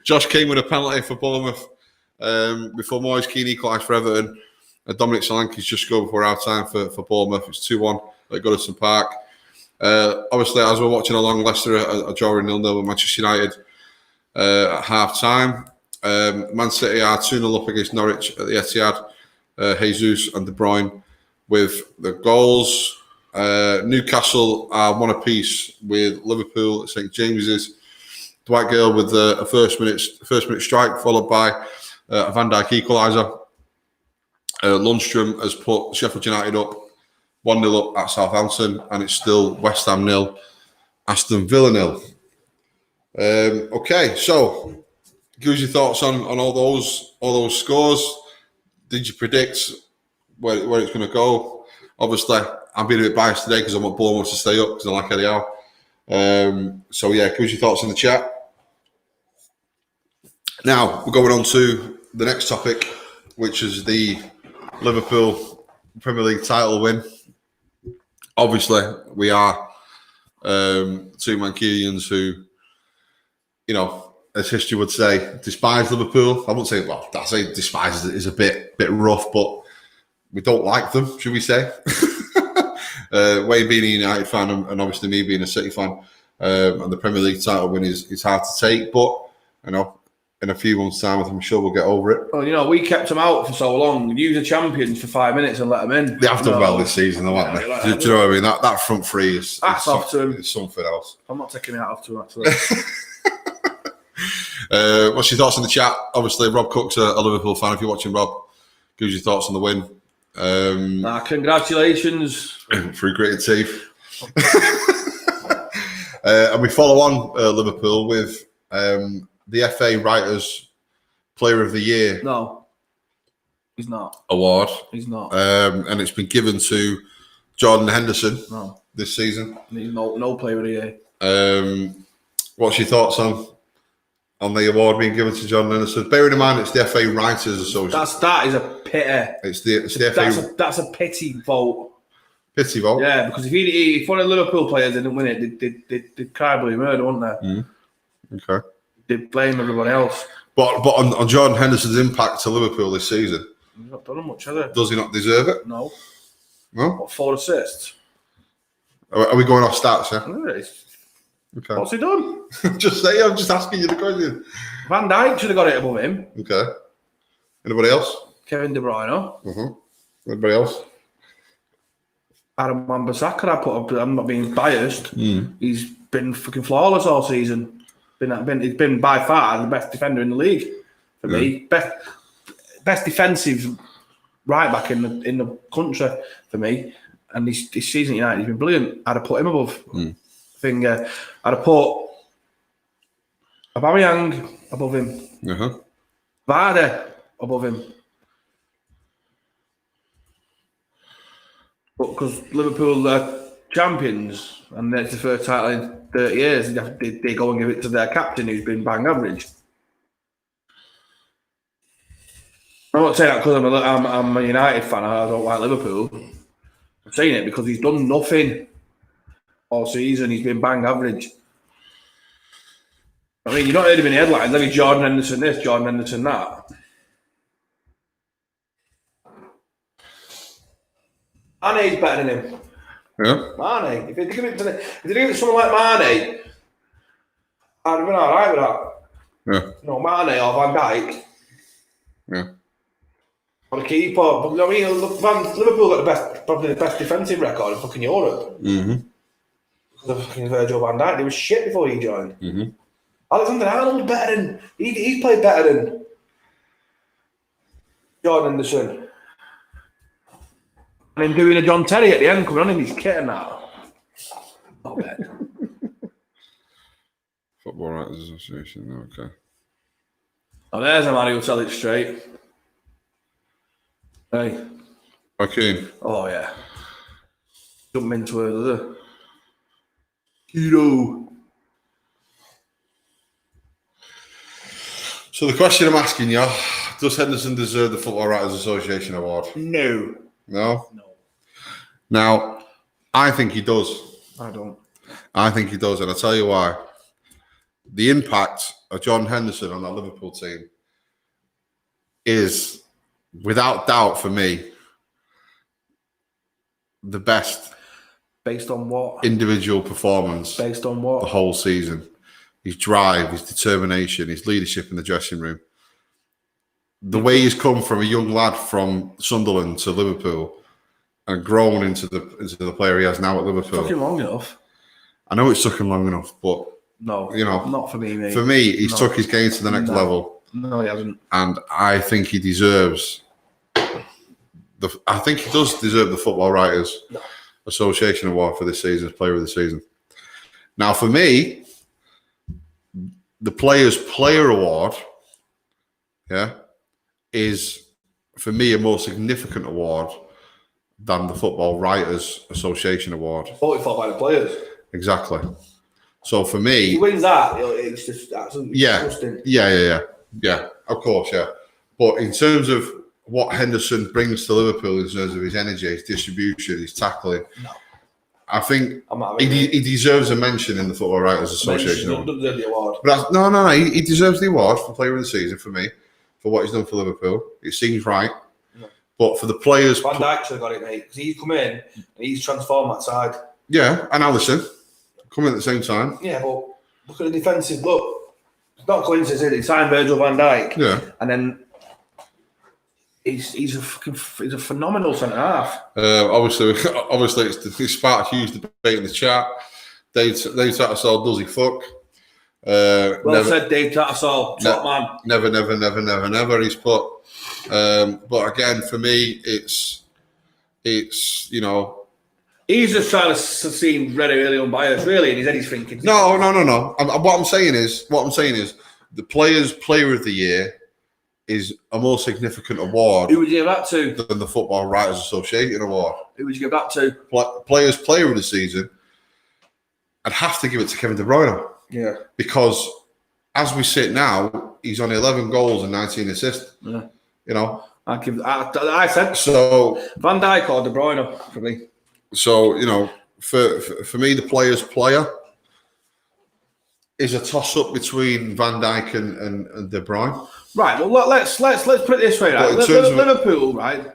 Josh King with a penalty for Bournemouth before Moyes Keane equalised for Everton. Dominic Solanke's just scored before half time for Bournemouth. It's 2-1 at Goodison Park. Obviously, as we're watching along, Leicester are drawing 0-0 with Manchester United at half time. Man City are 2-0 up against Norwich at the Etihad. Jesus and De Bruyne with the goals. Newcastle are 1 apiece with Liverpool at St James's. Dwight Gale with a first minute strike, followed by a Van Dijk equaliser. Lundstrom has put Sheffield United up 1-0 up at Southampton, and it's still West Ham 0, Aston Villa 0. Okay, so give us your thoughts on all those scores. Did you predict where it's going to go? Obviously, I'm being a bit biased today because I want Bournemouth to stay up because I like Eddie Howe. So yeah, give us your thoughts in the chat. Now we're going on to the next topic, which is the Liverpool Premier League title win. Obviously, we are two Mancunians who, as history would say, despise Liverpool. I wouldn't say, well, I say despise is a bit rough, but we don't like them, should we say? Wayne being a United fan and obviously me being a City fan, and the Premier League title win is hard to take, but in a few months' time, I'm sure we'll get over it. Well, we kept them out for so long. Use the champions for 5 minutes and let them in. They have done well this season, though, haven't they? Do you know what I mean? That front three is off to him. It's something else. I'm not taking it off to him, actually. What's your thoughts in the chat? Obviously, Rob Cook's a Liverpool fan. If you're watching, Rob, give us your thoughts on the win. Congratulations. Through gritted teeth. And we follow on Liverpool with the FA Writers Player of the Year. No, he's not. Award. He's not. And it's been given to Jordan Henderson this season. He's no Player of the Year. What's your thoughts on the award being given to Jordan Henderson? Bearing in mind it's the FA Writers Association. That is a pity. It's the FA. That's a pity vote. Pity vote? Yeah, because if one of the Liverpool players didn't win it, they'd cry bloody murder, wouldn't they? Okay. They'd blame everybody else. But on Jordan Henderson's impact to Liverpool this season, he's not done much, has he? Does he not deserve it? No. No? What, 4 assists? Are we going off stats, yeah? Okay. What's he done? I'm just asking you the question. Van Dijk should have got it above him. Okay. Anybody else? Kevin De Bruyne. Anybody else? Aaron Wan-Bissaka, I'm not being biased. He's been fucking flawless all season. He's been by far the best defender in the league for me. Best defensive right back in the country for me. And this season at United, he's been brilliant. I'd have put him above. I'd have put Aubameyang above him. Vardy above him. But because Liverpool are champions and it's the first title in 30 years, they go and give it to their captain who's been bang average. I'm not saying that because I'm a United fan. I don't like Liverpool. I'm saying it because he's done nothing all season. He's been bang average. I mean, you've not heard him in the headlines. Maybe Jordan Henderson this, Jordan Henderson that. Mane's better than him. Yeah. Mane. If they give it to someone like Mane, I'd have been all right with that. Yeah. No, Mane or Van Dijk. Yeah. Or the keeper. But, I mean, Liverpool got probably the best defensive record in fucking Europe. Because of fucking Virgil van Dijk. They were shit before he joined. Alexander Arnold better than... He's played better than Jordan Henderson. And him doing a John Terry at the end, coming on in his kit and that. Not bad. Football Writers Association, okay. Oh, there's a man who'll tell it straight. Hey. Joaquin. Oh, yeah. Jump into her, does it? Keto. So the question I'm asking you, does Henderson deserve the Football Writers Association award? No. No? No. Now, I think he does. I don't. I think he does, and I'll tell you why. The impact of John Henderson on that Liverpool team is, without doubt for me, the best. Based on what? Individual performance. Based on what? The whole season. His drive, his determination, his leadership in the dressing room. The way he's come from a young lad from Sunderland to Liverpool and grown into the player he has now at Liverpool. It took him long enough. I know it took him long enough, but no, you know, not for me, mate. For me, he's took his game to the next level. No, he hasn't. And I think he deserves I think he does deserve the Football Writers Association award for this season as Player of the Season. Now, for me, the Players Player Award, is for me a more significant award than the Football Writers Association award. Voted for by the players. Exactly. So for me, if he wins that, it's just absolutely disgusting. Yeah, of course, yeah. But in terms of what Henderson brings to Liverpool in terms of his energy, his distribution, his tackling, I think he deserves a mention in the Football Writers Association. He doesn't deserve the award. But no. He deserves the award for Player of the Season for me, for what he's done for Liverpool. It seems right. No. But for the players... Van Dijk should have got it, mate, because he's come in and he's transformed that side. Yeah, and Alisson come in at the same time. Yeah, but look at the defensive look. It's not coincidence, is it? He signed Virgil van Dijk. Yeah. And then he's a phenomenal centre half. Obviously, it's sparked a huge debate in the chat. Dave Tattersall, does he fuck? Well said, Dave Tattersall, top man. Never. He's put. But again, for me, it's you know. He's just trying to seem really unbiased, really, and he's thinking. No. What I'm saying is, the Players Player of the Year is a more significant award. Who would you give that to? Than the Football Writers Association award. Who would you give that to? Players Player of the Season. I'd have to give it to Kevin De Bruyne. Yeah. Because as we sit now, he's on 11 goals and 19 assists. Yeah. You know. I said so. Van Dijk or De Bruyne for me. So, you know, for me, the Players Player is a toss-up between Van Dijk and De Bruyne. Right. Well, let's put it this way, right? Liverpool, right?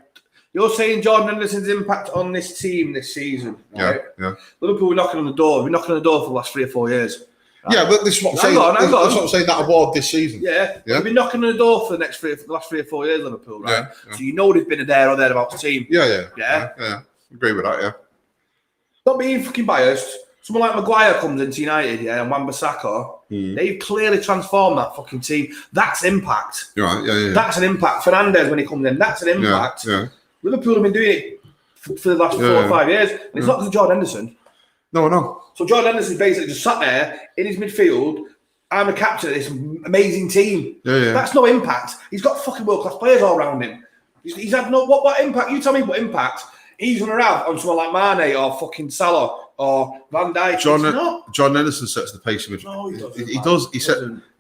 You're saying Jordan Henderson's impact on this team this season, right? Yeah. Liverpool were knocking on the door. We've been knocking on the door for the last 3 or 4 years. Right? Yeah, but this is what I'm saying. That's what I'm saying. That award this season. Yeah. We've been knocking on the door for the last 3 or 4 years, Liverpool, right? Yeah. So you know they've been a there or thereabouts team. Yeah. Agree with that. Yeah. not being fucking biased, someone like Maguire comes into United, and Wan-Bissaka, they've clearly transformed that fucking team. That's impact. Right, yeah. That's an impact. Fernandes, when he comes in, that's an impact. Yeah. Liverpool have been doing it for the last 4 or 5 years. And it's not because of Jordan Henderson. No. So Jordan Henderson basically just sat there in his midfield. I'm the captain of this amazing team. Yeah. That's no impact. He's got fucking world-class players all around him. He's had no... What impact? You tell me what impact he's going to have on someone like Mane or fucking Salah or Van Dijk. John Henderson sets the pace. No, he doesn't. He does. He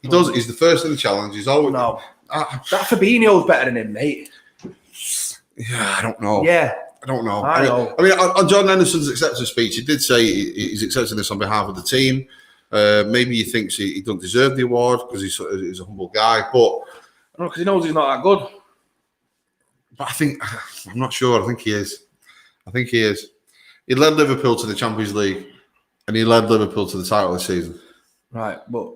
does. He's the first in the challenge. He's always... No. That Fabinho's better than him, mate. Yeah, I don't know. Yeah. I don't know. I know. I mean, on John Henderson's acceptance speech, he did say he's accepting this on behalf of the team. Maybe he thinks he doesn't deserve the award because he's a humble guy, but because he knows he's not that good. But I'm not sure. I think he is. He led Liverpool to the Champions League, and he led Liverpool to the title this season. Right, but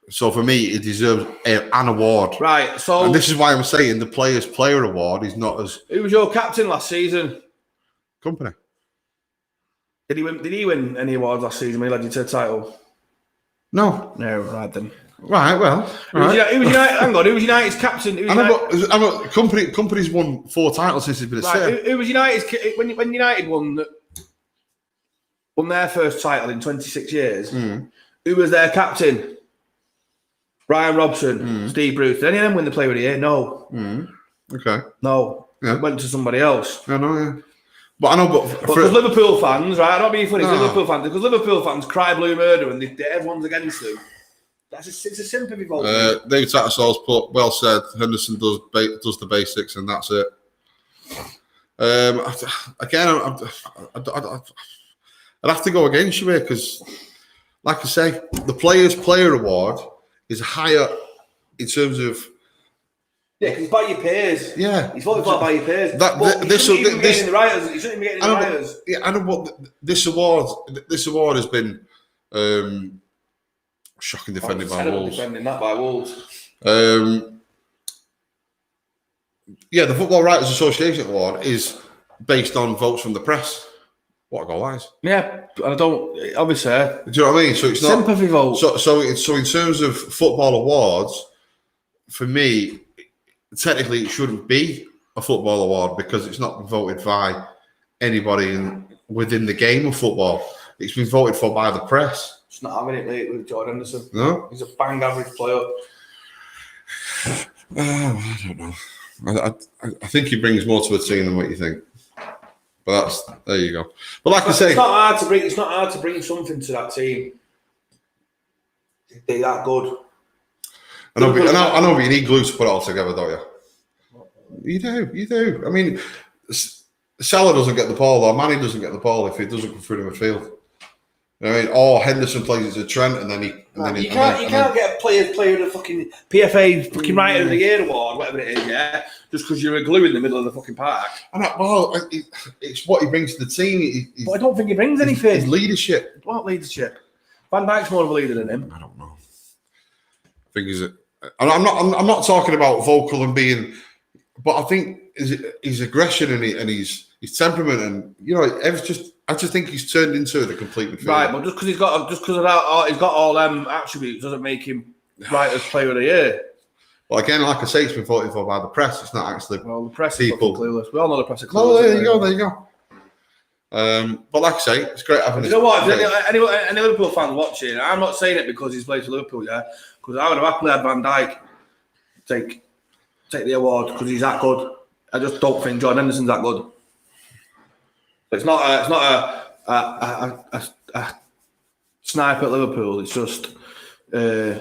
so for me, he deserves an award. Right, so and this is why I'm saying the Players' Player Award is not as. Who was your captain last season? Company. Did he win any awards last season when he led you to the title? No. No, right then. Right, well. Who was United? Hang on, who was United's captain? Company's won 4 titles since he's been at City. Who was United's when United won their first title in 26 years? Who was their captain? Ryan Robson, Steve Bruce. Did any of them win the Player of the Year? No. Okay. No. Yeah. Went to somebody else. I know, yeah. But because Liverpool fans, right? I don't mean funny. Liverpool fans, because Liverpool fans cry blue murder and everyone's against them. It's a sympathy vote. David Tattersall's put, well said, Henderson does the basics and that's it. Again, I'd have to go against you here because, like I say, the Players' Player Award is higher in terms of. Yeah, because he's by your peers. Yeah. He's voted for by your peers. He shouldn't even be getting the writers. Yeah, I know what this award has been shocking defending by Wolves. Defending that by Wolves. Yeah, the Football Writers Association Award is based on votes from the press. What a goal that is. Yeah, I don't obviously. Do you know what I mean? So it's not sympathy vote. So in terms of football awards, for me, technically it shouldn't be a football award because it's not voted by anybody within the game of football. It's been voted for by the press. It's not having it, mate, with Jordan Henderson. No? He's a bang average player. I don't know. I think he brings more to a team than what you think. But there you go. But like I say, it's not hard to bring something to that team. They're that good. I know, but you need glue to put it all together, don't you? You do. I mean, Salah doesn't get the ball, or Mane doesn't get the ball if it doesn't come through the midfield. You know what I mean? Or Henderson plays as a Trent, and then he. You can't get a player of the fucking PFA fucking Writer of the Year award, whatever it is, yeah, just because you're a glue in the middle of the fucking park. It's what he brings to the team. But I don't think he brings anything. His leadership. What leadership? Van Dijk's more of a leader than him. I don't know. I think I'm not talking about vocal and being, but I think his aggression and his temperament and I just think he's turned into the complete midfielder. Right, but just because he's got all them attributes doesn't make him Writer's Player of the Year. Well, again, like I say, it's been voted for by the press. It's not actually the press people. Is clueless. We all know the press are clueless. Oh, there you go. But like I say, it's great having. You know what? If any Liverpool fans watching, I'm not saying it because he's played for Liverpool, yeah. Because I would have happily had Van Dijk take the award because he's that good. I just don't think Jordan Henderson's that good. It's not a snipe at Liverpool. It's just I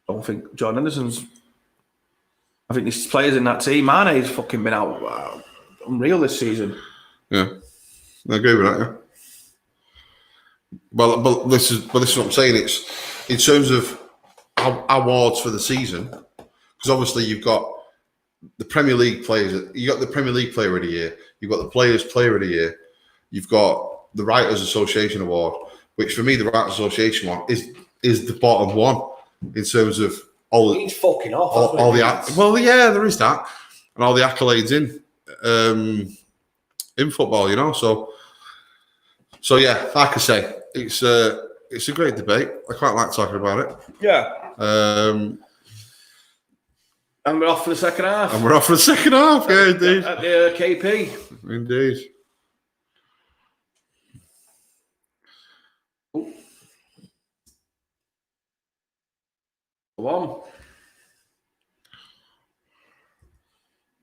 don't think Jordan Henderson's. I think these players in that team, Mane's fucking been out unreal this season. Yeah, I agree with that. Yeah. But this is what I'm saying. It's in terms of awards for the season, because obviously you've got the Premier League players. You got the Premier League Player of the Year. You've got the Players' Player of the Year. You've got the Writers' Association Award, which for me the Writers' Association one is the bottom one in terms of all. He's fucking off. All the well, yeah, there is that, and all the accolades in football, So So yeah, like I say, it's a great debate. I quite like talking about it. Yeah. And we're off for the second half. Yeah, indeed. At the KP. Indeed. Go on.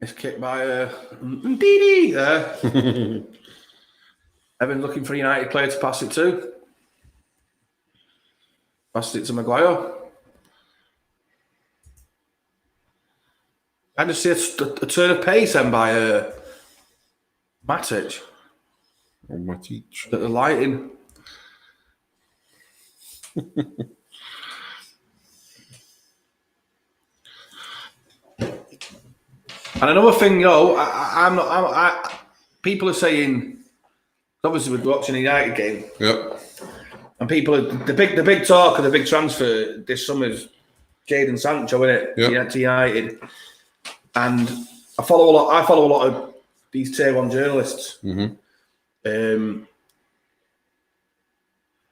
It's kicked by Didi there. Evan's looking for a United player to pass it to. Passed it to Maguire. I just see a turn of pace then by Matic. Oh, Matic. The lighting. And another thing, people are saying, obviously we're watching a United game. Yep. And people are the big talk of the big transfer this summer is Jadon Sancho, isn't it? Yep. To United. And I follow a lot of these tier 1 journalists. Mm-hmm.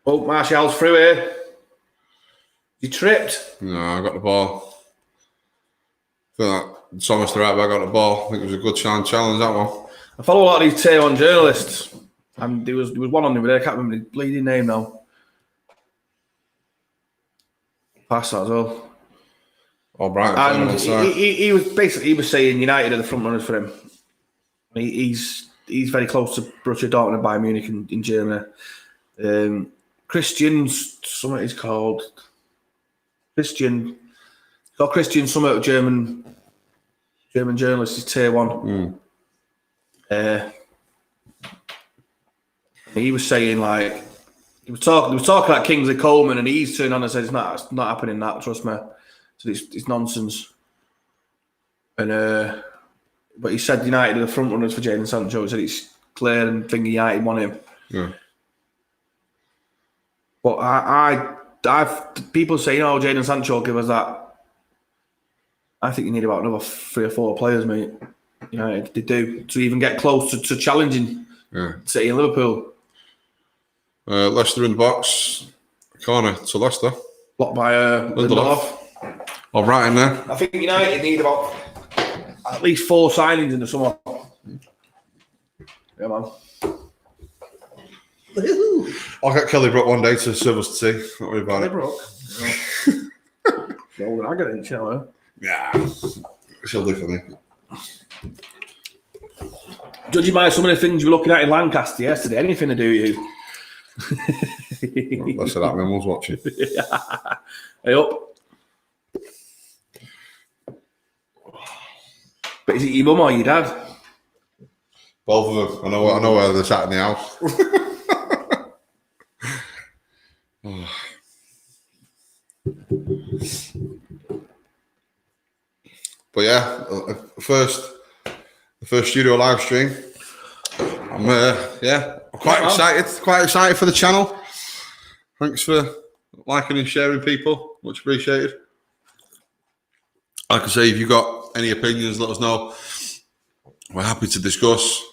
Martial's through here. He tripped. No, I got the ball. I feel like Thomas the right back got the ball. I think it was a good challenge, that one. I follow a lot of these tier 1 journalists. And there was one on there, I can't remember his bleeding name now. Pass that as well. Oh, Brighton. And he was saying United are the front runners for him. He's very close to Borussia Dortmund and Bayern Munich in Germany. Christian Summit is called. Christian Summit, German journalist, is tier 1. He was saying he was talking about Kingsley Coleman, and he's turned on and said it's not happening. That, trust me. So it's nonsense. And but he said United are the front runners for Jadon Sancho. He said it's clear and think United want him. Yeah. But I've people say, Jadon Sancho will give us that. I think you need about another 3 or 4 players, mate. They do to even get close to challenging City and Liverpool. Leicester in the box, corner to Leicester. Blocked by Lindelof. All right in there. I think United need about at least 4 signings in the summer. Yeah, man. I'll get Kelly Brook one day to serve us tea. Don't worry about Kelly Brook. The old Agger, didn't you know? Yeah, she'll do for me. Judging by some of the things you were looking at in Lancaster yesterday, anything to do with you? That's that man was watching. Hey up. But is it your mum or your dad? Both of them. I know where they're sat in the house. But yeah, the first studio live stream. I'm quite excited. Quite excited for the channel. Thanks for liking and sharing, people. Much appreciated. Like I say, if you've got any opinions, let us know. We're happy to discuss.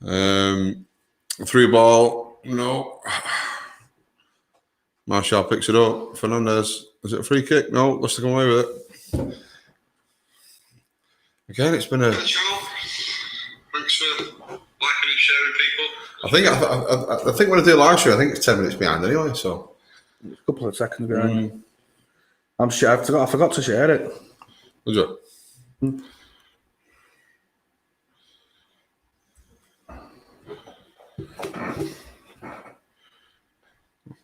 Through ball, no. Martial picks it up. Fernandez, is it a free kick? No, Leicester come away with it. Again, it's been a. Thanks for liking and sharing, people. I think when I do a live show, I think it's 10 minutes behind anyway. So a couple of seconds behind. I'm sure I forgot to share it. Did you?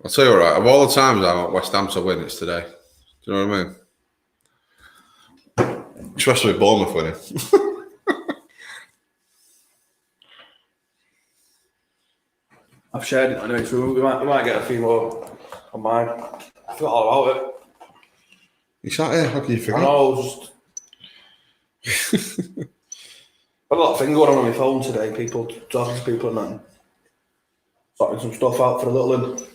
I'll tell you what, right, of all the times I want West Ham to win, it's today. Do you know what I mean? Especially with Bournemouth winning. I've shared it anyway, so we might get a few more on mine. I forgot all about it. You sat here, how can you forget? I know, just a lot of things going on my phone today, people talking to people and that. Sorting some stuff out for the little one.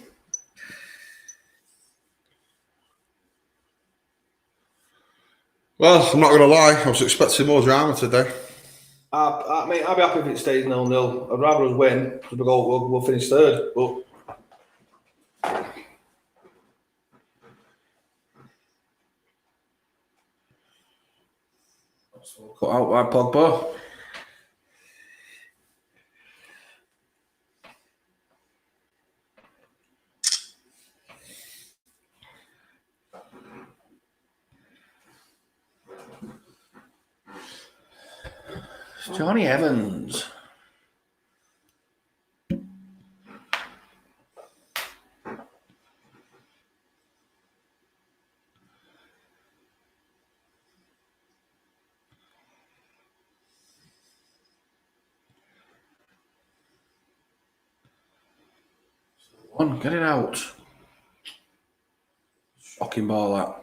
Well, I'm not going to lie, I was expecting more drama today. Mate, I'll be happy if it stays 0-0. I'd rather us win because we'll finish third. But cut out by Pogba. Johnny Evans. Get it out. Shocking ball, that.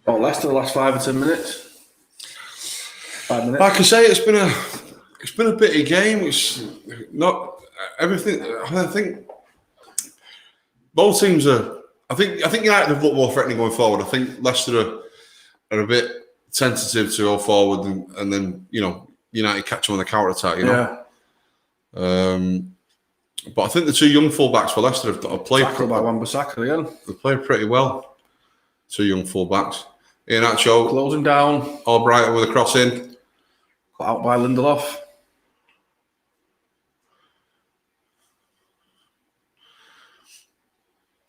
Oh, Leicester the last 5 or 10 minutes. 5 minutes. Like I say, it's been a bitty game. It's not everything. I think both teams are. I think United have looked more threatening going forward. I think Leicester are a bit tentative to go forward, and then United catch them on the counter attack. Yeah. But I think the two young fullbacks for Leicester have played. Tackled by Wan-Bissaka again. They've played pretty well. Two young fullbacks. Iheanacho closing down. Albrighton with a cross in. Cut out by Lindelof.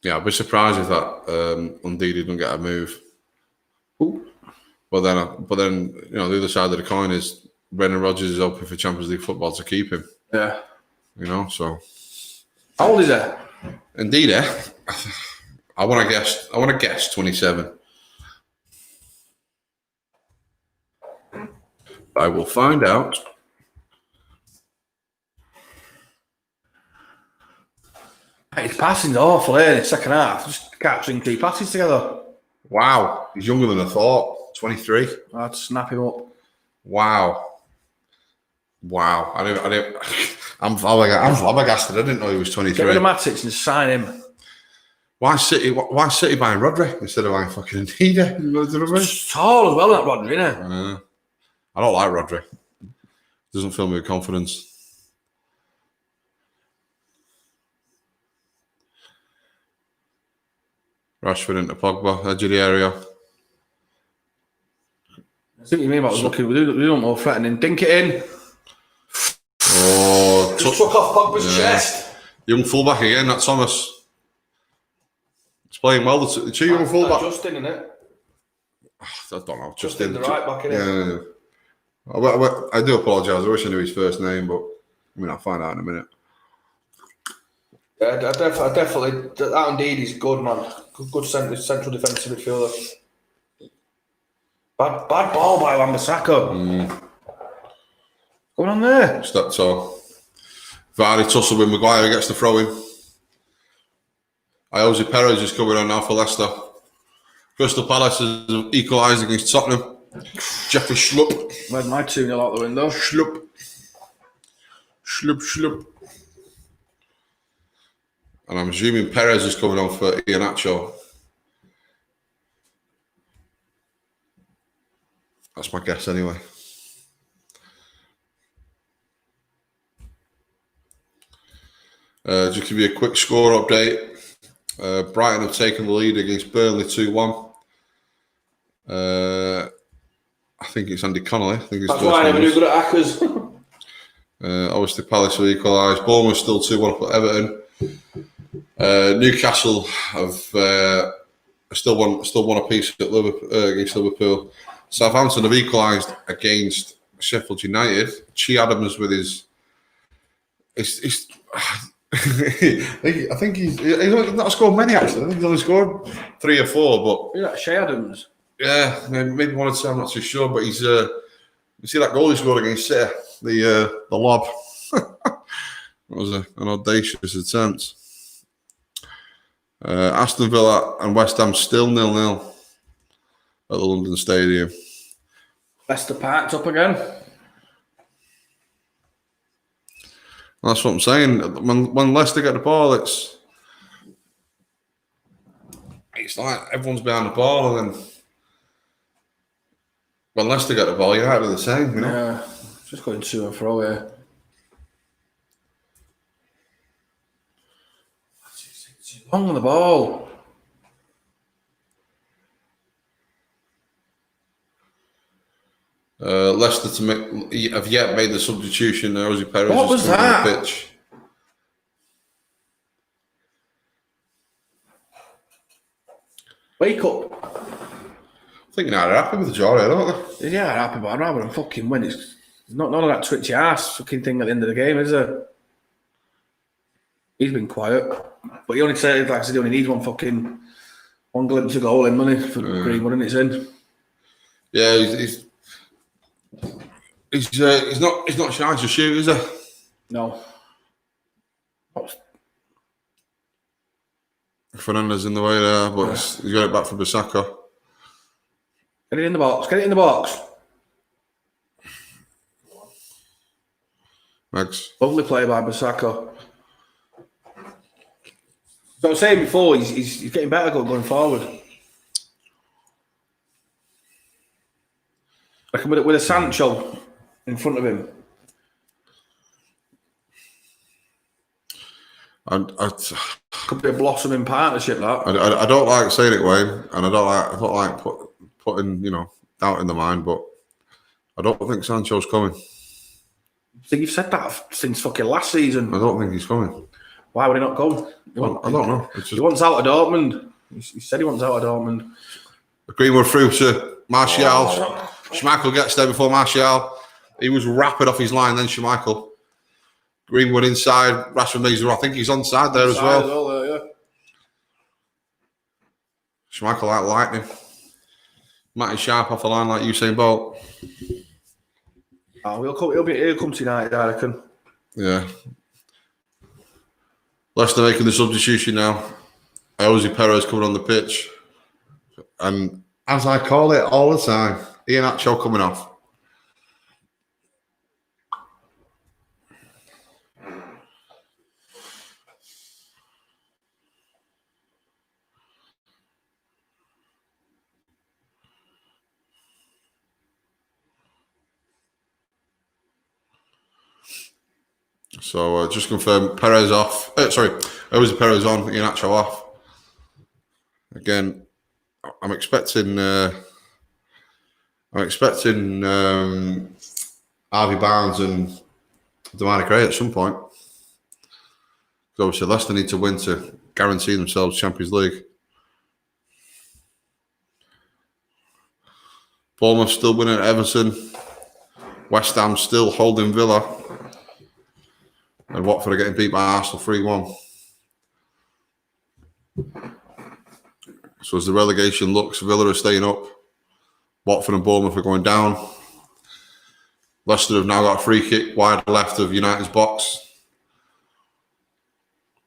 Yeah, I'd be surprised if that Ndidi didn't get a move. Ooh. But then the other side of the coin is Brendan Rodgers is hoping for Champions League football to keep him. Yeah. So. How old is he? Ndidi, I want to guess 27. I will find out. His passing's awful, in the second half. Just can't string 3 passes together. Wow, he's younger than I thought. 23. I'd snap him up. Wow. I'm flabbergasted. I didn't know he was 23. Get rid of Matic and sign him. Why City buying Rodri instead of buying fucking Ndidi? He's tall as well, that Rodri, isn't it? I don't like Rodri. Doesn't fill me with confidence. Rashford into Pogba, edge of the area. I think you mean about looking. We don't more threatening. Dink it in. Oh, just took off Pogba's chest. Young fullback again. That's Thomas. He's playing well. The two young fullback. Justin, isn't it? I don't know. Justin, the right back, innit? Yeah. I do apologise. I wish I knew his first name, but I'll find out in a minute. Yeah, I definitely. That indeed is good, man. Good central defensive midfielder. Bad ball by Wan-Bissaka. Going on there. Stepped on. Vardy tussle with Maguire, gets the throw in. Jose Perez is coming on now for Leicester. Crystal Palace has equalised against Tottenham. Jeffrey Schlupp. Where's my 2-0 out the window? Schlupp. And I'm assuming Perez is coming on for Iheanacho. That's my guess anyway. Just to give you a quick score update. Brighton have taken the lead against Burnley 2-1. I think it's Andy Connolly. That's why I never do good at hackers. Obviously, Palace will equalise. Bournemouth still 2-1 up at Everton. Newcastle have still won a piece at against Liverpool. Southampton have equalised against Sheffield United. Che Adams with his I think he's not scored many actually. I think he's only scored 3 or 4. But yeah, Che Adams. Yeah, maybe 1 or 2. I'm not too sure, but he's. You see that goal he scored against City, the lob. That was an audacious attempt. Aston Villa and West Ham still 0-0 at the London Stadium. Leicester Park's up again. That's what I'm saying. When Leicester get the ball, it's like everyone's behind the ball, and then when Leicester get the ball, you're out of the same, you know. Yeah, just going to and fro here. It's long on the ball. Leicester have yet made the substitution. Jose Perez What was that? On the pitch. Wake up. I think they're happy with the draw, don't they? Yeah, happy, but I'd rather them fucking win. It's not none of that twitchy ass fucking thing at the end of the game, is there? He's been quiet, but he only said, like I said, he only needs one glimpse of goal in money for Greenwood, and it's in. Yeah, he's not shy to shoot, is he? No. Fernandez in the way there, but he's got it back for Bissaka. Get it in the box. Get it in the box. Megs. Lovely play by Bissaka. So I was saying before, he's getting better going forward. Like with a Sancho in front of him. Could be a blossoming partnership. That I don't like saying it, Wayne, and I don't like putting doubt in the mind, but I don't think Sancho's coming. So you've said that since fucking last season. I don't think he's coming. Why would he not come? I don't know. He wants out of Dortmund. He said he wants out of Dortmund. Greenwood through to Martial. Schmeichel gets there before Martial. He was rapid off his line, then Schmeichel. Greenwood inside. Rashford makes I think he's onside there as well. Yeah. Schmeichel like lightning. Matty Sharp off the line like Usain Bolt. Oh, he'll come to United, I reckon. Yeah. Leicester making the substitution now. Jose Perez coming on the pitch. And as I call it all the time, Iheanacho coming off. So just confirm Perez off. Jose Perez on, Iheanacho off. Again, I'm expecting Harvey Barnes and Damari Gray at some point. Because obviously Leicester need to win to guarantee themselves Champions League. Bournemouth still winning at Everton. West Ham still holding Villa. And Watford are getting beat by Arsenal 3-1. So as the relegation looks, Villa are staying up. Watford and Bournemouth are going down. Leicester have now got a free kick wide left of United's box.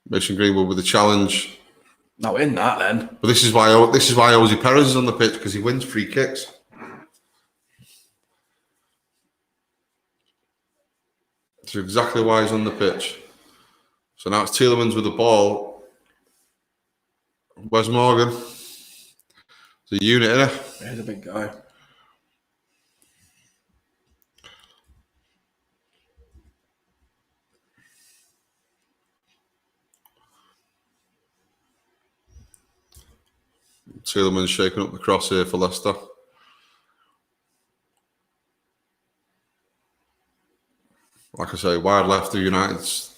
Mason Greenwood with the challenge. Not in that then. But this is why Jose Perez is on the pitch, because he wins free kicks. That's exactly why he's on the pitch. So now it's Tielemans with the ball. Where's Morgan? It's a unit, isn't it? He's a big guy. Tielemans shaking up the cross here for Leicester. Like I say, wide left of United's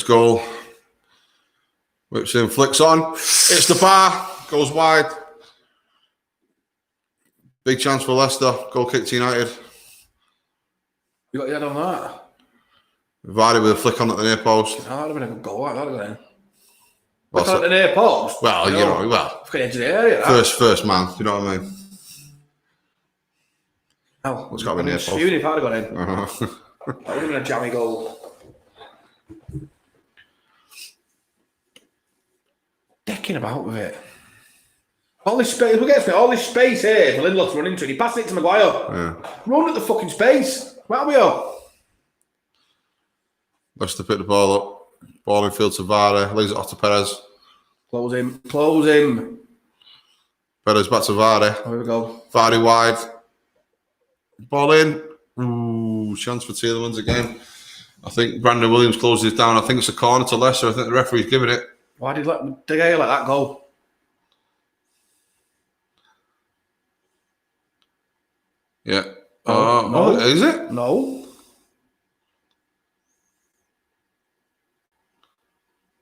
goal. Whips in, flicks on. Hits the bar. Goes wide. Big chance for Leicester. Goal kick to United. You got your head on that? Vardy with a flick on at the near post. Oh, that would have been a good goal. That would have been. Flick on at the near post? Well, Edge of the area. first man. You know what I mean? Oh, It's got to be near post. Fuming if I'd have gone in. That would have been a jammy goal. Decking about with it. All this space, who gets me? All this space here for Lindelof to run into it. He passed it to Maguire. Yeah. Run at the fucking space. Where are we up? Leicester pick the ball up. Ball in field to Vardy. Leaves it off to Perez. Close him. Close him. Perez back to Vardy. Here we go. Vardy wide. Ball in. Ooh, chance for Tielemans again. I think Brandon Williams closes it down. I think it's a corner to Leicester. I think the referee's giving it. Why did De Gea let that go? Yeah. No. Is it? No.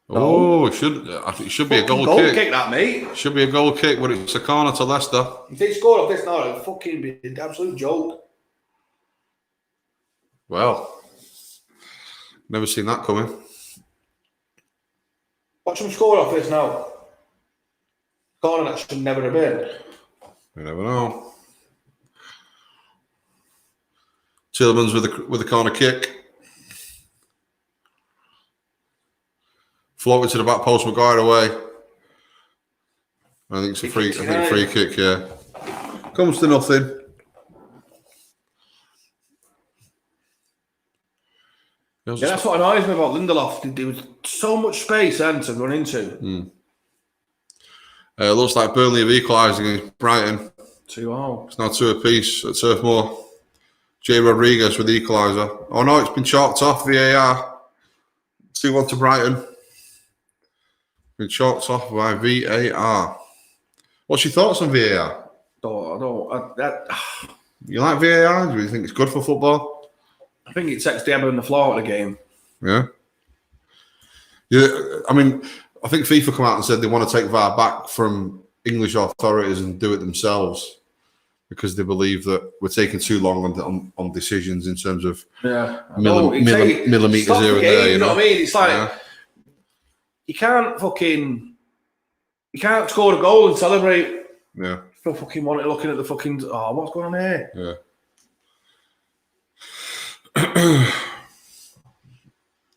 Oh, it should. I think it should be a goal kick. kick. That, mate. Should be a goal kick, but it's a corner to Leicester. If they scored off this now, it'd fucking be an absolute joke. Well, never seen that coming. Watch them score off this now. Corner that should never have been. You never know. Tielemans with the corner kick. Floated to the back post, Maguire away. I think it's a free kick, yeah. Comes to nothing. Yeah, that's what annoys me about Lindelof. There was so much space then to run into. Looks like Burnley have equalised against Brighton. 2-0. It's now 2 apiece at Turf Moor. Jay Rodriguez with the equaliser. Oh no, it's been chalked off, VAR. 2-1 to Brighton. Been chalked off by VAR. What's your thoughts on VAR? You like VAR? Do you think it's good for football? I think it sets the ebb and the floor of the game. Yeah. I mean, I think FIFA come out and said they want to take VAR back from English authorities and do it themselves because they believe that we're taking too long on decisions in terms of millimetres here and there. You know what I mean? It's like you can't score a goal and celebrate. Yeah. For fucking looking at the fucking what's going on here? Yeah.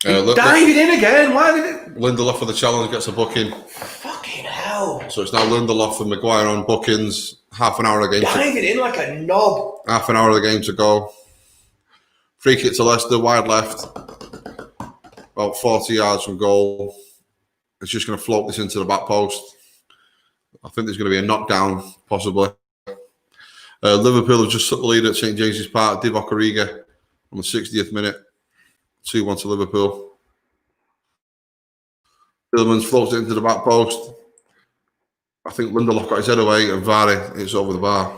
Diving in again. Why did it? Lindelof for the challenge gets a booking. Fucking hell! So it's now Lindelof and Maguire on bookings. Half an hour of the game. Diving in like a knob. Half an hour of the game to go. Free kick to Leicester, wide left. About 40 yards from goal. It's just going to float this into the back post. I think there's going to be a knockdown, possibly. Liverpool have just took the lead at St James's Park. Divock Origi on the 60th minute. 2-1 to Liverpool. Tielemans floats it into the back post. I think Lindelof got his head away and Vardy hits over the bar.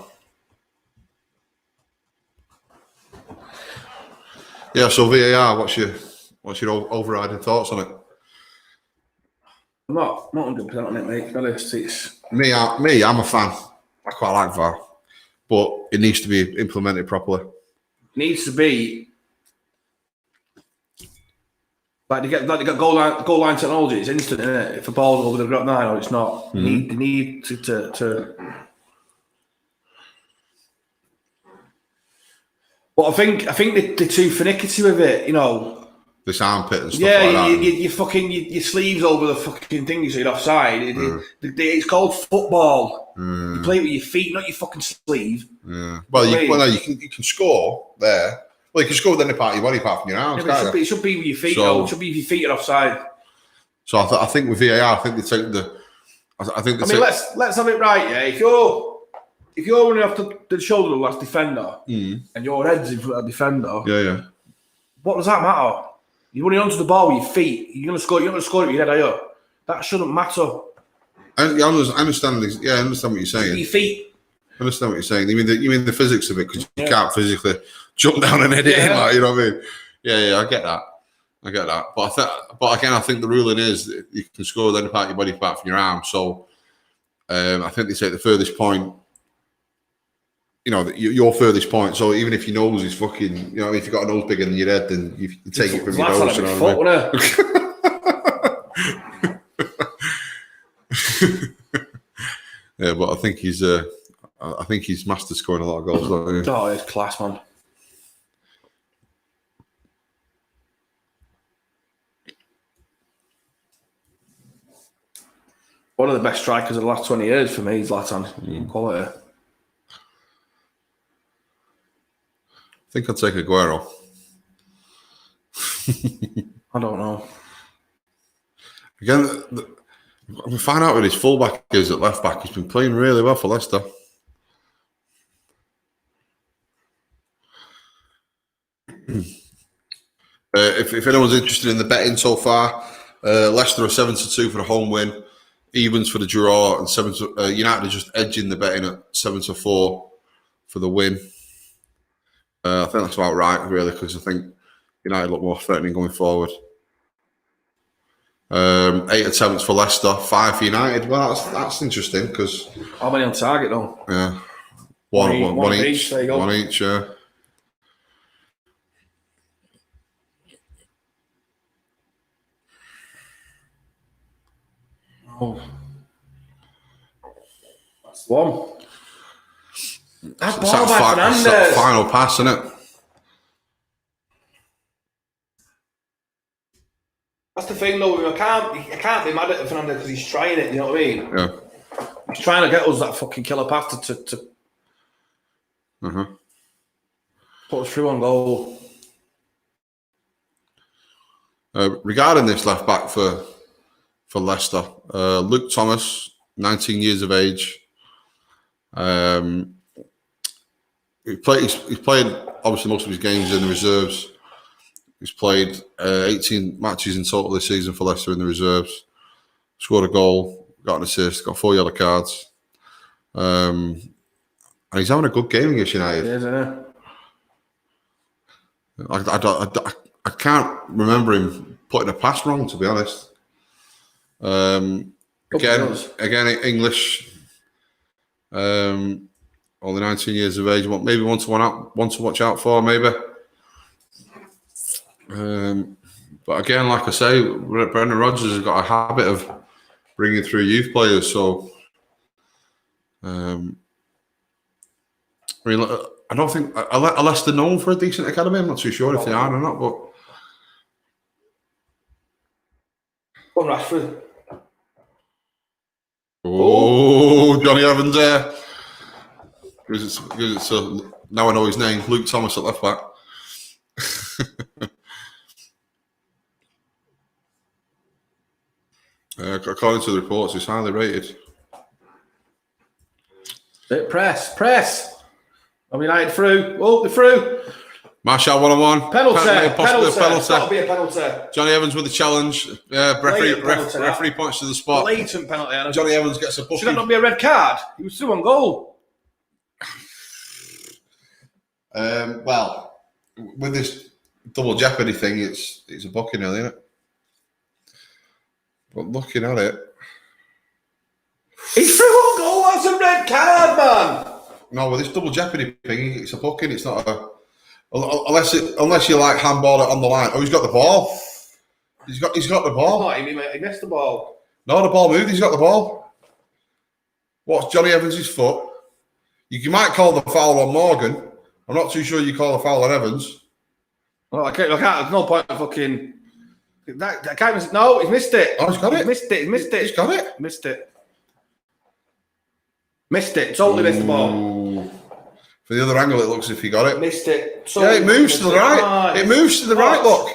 Yeah, so VAR, what's your overriding thoughts on it? I'm not 100% on it, mate. To be honest, it's me. I'm a fan. I quite like VAR, but it needs to be implemented properly. It needs to be like they got goal line technology. It's instant, isn't it? If a ball's over the line or it's not, they need to. But I think they're too finicky with it, you know. This armpit and stuff like that. Yeah, your sleeves over the fucking thing so you're offside. It's called football. You play it with your feet, not your fucking sleeve. Yeah. Well, you can score there. Well, you can score with any part of your body apart from your arms. Yeah, it should be with your feet. So, it should be if your feet are offside. So I think with VAR, I think they take the. Let's have it right. Yeah, if you're running off the shoulder of the last defender and your head's in front of the defender, yeah. What does that matter? You're running onto the ball with your feet. You're going to score. You're not going to score it with your head, are you? That shouldn't matter. I understand. Yeah, I understand what you're saying. Your feet. I understand what you're saying. You mean the physics of it because you can't physically jump down and head it in, like, you know what I mean? Yeah, I get that. But again, I think the ruling is that you can score with any part of your body apart from your arm. So I think they say the furthest point. You know, your furthest point. So even if your nose is fucking, you know, if you've got a nose bigger than your head, then you take it from your nose. You know what I mean? Yeah, but I think he's. I think he's mastered scoring a lot of goals, don't he? Oh, it's class, man. One of the best strikers of the last 20 years for me is Zlatan. Quality. I think I'd take Aguero. I don't know. Again, we find out what his fullback is at left back. He's been playing really well for Leicester. If anyone's interested in the betting so far, Leicester are 7-2 for the home win, evens for the draw, and United are just edging the betting at 7-4 for the win. I think that's about right, really, because I think United look more threatening going forward. 8 attempts for Leicester, 5 for United. Well, that's interesting because how many on target though? Yeah, one each. There you go. One each. Yeah. Oh, that's one. That ball by Fernandes. It's that final pass, isn't it? That's the thing, though. I can't be mad at Fernandes because he's trying it. You know what I mean? Yeah. He's trying to get us that fucking killer pass to put us through on goal. Regarding this left back for Leicester, Luke Thomas, 19 years of age. He's played obviously most of his games in the reserves. He's played 18 matches in total this season for Leicester in the reserves. Scored a goal, got an assist, got 4 yellow cards. And he's having a good game against United. He is, isn't he? I can't remember him putting a pass wrong, to be honest. Again, English. Only 19 years of age. Maybe one to watch out for, maybe. But again, like I say, Brendan Rodgers has got a habit of bringing through youth players. So, I mean, I don't think are Leicester known for a decent academy. I'm not too sure if they are or not. But Rashford. Oh, Johnny Evans there. So now I know his name. Luke Thomas at left back. According to the reports, he's highly rated. Press. I'm United through. Oh, they're through. Marshall 1-on-1. Penalty. Penalty. That'll be a penalty. Johnny Evans with the challenge. Referee points to the spot. Blatant penalty. Johnny Evans gets a booking. Should that not be a red card? He was through on goal. Well, with this double jeopardy thing, it's a booking, really, isn't it? But looking at it, he's through on goal. That's a red card, man. No, with this double jeopardy thing, it's a booking. It's not a unless you like handball it on the line. Oh, he's got the ball. He's got the ball. He missed the ball. No, the ball moved. He's got the ball. What's Johnny Evans' foot? You might call the foul on Morgan. I'm not too sure you call the foul on Evans. Well, I can't. There's no point in fucking. That guy was no. He's missed it. Oh, he's got it. He's missed it. He's got it. Missed it. Totally missed the ball. From the other angle, it looks as if he got it. Missed it. It moves to the right. It moves to the right. Look.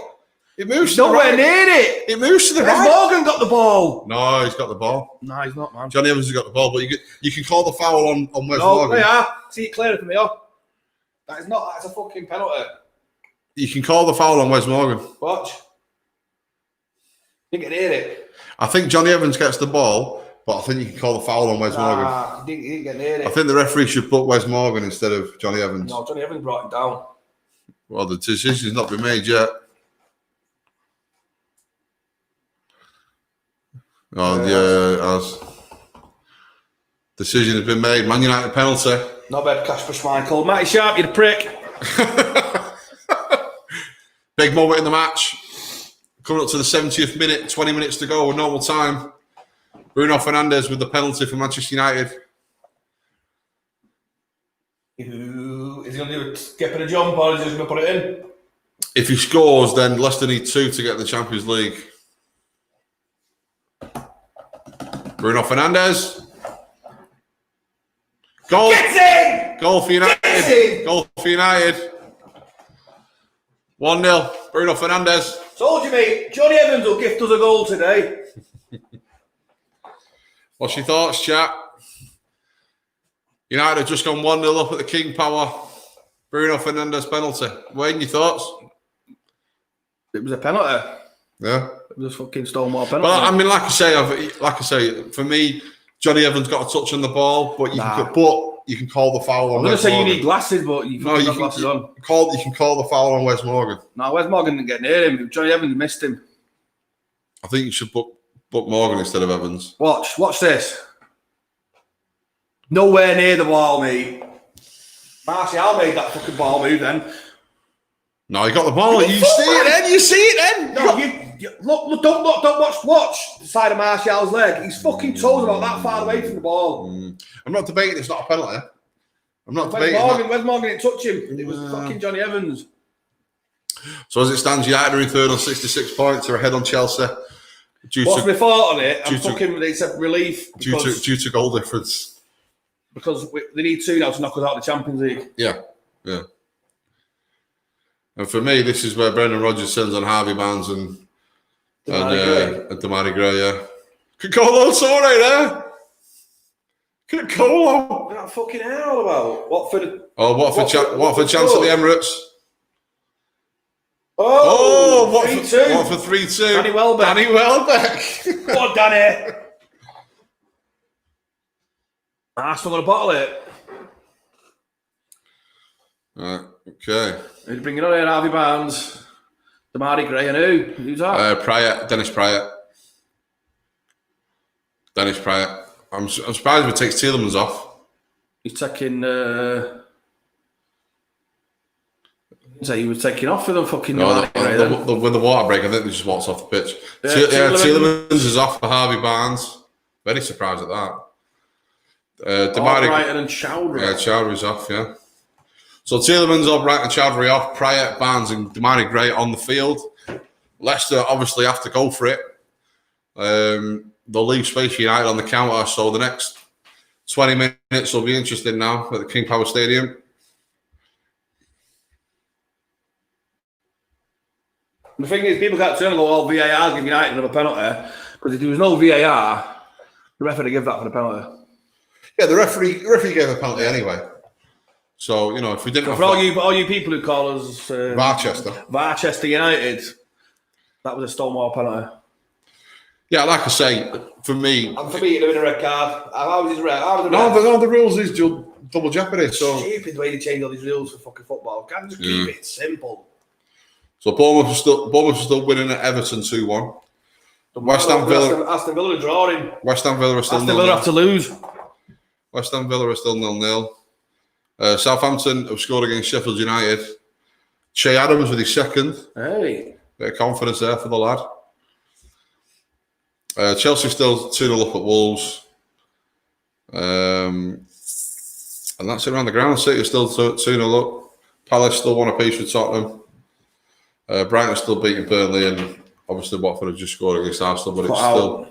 It moves to the right. Nowhere near it. It moves to the right. Morgan got the ball. No, he's got the ball. No, he's not, man. Johnny Evans has got the ball, but you can call the foul on Wes Morgan. No, they are. See it clearer for me, That's a fucking penalty. You can call the foul on Wes Morgan. Watch. You can hear it. I think Johnny Evans gets the ball, but I think you can call the foul on Wes Morgan. You didn't get near it. I think the referee should put Wes Morgan instead of Johnny Evans. No, Johnny Evans brought him down. Well, the decision's not been made yet. Oh, yeah, as decision has been made. Man United penalty. Not bad, Kasper Schmeichel. Matty Sharp, you're the prick. Big moment in the match. Coming up to the 70th minute, 20 minutes to go, normal time. Bruno Fernandes with the penalty for Manchester United. Is he going to do a skip and a jump, or is he just going to put it in? If he scores, then Leicester need 2 to get in the Champions League. Bruno Fernandes. Goal. Get in! Goal for United. Goal for United. 1-0. Bruno Fernandes. Told you, mate. Johnny Evans will gift us a goal today. What's your thoughts, chat? United have just gone 1-0 up at the King Power. Bruno Fernandes penalty. Wayne, your thoughts? It was a penalty. Yeah. It was a fucking stonewall penalty. Well, I mean, like I say, for me, Johnny Evans got a touch on the ball, but you can call the foul on. I'm going to say you need glasses, but you can got glasses on. You can call the foul on Wes Morgan. No, Wes Morgan didn't get near him. Johnny Evans missed him. I think you should book Morgan instead of Evans. Watch this. Nowhere near the ball, mate. Martial made that fucking ball move then. No, he got the ball. You see it then. No, you look, don't watch the side of Martial's leg. His fucking toes about that far away from the ball. I'm not debating it's not a penalty. I'm not Wes debating. Wes Morgan didn't touch him. It was fucking Johnny Evans. So as it stands, United are in third on 66 points. They're ahead on Chelsea. What's my thought on it? It's a relief due to goal difference. Because they need 2 now to knock us out of the Champions League. Yeah. And for me, this is where Brendan Rodgers sends on Harvey Barnes and Damari Gray. Yeah. Colo, sorry there. Colo. What that fucking hell about? Watford. Oh, Watford chance at the Emirates. Oh, 3-2. Watford 3-2. Danny Welbeck. Go on, Danny. Arsenal going to bottle it. Right, okay. Who's bringing on here? Harvey Barnes, Damari Gray, and who? Who's that? Dennis Pryor. I'm surprised if he takes Tielemans off. He's taking. He was taking off for them fucking. With the water break, I think they just walks off the pitch. Tielemans is off for Harvey Barnes. Very surprised at that. Brighton and Chowdhury. Yeah, Chowdhury's off, yeah. So Tielemans off, Brighton and Chowdhury off, Pryor, Barnes and Damari Gray on the field. Leicester obviously have to go for it. They'll leave space for United on the counter, so the next 20 minutes will be interesting now at the King Power Stadium. The thing is, people can't turn and go, VAR give United another penalty. Because if there was no VAR, the referee would give that for the penalty. Yeah, the referee gave a penalty anyway. So, if we didn't... For all you people who call us... Varchester United, that was a stonewall penalty. Yeah, like I say, for me... And for me, it'd have been a red card. How was his red? No, the rules is double jeopardy, so... Stupid way to change all these rules for fucking football. Can't just keep it simple. So Bournemouth are still winning at Everton 2-1. Aston Villa are drawing. West Ham Villa are still 0-0. Aston Villa have to lose. West Ham Villa are still 0-0. Southampton have scored against Sheffield United. Che Adams with his second. Hey. Bit of confidence there for the lad. Chelsea still 2-0 up at Wolves. And that's it around the ground. City are still 2-0 up. Palace still 1 apiece with Tottenham. Brighton are still beating Burnley, and obviously Watford have just scored against Arsenal, but it's still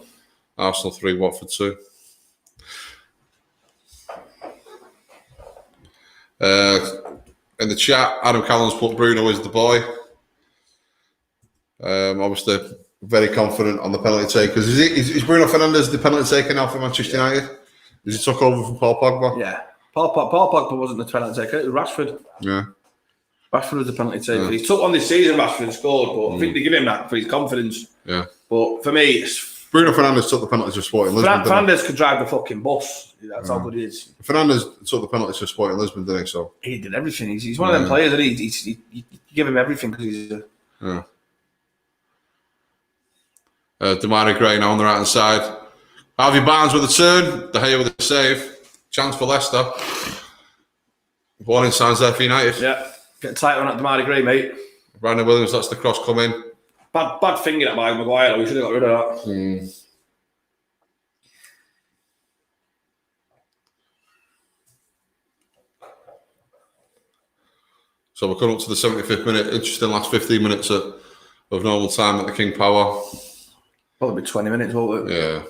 Arsenal 3, Watford 2. In the chat, Adam Callum's put Bruno is the boy. Obviously, very confident on the penalty takers. Is Bruno Fernandes the penalty taker now for Manchester United? Has he took over from Paul Pogba? Yeah. Paul Pogba wasn't the penalty taker, it was Rashford. Yeah. Rashford was the penalty taker. Yeah. He took on this season, Rashford, and scored, but I think they give him that for his confidence. Yeah. But for me, it's... Bruno Fernandes took the penalty for Sporting Lisbon. Fernandes could drive the fucking bus. That's how good he is. Fernandes took the penalty for Sporting Lisbon, didn't he? So he did everything. He's one of them players that you give him everything because he's a... Yeah. Damari Gray now on the right hand side. Harvey Barnes with a turn. De Gea with a save. Chance for Leicester. Warning signs there for United. Yeah. Get tight on that Damari Gray, mate. Brandon Williams, that's the cross coming. Bad finger at Mike Maguire. We should have got rid of that. So we're coming up to the 75th minute. Interesting last 15 minutes of normal time at the King Power. Probably 20 minutes, won't it? Yeah.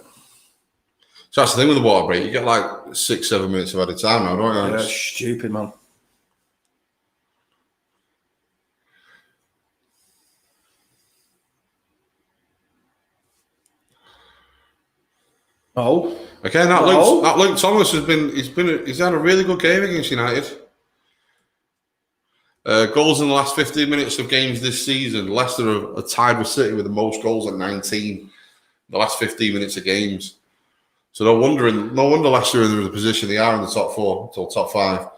So that's the thing with the water break. You get like 6-7 minutes of added time now, don't you? Yeah, that's stupid, man. Oh. Again, that Luke Thomas he's had a really good game against United. Goals in the last 15 minutes of games this season. Leicester are tied with City with the most goals at 19. The last 15 minutes of games. So no wonder Leicester are in the position they are in the top 4 till top 5.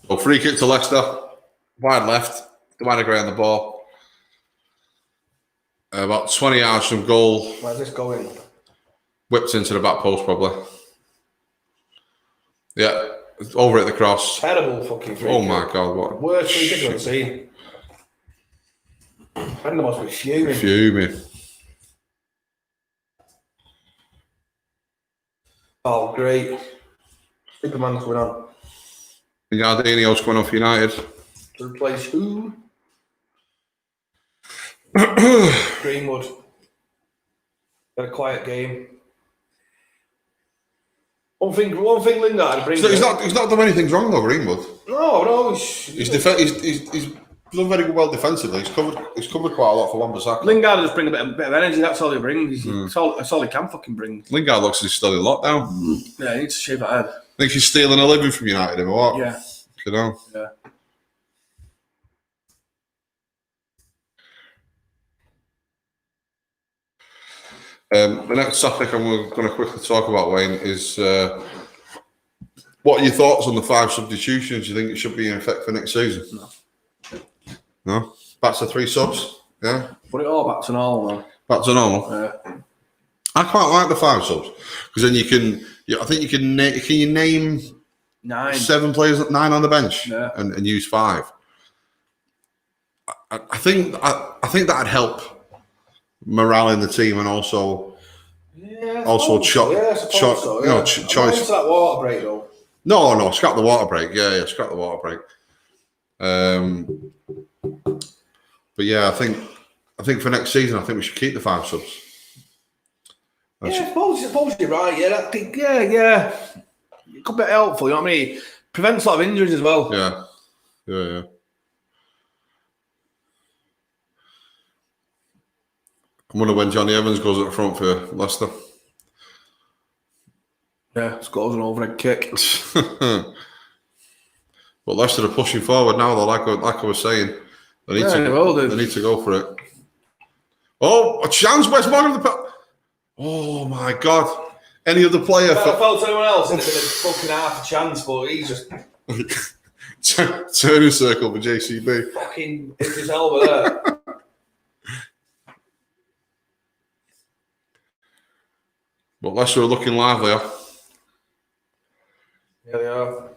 So free kick to Leicester, wide left, wide agree on the ball. About 20 yards from goal. Where's this going? Whipped into the back post probably. Yeah, over at the cross. Terrible fucking free Oh kick. my God, what? Worst free kick I've seen. Brendan must be fuming. Fuming. Oh, great. Superman's going on. Gardinio's coming off United. To replace who? Greenwood. Got a quiet game. One thing Lingard brings. So he's not done anything wrong though, Greenwood. No, He's done very well defensively. He's covered quite a lot for Wan-Bissaka. Lingard just brings a bit of energy. That's all he brings. That's all he can fucking bring. Lingard looks like he's still in lockdown. Yeah, he needs to shave that head. I think he's stealing a living from United, or what? Yeah. You know. Yeah. The next topic I'm going to quickly talk about, Wayne, is what are your thoughts on the 5 substitutions? Do you think it should be in effect for next season? No? Back to 3 subs? Yeah? Put it all back to normal, man. Back to normal? Yeah. I quite like the 5 subs because then you can. I think you can. Can you name 9? 7 players, 9 on the bench, yeah. and use 5? I think that'd help morale in the team and also choice. Into that water break though. No, scrap the water break. Yeah, scrap the water break. But yeah, I think for next season, I think we should keep the 5 subs. I suppose you're right. Yeah, I think yeah. It could be helpful. You know what I mean? Prevents a lot of injuries as well. Yeah. I wonder when Johnny Evans goes up front for Leicester. Yeah, scores an overhead kick. But Leicester are pushing forward now, though, like I was saying. They need to go for it. Oh, a chance, West Morgan. Oh, my God. Any other player? I felt anyone else, and it's been a fucking half a chance, but he's just... Turning circle for JCB. Fucking hit his elbow there. But Leicester are looking livelier. Yeah, they are.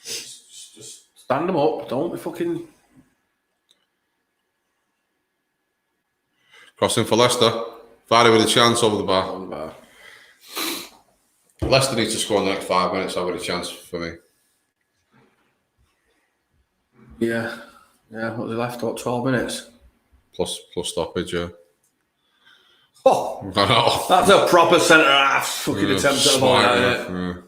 Just stand them up. Don't be fucking... Crossing for Leicester. Vardy with a chance over the bar. Leicester needs to score in the next 5 minutes. I've got a chance for me. Yeah. What was left? What, 12 minutes? Plus stoppage, yeah. Oh, I know. that's a proper centre half fucking attempt at a ball, isn't it? Yeah.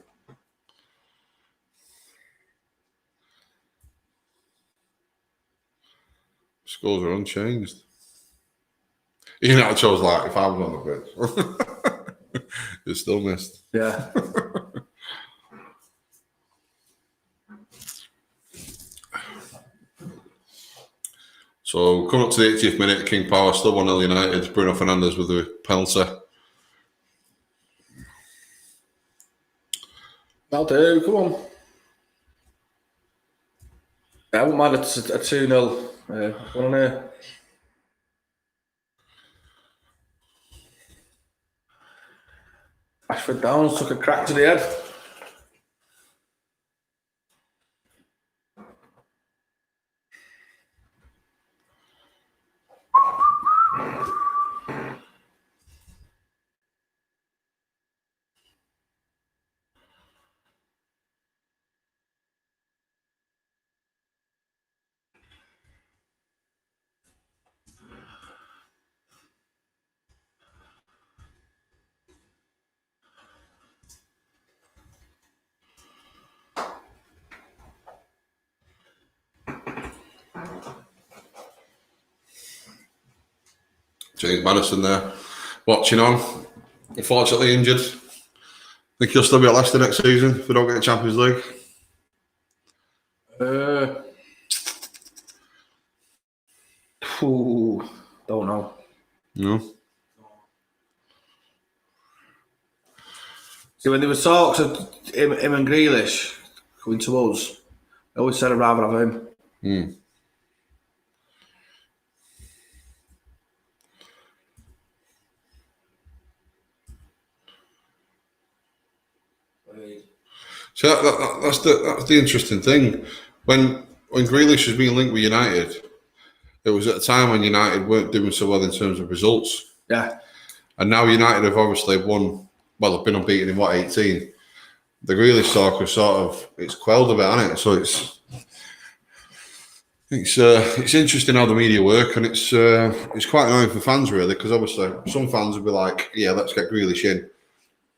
Scores are unchanged. Even I chose like if I was on the pitch, it's still missed. Yeah. So coming up to the 80th minute, King Power still 1-0 United. Bruno Fernandes with the penalty. That'll do. Come on. Yeah, I wouldn't mind a 2-0. One on here. Ashford Downs took a crack to the head. James Maddison there, watching on. Unfortunately injured. Think he'll still be at Leicester next season if we don't get Champions League. Don't know. No. See, when there was talks of him and Grealish coming to us, I always said I'd rather have him. So that's the interesting thing. When Grealish was being linked with United, it was at a time when United weren't doing so well in terms of results. Yeah. And now United have obviously won. Well, they've been unbeaten in 18. The Grealish talk is it's quelled a bit, hasn't it? So it's interesting how the media work, and it's quite annoying for fans really, because obviously some fans will be like, yeah, let's get Grealish in.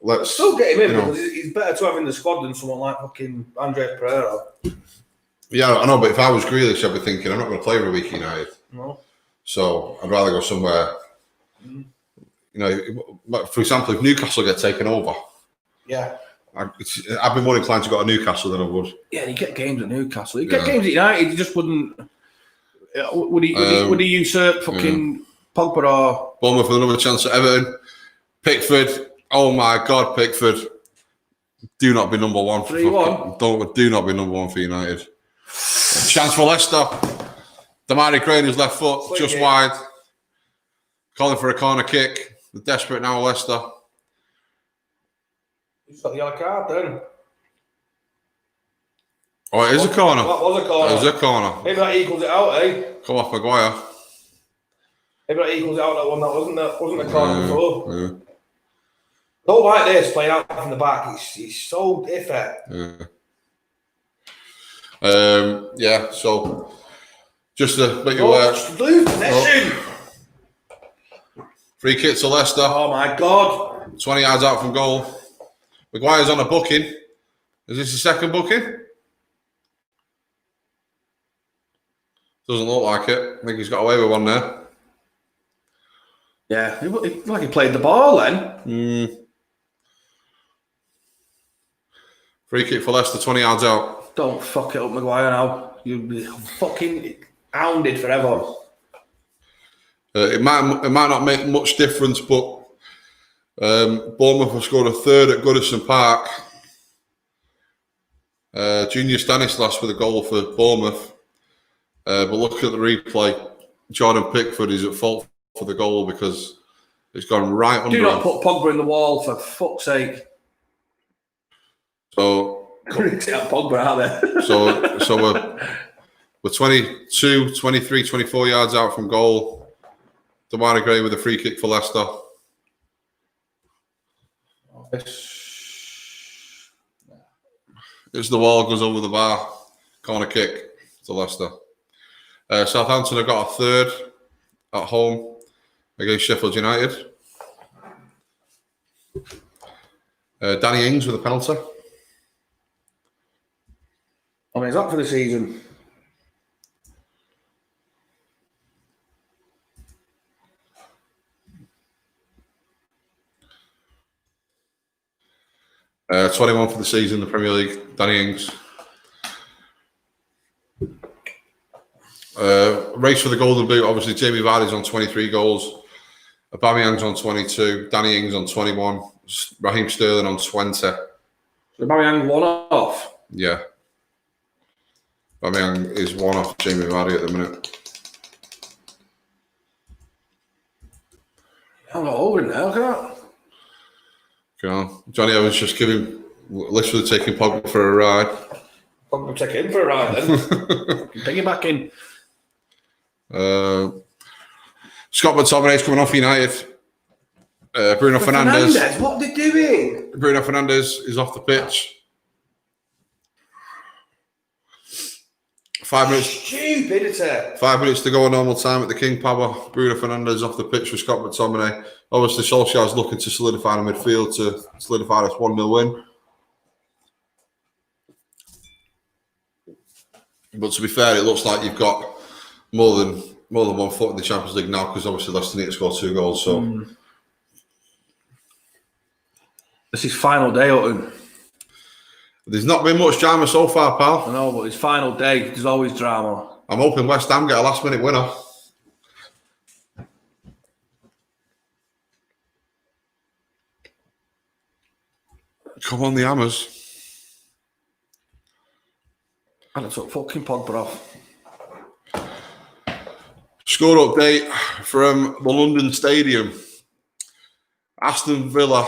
Let's still get him in because he's better to have in the squad than someone like fucking Andres Pereira. Yeah, I know, but if I was Grealish, I'd be thinking I'm not going to play every week United. No. So I'd rather go somewhere. You know, for example, if Newcastle get taken over, yeah, I'd be more inclined to go to Newcastle than I would. Yeah, you get games at Newcastle. You get games at United. You just wouldn't. Would he usurp fucking Pogba or Bournemouth with another chance at Everton? Pickford. Oh my God, Pickford! Do not be number one. 3-1. Do not be number one for United. Chance for Leicester. Damari Crane's left foot just wide. Calling for a corner kick. They're desperate now, Leicester. He's got the yellow card then. Oh, it is a corner. That was a corner. It was a corner. Maybe that equals it out, eh? Come off Maguire. Maybe that equals it out, that one. That wasn't a corner before. Yeah. Don't like this, playing out from the back. It's so iffy. Yeah. So just to make you aware. Lose possession. Free kick to Leicester. Oh my God. 20 yards out from goal. Maguire's on a booking. Is this the second booking? Doesn't look like it. I think he's got away with one there. Yeah, he like he played the ball then. Free kick for Leicester, 20 yards out. Don't fuck it up, Maguire, now. You'll be fucking hounded forever. It might not make much difference, but Bournemouth have scored a third at Goodison Park. Junior Stanislas with a goal for Bournemouth. But look at the replay. Jordan Pickford is at fault for the goal because it's gone right under him. Do not put Pogba in the wall, for fuck's sake. So Pogba out there. so we're 22, 23, 24 yards out from goal. Damari Gray with a free kick for Leicester. It's the wall, goes over the bar. Corner kick to Leicester. Southampton have got a third at home against Sheffield United. Danny Ings with a penalty. I mean, he's up for the season. Uh, 21 for the season, the Premier League. Danny Ings. Race for the Golden Boot. Obviously, Jamie Vardy's on 23 goals. Aubameyang's on 22. Danny Ings on 21. Raheem Sterling on 20. Aubameyang one off. Yeah. Aubameyang is one off Jamie Vardy at the minute. I'm not over in there. Look at that. Johnny Evans just literally taking Pogba for a ride. Pogba take him for a ride then. Bring him back in. Scott McTominay's coming off United. Bruno Fernandes. What are they doing? Bruno Fernandes is off the pitch. 5 minutes. Stupidity. 5 minutes to go on normal time at the King Power. Bruno Fernandes off the pitch with Scott McTominay. Obviously, Solskjaer's looking to solidify the midfield to solidify this 1-0 win. But to be fair, it looks like you've got more than 1 foot in the Champions League now, because obviously Leicester need to score 2 goals. So this is final day, Hutton. There's not been much drama so far, pal. I know, but it's final day. There's always drama. I'm hoping West Ham get a last-minute winner. Come on, the Hammers. And I took fucking Pogba off. Score update from the London Stadium. Aston Villa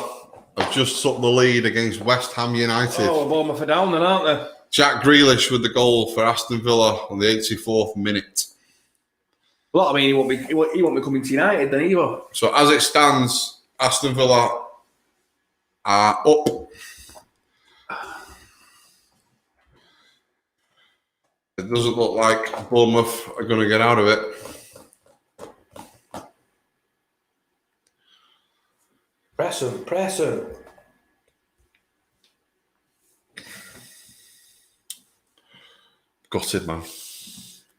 have just took the lead against West Ham United. Oh, Bournemouth are down then, aren't they? Jack Grealish with the goal for Aston Villa on the 84th minute. Well, I mean, he won't be coming to United then either. So as it stands, Aston Villa are up. It doesn't look like Bournemouth are going to get out of it. Press him. Gutted, man.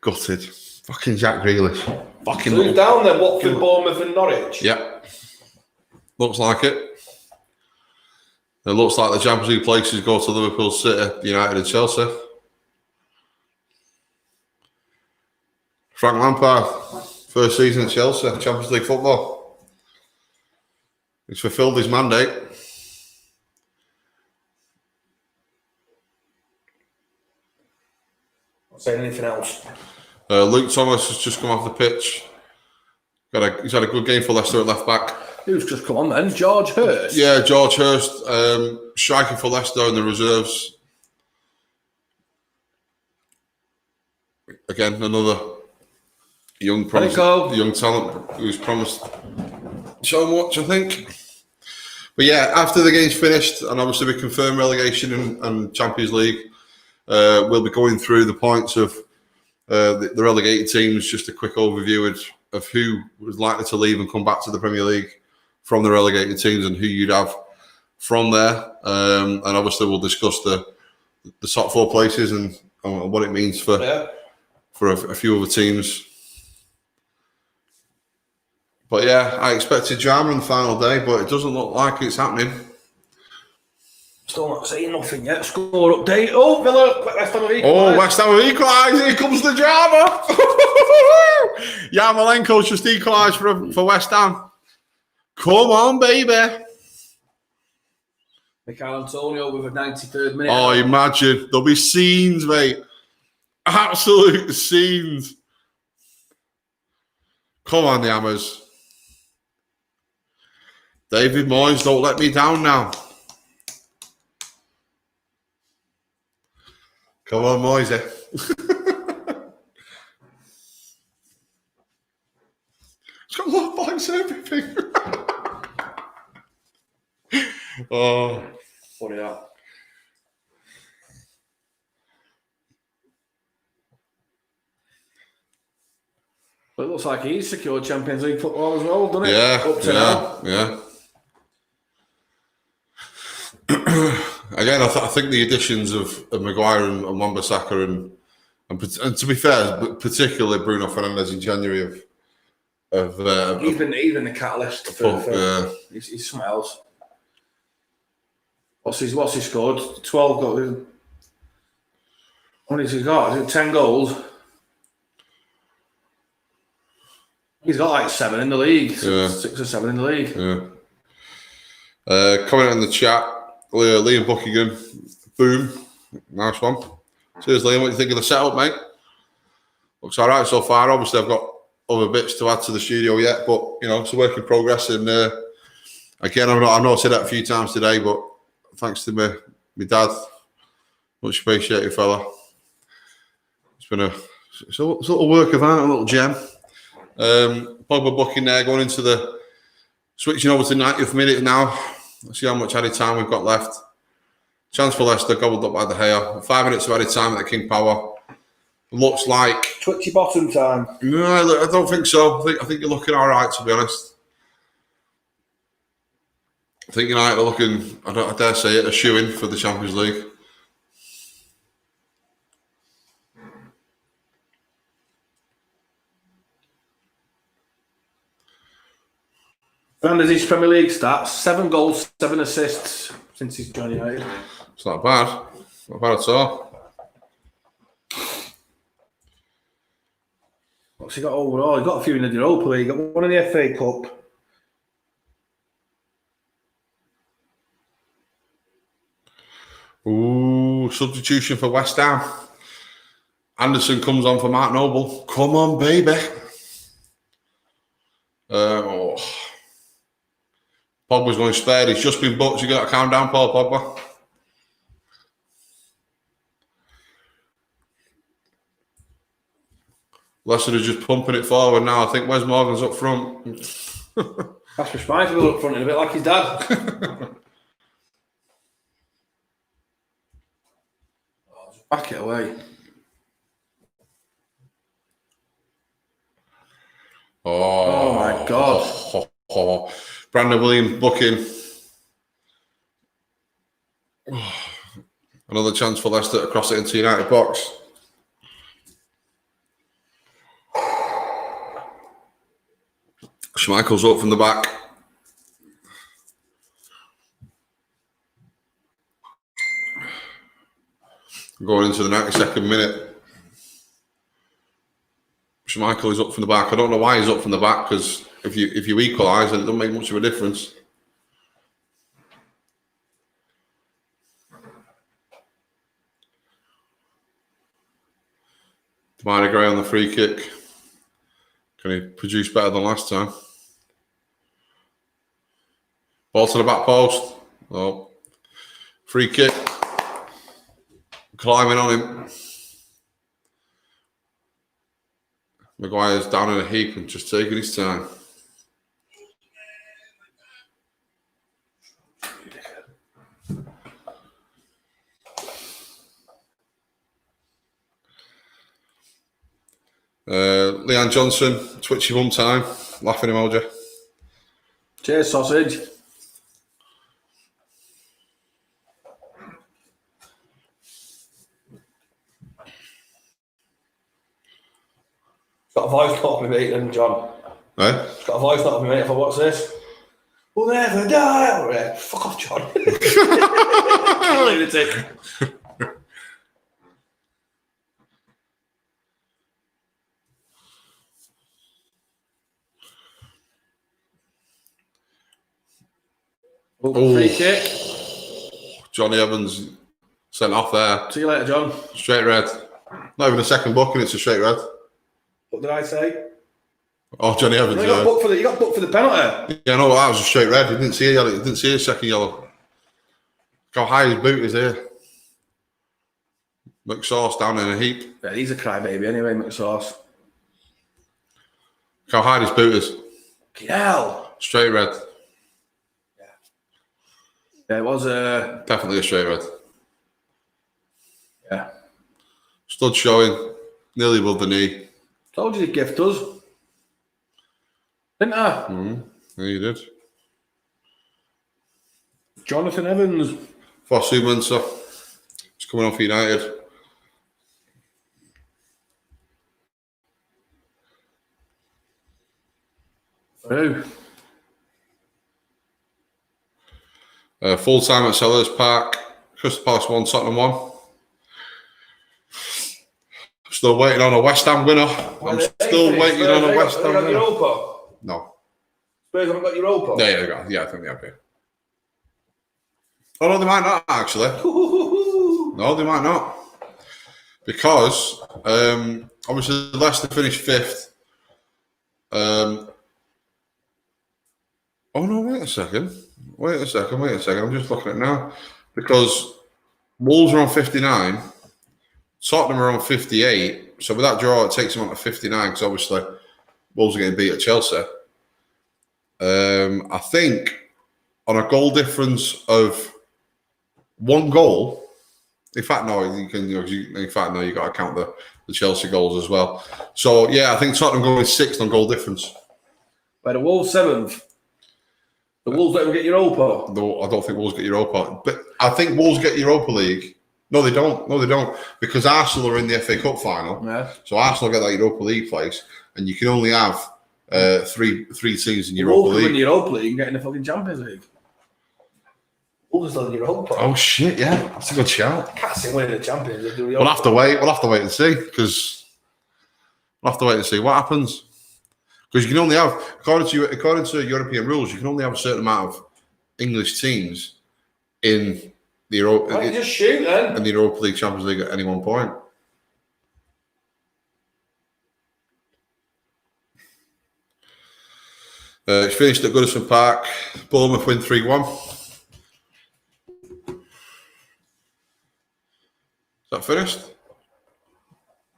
Gutted. Fucking Jack Grealish. Fucking so who's down then? Watford, Bournemouth and Norwich? Yep. Looks like it. It looks like the Champions League places go to Liverpool, City, United and Chelsea. Frank Lampard, first season at Chelsea, Champions League football. He's fulfilled his mandate. Not saying anything else. Luke Thomas has just come off the pitch. He's had a good game for Leicester at left back. Who's just come on then? George Hurst? Yeah, George Hurst, striking for Leicester in the reserves. Again, another young talent who's promised so much, I think. But yeah, after the game's finished, and obviously we confirm relegation and Champions League, we'll be going through the points of the relegated teams, just a quick overview of who was likely to leave and come back to the Premier League from the relegated teams and who you'd have from there. And obviously we'll discuss the top 4 places and what it means for a few other teams. But yeah, I expected drama on the final day, but it doesn't look like it's happening. Still not saying nothing yet. Score update. Oh, Villa, West Ham have equalised. Oh, West Ham have equalised. Here comes the drama. Yarmolenko's just equalised for West Ham. Come on, baby. Michail Antonio with a 93rd minute. Oh, imagine. There'll be scenes, mate. Absolute scenes. Come on, the Hammers. David Moyes, don't let me down now. Come on, Moisey. It's got love bikes and everything. Oh. Funny that. But it looks like he's secured Champions League football as well, doesn't it? Yeah, Up to now. Yeah. Again, I think the additions of Maguire and Wan-Bissaka and to be fair, particularly Bruno Fernandes in January he's been the catalyst for he's something else. What's he scored? 12 goals. What has he got? Is it 10 goals? He's got like 7 in the league. 6 or 7 in the league. Yeah. Comment in the chat. Liam Buckingham. Boom. Nice one. Cheers, Liam. What do you think of the setup, mate? Looks all right so far. Obviously, I've got other bits to add to the studio yet, but, it's a work in progress. And again, I've not said that a few times today, but thanks to my dad. Much appreciated, fella. It's been a little work of art, a little gem. Pogba booking there, going into the switching over to 90th minute now. Let's see how much added time we've got left. Chance for Leicester, gobbled up by De Gea. 5 minutes of added time at the King Power. Looks like twitchy bottom time. No, I don't think so. I think you're looking all right, to be honest. I think United are looking, I dare say it, a shoe-in for the Champions League. Fernandez, his Premier League stats: 7 goals, 7 assists since he's joined United. It's not bad. Not bad at all. What's he got overall? He got a few in the Europa League. He got one in the FA Cup. Ooh, substitution for West Ham. Anderson comes on for Mark Noble. Come on, baby. Pogba's going spared. He's just been booked. You got to calm down, Paul Pogba. Leicester are just pumping it forward now. I think Wes Morgan's up front. That's for Schmeichel up front, in a bit like his dad. Back it away. Oh my God. Brandon Williams booking. Another chance for Leicester to cross it into United box. Schmeichel's up from the back. Going into the 92nd minute. Schmeichel is up from the back. I don't know why he's up from the back, because if you equalise, then it doesn't make much of a difference. Demarai Gray on the free kick. Can he produce better than last time? Ball to the back post. Oh. Free kick. Climbing on him. Maguire's down in a heap and just taking his time. Leon Johnson, twitchy bum time, laughing emoji. Cheers, sausage. Got a voice note of me, mate, and John. Eh? Got a voice note of me, mate, if I watch this. We'll never die. All right. Fuck off, John. Lunatic. Free kick. Johnny Evans sent off there. See you later, John. Straight red. Not even a second booking, it's a straight red. What did I say? Oh, Johnny Evans. No, you got booked for the penalty. Yeah, no, that was a straight red. He didn't see a yellow. He didn't see a second yellow. Look how high his boot is here. McSauce down in a heap. Yeah, he's a crybaby anyway, McSauce. Look how high his boot is. Hell. Straight red. Yeah, it was definitely a straight red. Yeah. Stud showing, nearly above the knee. Told you to gift us. Didn't I? Yeah, you did. Jonathan Evans. Fosu Mensah. He's coming off United. Who? Full time at Sellers Park. Crystal Palace 1, Tottenham 1. Still waiting on a West Ham winner. I'm still waiting on a West Ham winner. Europa? No. Spurs haven't got Europa? Yeah, I think they have. Yeah. Oh, no, they might not, actually. No, they might not. Because, obviously, Leicester finished 5th. Oh, no, wait a second. I'm just looking at it now. Because Wolves are on 59. Tottenham are on 58. So with that draw, it takes them on to 59 because obviously Wolves are getting beat at Chelsea. I think on a goal difference of 1 goal. In fact, no, you got to count the Chelsea goals as well. So yeah, I think Tottenham going 6th on goal difference. By the Wolves 7th. The Wolves let them get Europa. No, I don't think Wolves get Europa, but I think Wolves get Europa League. No, they don't. Because Arsenal are in the FA Cup final. Yeah. So Arsenal get that Europa League place, and you can only have three teams in Europa Wolves League. win the Europa League and get in the fucking Champions League. Wolves are still in Europa. Oh shit! Yeah, that's a good shout. Can't see winning the Champions League. We'll have to wait. We'll have to wait and see because we'll have to wait and see what happens. Because you can only have, according to European rules, you can only have a certain amount of English teams in the Europa. Why don't you just shoot then? In the Europa League, Champions League at any one point. It's finished at Goodison Park. Bournemouth win 3-1. Is that finished?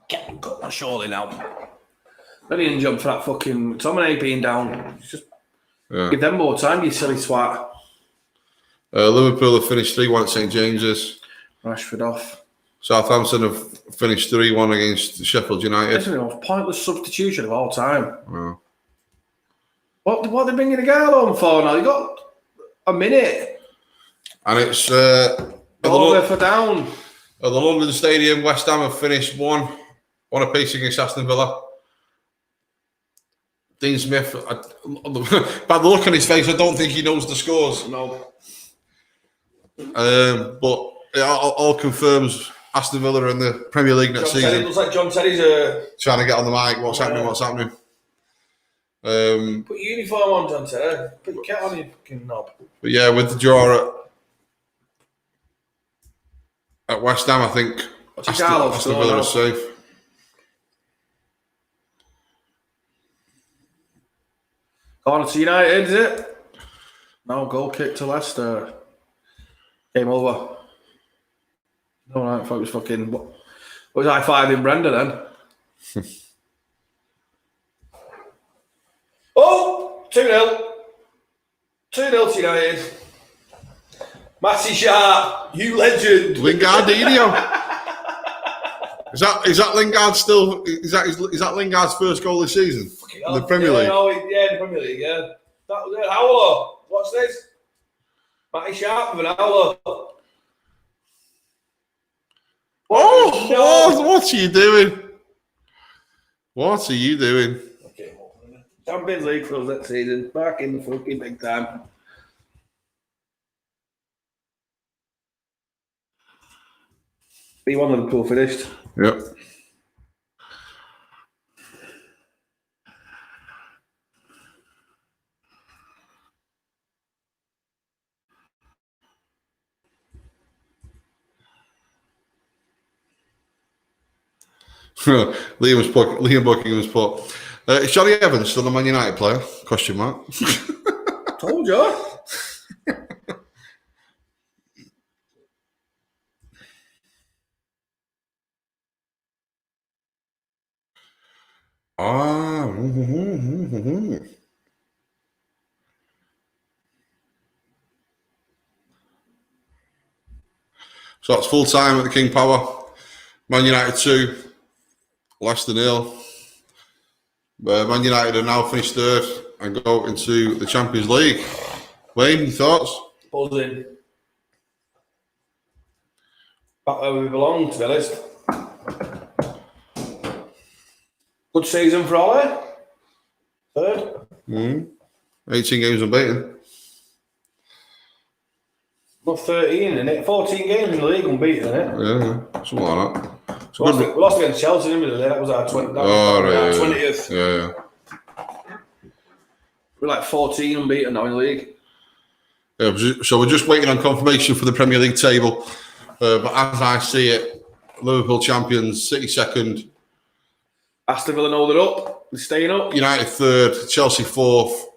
Got my surely now. Ready and jump for that fucking McTominay being down. Just give them more time, you silly twat. Liverpool have finished 3-1 at St James's. Rashford off. Southampton have finished 3-1 against Sheffield United. This is the most pointless substitution of all time. Yeah. What are they bringing the guy on for now? You got a minute. And it's Over for down. At the London Stadium, West Ham have finished one apiece against Aston Villa. Dean Smith, by the look on his face, I don't think he knows the scores. No. But it all confirms Aston Villa are in the Premier League next season. It looks like John Terry's trying to get on the mic. What's happening? Put your uniform on, John Terry. Put your cat on, you fucking knob. But yeah, with the draw at West Ham, I think Aston Villa is safe. Corner to United, is it? No, goal kick to Leicester. Game over. No, I thought it was fucking... What was high-fiving Brenda then? Oh! 2-0. 2-0 to United. Matty Sharp, you legend. Lingardinho. Is that Lingard still? Is that Lingard's first goal this season in the Premier League? No, in the Premier League. Yeah, that was it. Howler, what's this? Matty Sharp with an howler. What are you doing? What are you doing? Okay, Champions League for us next season. Back in the fucking big time. B1 Liverpool finished. Yep. Liam Buckingham's put. Is Johnny Evans still a Man United player? Question mark. Told you. So it's full time at the King Power. Man United 2, Leicester 0. Man United are now finished third and go into the Champions League. Wayne, your thoughts? Buzzing. Back where we belong, to be honest. Good season for Ollie. Third. 18 games unbeaten. Not 13, isn't it? 14 games in the league unbeaten, isn't it? Yeah, something like that. We lost against Chelsea, didn't we? That was our 20th. Yeah. We're like 14 unbeaten now in the league. Yeah, so we're just waiting on confirmation for the Premier League table. But as I see it, Liverpool champions, City second. Aston Villa know they're up. They're staying up. United third, Chelsea fourth.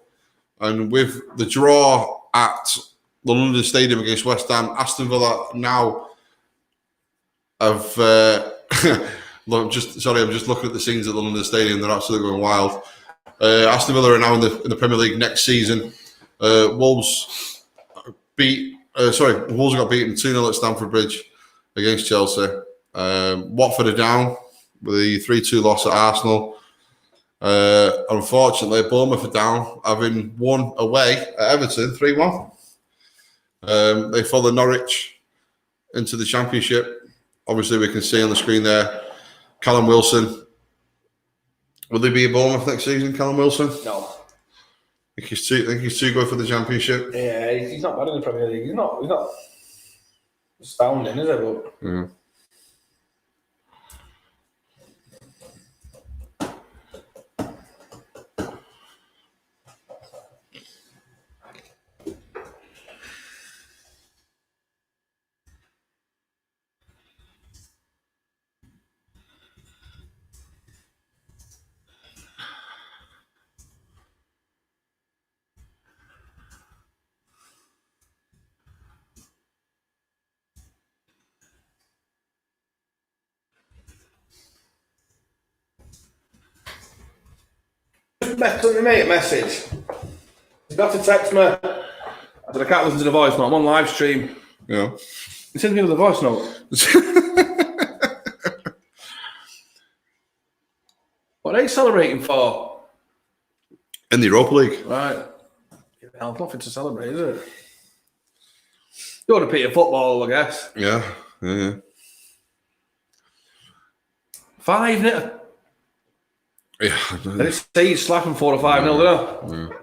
And with the draw at the London Stadium against West Ham, Aston Villa now have... I'm just looking at the scenes at the London Stadium. They're absolutely going wild. Aston Villa are now in the Premier League next season. Wolves got beaten 2-0 at Stamford Bridge against Chelsea. Watford are down with a 3-2 loss at Arsenal. Unfortunately, Bournemouth are down, having won away at Everton 3-1. They follow Norwich into the Championship. Obviously, we can see on the screen there Callum Wilson Will they be a Bournemouth next season, Callum Wilson? No. Think he's too good for the Championship? Yeah, he's not bad in the Premier League. He's not astounding, is he? But Yeah. sent me a message. You have to text me. I said I can't listen to the voice note. I'm on live stream. Yeah. He sent me the voice note. What are they celebrating for? In the Europa League. Right. Hell, nothing to celebrate, is it? You want to pick your football, I guess. Yeah. 5-0. Yeah. They say he's slapping 4 or 5-0, didn't Yeah.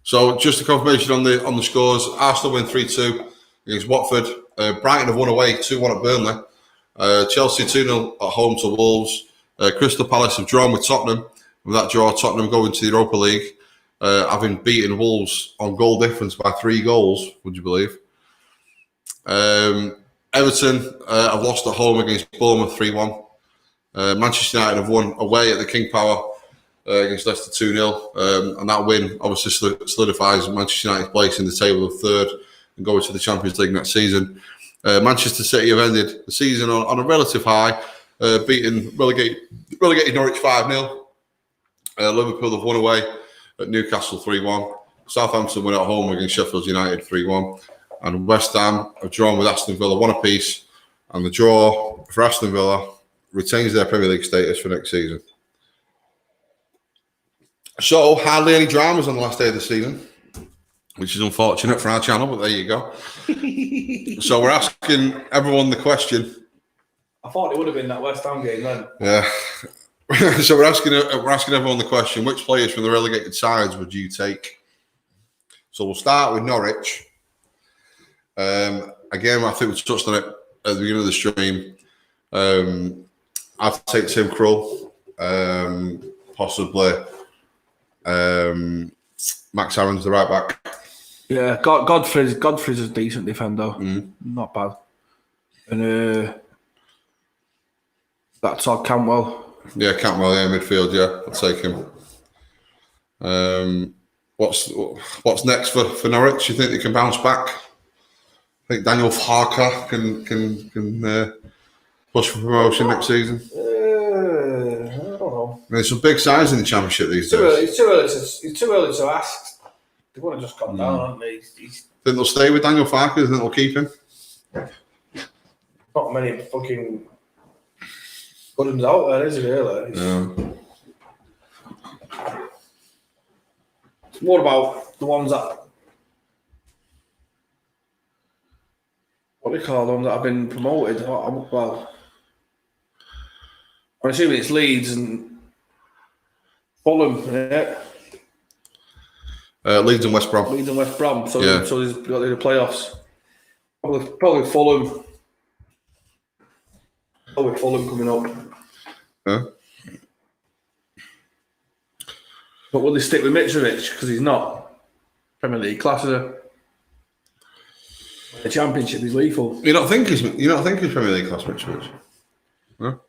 So just a confirmation on the scores. Arsenal win 3-2 against Watford. Brighton have won away 2-1 at Burnley. Chelsea 2-0 at home to Wolves. Crystal Palace have drawn with Tottenham. With that draw, Tottenham go into the Europa League, having beaten Wolves on goal difference by 3 goals, would you believe? Everton have lost at home against Bournemouth 3-1. Manchester United have won away at the King Power against Leicester 2-0. And that win obviously solidifies Manchester United's place in the table of third and going to the Champions League next season. Manchester City have ended the season on a relative high, beating relegated Norwich 5-0. Liverpool have won away at Newcastle 3-1. Southampton win at home against Sheffield United 3-1. And West Ham have drawn with Aston Villa 1 apiece. And the draw for Aston Villa retains their Premier League status for next season. So, hardly any dramas on the last day of the season, which is unfortunate for our channel, but there you go. So, we're asking everyone the question. I thought it would have been that West Ham game then. Yeah. So, we're asking everyone the question, which players from the relegated sides would you take? So, we'll start with Norwich. Again, I think we touched on it at the beginning of the stream. I'd take Tim Krul, possibly Max Aaron's the right back. Yeah, Godfrey's a decent defender, not bad. And that's Todd Cantwell. Yeah, Cantwell, midfield. Yeah, I'll take him. What's next for Norwich? You think they can bounce back? I think Daniel Farker can push for promotion next season. I don't know. There's some big sides in the Championship these days. It's too early to ask. They want to just come down, aren't they? Think they'll stay with Daniel Farker? Think they'll keep him? Not many fucking good ones out there, is it? Really? It's more about the ones that. What do you call them that have been promoted? Well, I'm assuming it's Leeds and Fulham, yeah. Leeds and West Brom. Leeds and West Brom. So, yeah. So they've got the playoffs. Probably Fulham. Probably Fulham coming up. Yeah. But will they stick with Mitrovic because he's not Premier League class, is he? The Championship is lethal. You don't think he's Premier League class, Mitrovic? No.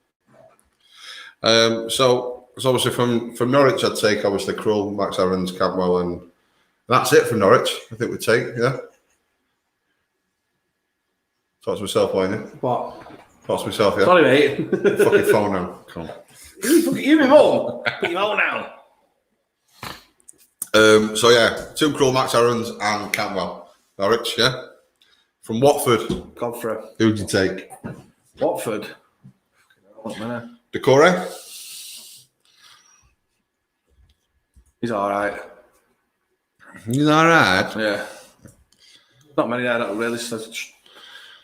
So obviously from Norwich, I'd take obviously Krul, Max Aarons, Cantwell, and that's it from Norwich. I think we'd take, yeah. Talk to myself, why not? What? Talk to myself, yeah. Sorry, mate. Fucking phone now. Come on. You be home. Put your phone down. So yeah, Tim Krul, Max Aarons, and Cantwell. Norwich, yeah. From Watford, Godfrey. Who would you take? Watford. Decore? He's all right. He's all right. Yeah. Not many there that really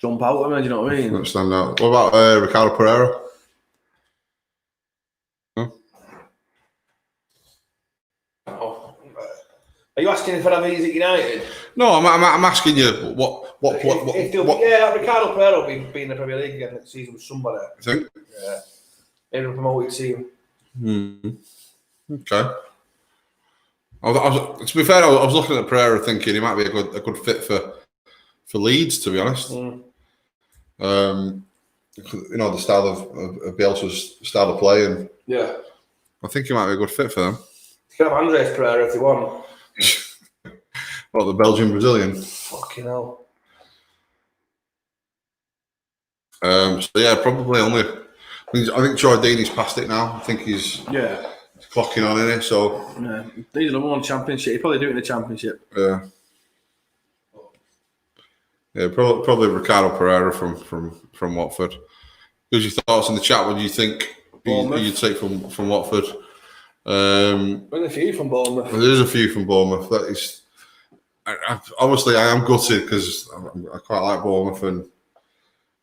jump out at me, do you know what I mean? Don't stand out. What about Ricardo Pereira? Huh? Are you asking if I'd he's at United? No, I'm asking you what. Ricardo Pereira will be in the Premier League again next season with somebody. I think. Yeah. Maybe a promoted team. Okay. To be fair, I was looking at Pereira thinking he might be a good fit for Leeds, to be honest. The style of Bielsa's style of play, and I think he might be a good fit for them. You can have Andres Pereira if you want. What, the Belgian Brazilian? Fucking hell. Probably only. I think Jordani's past it now. I think he's clocking on in it. So he's number one championship. He'd probably do it in the championship. Probably Ricardo Pereira from Watford. Who's your thoughts in the chat? What do you think you'd take from Watford? There's a few from Bournemouth. There's a few from Bournemouth. That is, obviously, I am gutted because I quite like Bournemouth,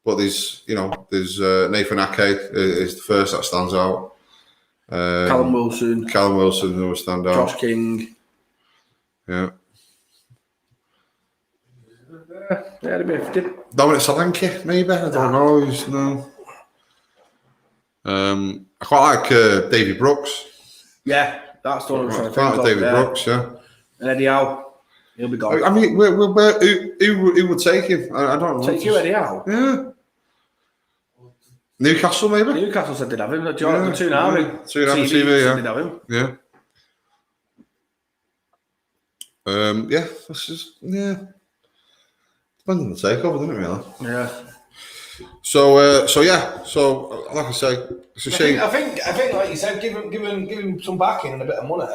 but there's Nathan Ake is the first that stands out. Callum Wilson will stand out. Josh King. Yeah. Dominic Solanke, maybe. I don't know. I quite like Davy Brooks. Yeah, that's the one I was trying to think of. Davy Brooks, yeah. And Eddie Howe, he'll be gone. I mean, who would take him? I don't know. Take you, Eddie Howe? Yeah. Newcastle, maybe? Newcastle said they'd have him. Toonami TV, yeah. They'd have him. Yeah. This is, depends on the takeover, doesn't it, really? Yeah. So like I say, it's a shame. I think, like you said, give him some backing and a bit of money.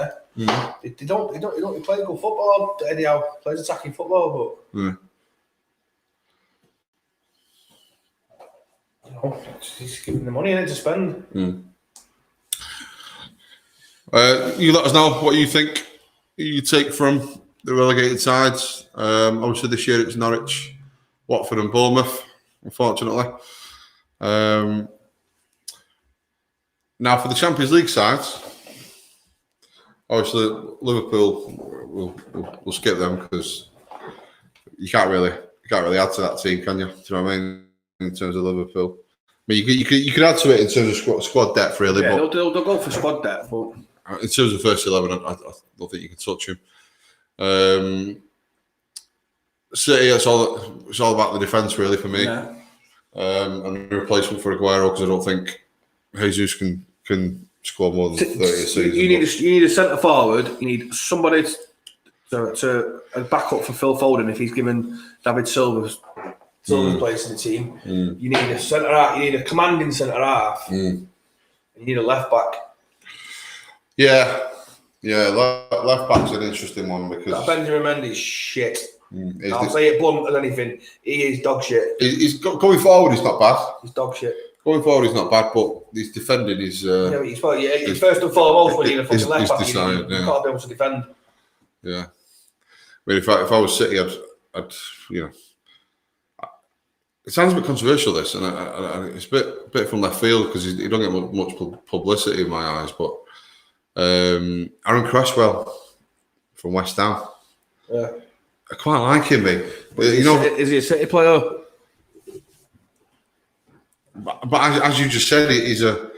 They don't play good football. Eddie Howe plays attacking football, but he's giving the money in it to spend. You let us know what you think you take from the relegated sides. Obviously, this year it's Norwich, Watford, and Bournemouth. Unfortunately, now for the Champions League sides, obviously Liverpool will skip them because you can't really add to that team, can you? Do you know what I mean? In terms of Liverpool, I mean you could add to it in terms of squad depth, really. Yeah, but they'll go for squad depth, but in terms of first 11, I don't think you can touch him. City, it's all about the defence, really, for me. And a replacement for Aguero, because I don't think Jesus can score more than 30 a season. You need a centre forward. You need somebody to back up for Phil Foden if he's given David Silva's place in the team. You need a centre half. You need a commanding centre half. You need a left back. Yeah, left back's an interesting one because Benjamin Mendy's shit. I'll say it blunt as anything. He is dog shit. He's going forward. He's not bad. He's dog shit. Going forward, he's not bad, but his defending is. He's first and foremost when you're a fucking left back. You've got to be able to defend. Yeah, I mean, if I was City, I'd it sounds a bit controversial, this, and it's a bit from left field because he don't get much publicity in my eyes. But Aaron Cresswell from West Ham. Yeah. I quite like him, mate. Is he a City player? But as you just said, he's a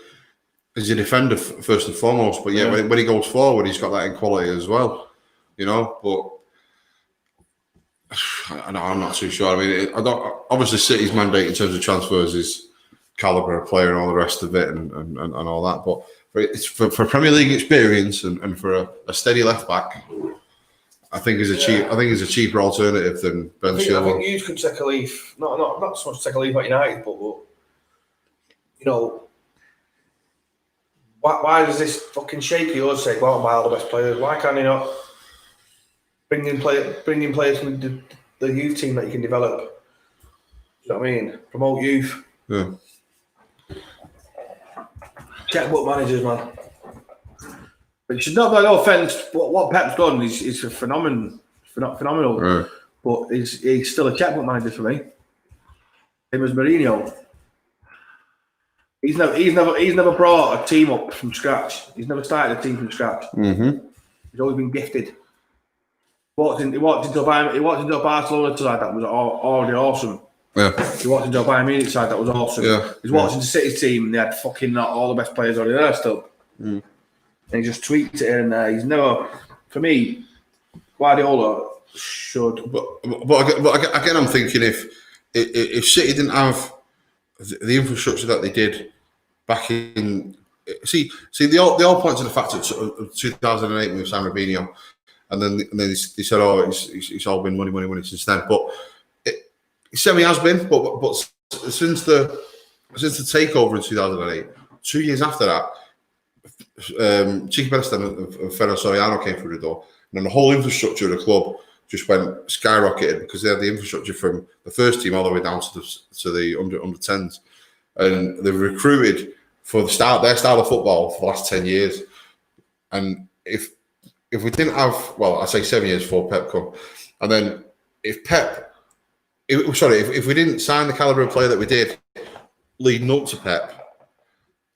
defender first and foremost. But when he goes forward, he's got that in quality as well. But I'm not too sure. I mean, obviously City's mandate in terms of transfers is calibre of player and all the rest of it, and all that. But it's for Premier League experience and for a steady left back. I think he's a cheaper alternative than Ben Chilwell. I think you could take a leaf. Not so much take a leaf at United, but why does this fucking shaky us say go out and buy all the best players? Why can't he not bring in players from the youth team that you can develop? Do you know what I mean? Promote youth. Yeah. Checkbook managers, man. But you should not have no offence. What Pep's done is a phenomenal. Right. But he's still a checkbook manager for me. Him as Mourinho. He's never brought a team up from scratch. He's never started a team from scratch. Mm-hmm. He's always been gifted. He walked into a Barcelona side that was already awesome. Yeah. He walked into a Bayern Munich side that was awesome. Yeah. He's walked into City's team and they had fucking not all the best players already there still. And he just tweaked it here and there. He's never, for me, Guardiola should. But again, I'm thinking if City didn't have the infrastructure that they did back in, see, they all point to the fact of 2008 with San Robinho, and then they said, oh, it's all been money since then. But it semi-has been, but since the takeover in 2008, 2 years after that, Chiqui Berestan and Ferran Soriano came through the door, and then the whole infrastructure of the club just went skyrocketed because they had the infrastructure from the first team all the way down to the under 10s, and they've recruited for their style of football for the last 10 years. And if we didn't have, well, I say 7 years before Pep come, and then if we didn't sign the calibre of player that we did leading up to Pep,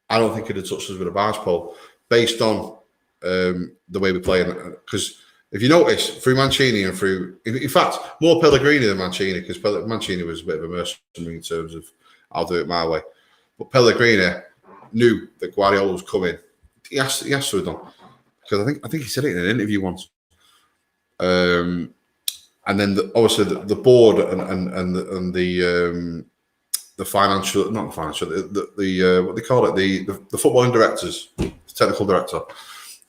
I don't think it'd have touched us with a barge pole based on the way we play. Because if you notice, through Mancini and in fact, more Pellegrini than Mancini, because Mancini was a bit of a mercenary in terms of I'll do it my way. But Pellegrini knew that Guardiola was coming. He has to have done, because I think he said it in an interview once. And then obviously the board and the financial, not the financial, the what they call it, the footballing directors, the technical director,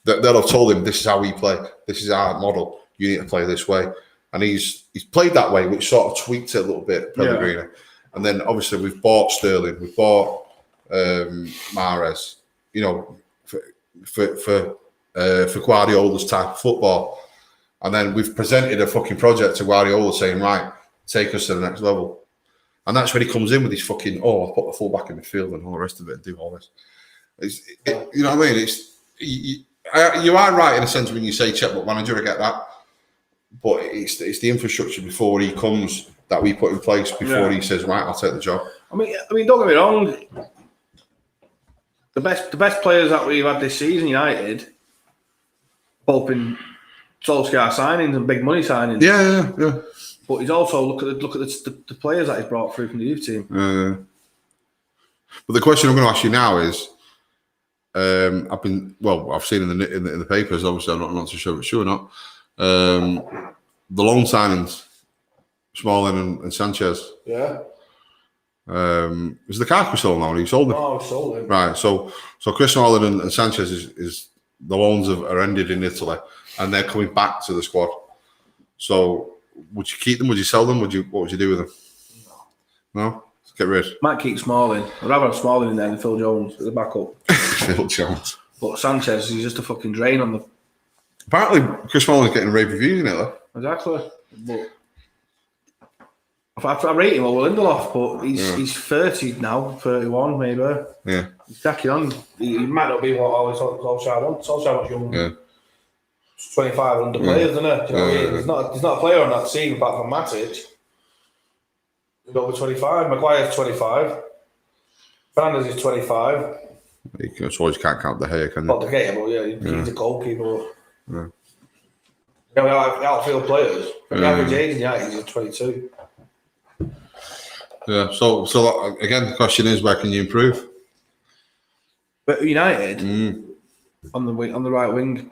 they'll have told him this is how we play, this is our model, you need to play this way, and he's played that way, which sort of tweaked it a little bit, Pellegrini. Yeah. And then obviously we've bought Sterling, we've bought Mahrez, for Guardiola's type of football, and then we've presented a fucking project to Guardiola saying, right, take us to the next level. And that's when he comes in with his fucking, I'll put the full back in midfield and all the rest of it and do all this. You know what I mean? You are right in a sense when you say checkbook manager, I get that. But it's the infrastructure before he comes that we put in place before he says, right, I'll take the job. I mean, don't get me wrong. The best players that we've had this season, United, both in Solskjaer signings and big money signings. Yeah. But he's also look at the players that he's brought through from the youth team. But the question I'm going to ask you now is, I've seen in the papers. Obviously, I'm not too sure if it's true or not. The loan signings, Smalling and Sanchez. Yeah. Is the Lukaku still now? You sold him. No, I sold him. Right. So Chris Smalling and Sanchez is the loans are ended in Italy, and they're coming back to the squad. So. Would you keep them? Would you sell them? What would you do with them? No? Let's get rid. Might keep Smalling. I'd rather have Smalling in there than Phil Jones as a backup. Phil Jones. But Sanchez, he's just a fucking drain on the... Apparently, Chris Smalling's getting rave reviews in it, though. Exactly. But I rate him over Lindelof, but he's 30 now, 31 maybe. Yeah. He's stacking on. He might not be what Solskjaer wants. Solskjaer wants young. Yeah. 25 under players, isn't it? Do you know what I mean? There's not a player on that team apart from Matic. He's over 25. Maguire's 25. Fernandes is 25. You always can't count the hair, can you? Not the hair, but he's a goalkeeper. Yeah. Outfield players. The average age in United is 22. Yeah. So again, the question is, where can you improve? But United on the right wing.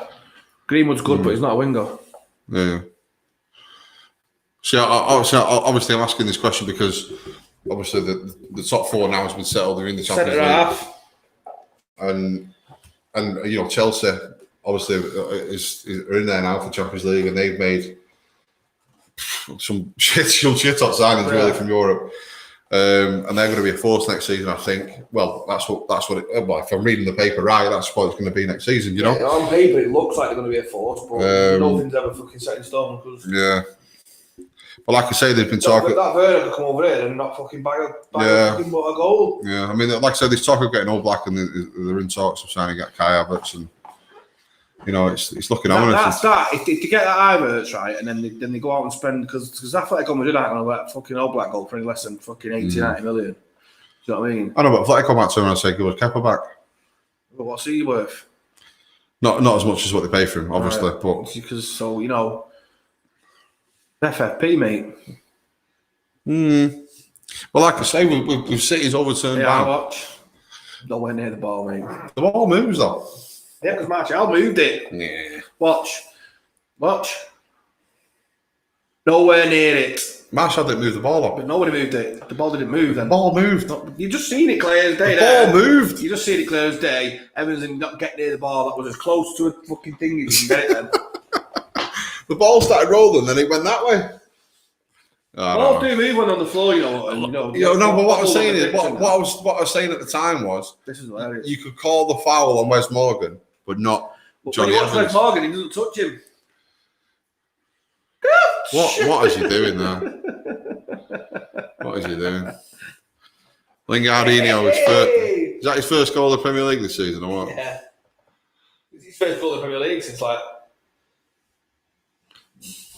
Greenwood's good, but he's not a winger. Yeah. See, obviously, I'm asking this question because obviously the top four now has been settled. They're in the Champions League, half. And Chelsea obviously are in there now for Champions League, and they've made some shit hot signings really from Europe. And they're going to be a force next season, I think. Well, that's what it. Well, if I'm reading the paper right, that's what it's going to be next season. You know, on paper it looks like they're going to be a force, but nothing's ever fucking set in stone. Yeah, but like I say, they've been talking. That Werner could come over here and not fucking bag a goal. Yeah, I mean, like I said, there's talk of getting All Black, and they're in talks of signing Kai Havertz, and it's looking on. That's that. If they get that Havertz right, and then they go out and spend because Atletico Madrid aren't going to let fucking All Black go for any less than fucking 80-90 million. Do you know what I mean? I know, but Atletico might turn around and say, "Give us Kepa back." But what's he worth? Not as much as what they pay for him, obviously, but because FFP, mate. Well, like I say, we've City's overturned I ban. watch. Nowhere near the ball, mate. The ball moves though. Yeah, because Martial moved it. Yeah. Watch. Nowhere near it. Martial didn't move the ball up. But nobody moved it. The ball didn't move then. The ball moved. You just seen it clear as day. The ball moved. You just seen it clear as day. Evans did not get near the ball. That was as close to a fucking thing as you can get it then. The ball started rolling, then it went that way. Balls do move when on the floor, you know. No, but what I was saying is, what I was saying at the time was, this is hilarious. You could call the foul on Wes Morgan, but not Johnny Evans. Evans. Wes Morgan, he doesn't touch him. What is he doing there? What is he doing? Lingardinho is that his first goal in the Premier League this season or what? Yeah. It's his first goal in the Premier League since like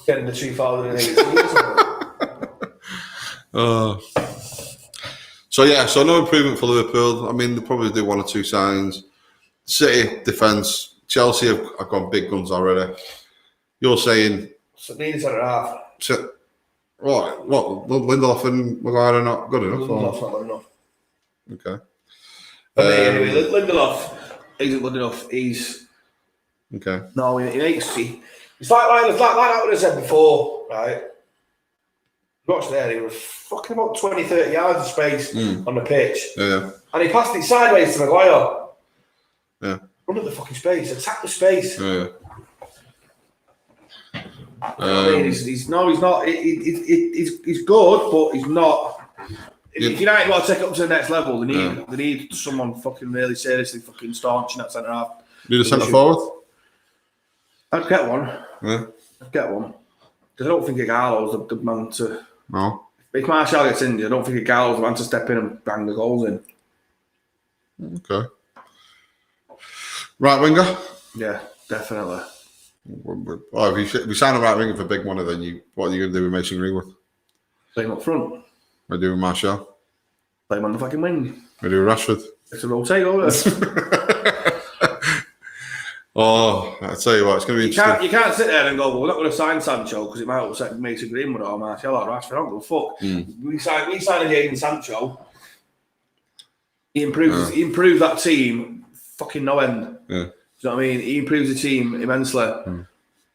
getting the 2008 So no improvement for Liverpool. I mean, they'll probably do one or two signings. City, defence. Chelsea have gone big guns already. You're saying... So need a centre-half. What? Lindelof and Maguire are not good enough? Lindelof's not good enough. Okay. Anyway, Lindelof isn't good enough. He's... Okay. No, he makes... It's like I would have said before, right? Watch there, he was fucking about 20, 30 yards of space on the pitch. Yeah. And he passed it sideways to Maguire. Yeah. Run at the fucking space, attack the space. Yeah. He's not. He's good, but he's not. If United want to take it up to the next level, they need someone fucking really seriously fucking staunch in that centre half. Need a centre forward? I'd get one. Yeah. I'd get one. Because I don't think Ighalo's the man to. No. If Martial gets injured, I don't think Ighalo's the man to step in and bang the goals in. Okay. Right winger? Yeah, definitely. Well, if you sign a right winger for big money, then what are you going to do with Mason Greenwood? Play him up front. What are you doing with Martial? Play him on the fucking wing. What are you doing with Rashford? It's a rotate over. I tell you what, it's going to be interesting. You can't sit there and go, well, we're not going to sign Sancho because it might upset Mason Greenwood or Martial or Rashford. I don't give a fuck. We signed a Jadon Sancho. He improves that team fucking no end. Yeah. Do you know what I mean? He improves the team immensely.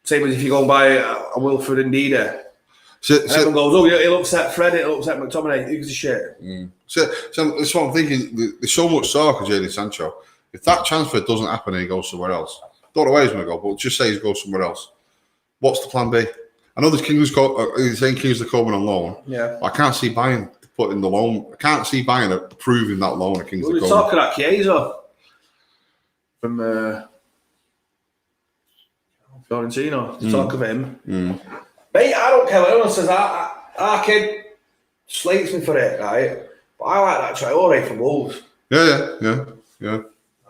Same as if you go and buy a Wilfred Ndidi. Everyone goes, oh, he'll upset Fred, he'll upset McTominay. Who gives a shit? So that's what I'm thinking. There's so much talk of Jadon Sancho. If that transfer doesn't happen and he goes somewhere else, don't know where he's going to go, but just say he goes somewhere else. What's the plan B? I know there's saying Kingsley Coman on loan. Yeah. I can't see Bayern putting the loan. I can't see Bayern approving that loan of Kingsley Coman. We're talking about Chiesa from Fiorentino. Talk of him. Mate, I don't care what anyone says. Our kid slates me for it, right? But I like that Traore from Wolves. Yeah.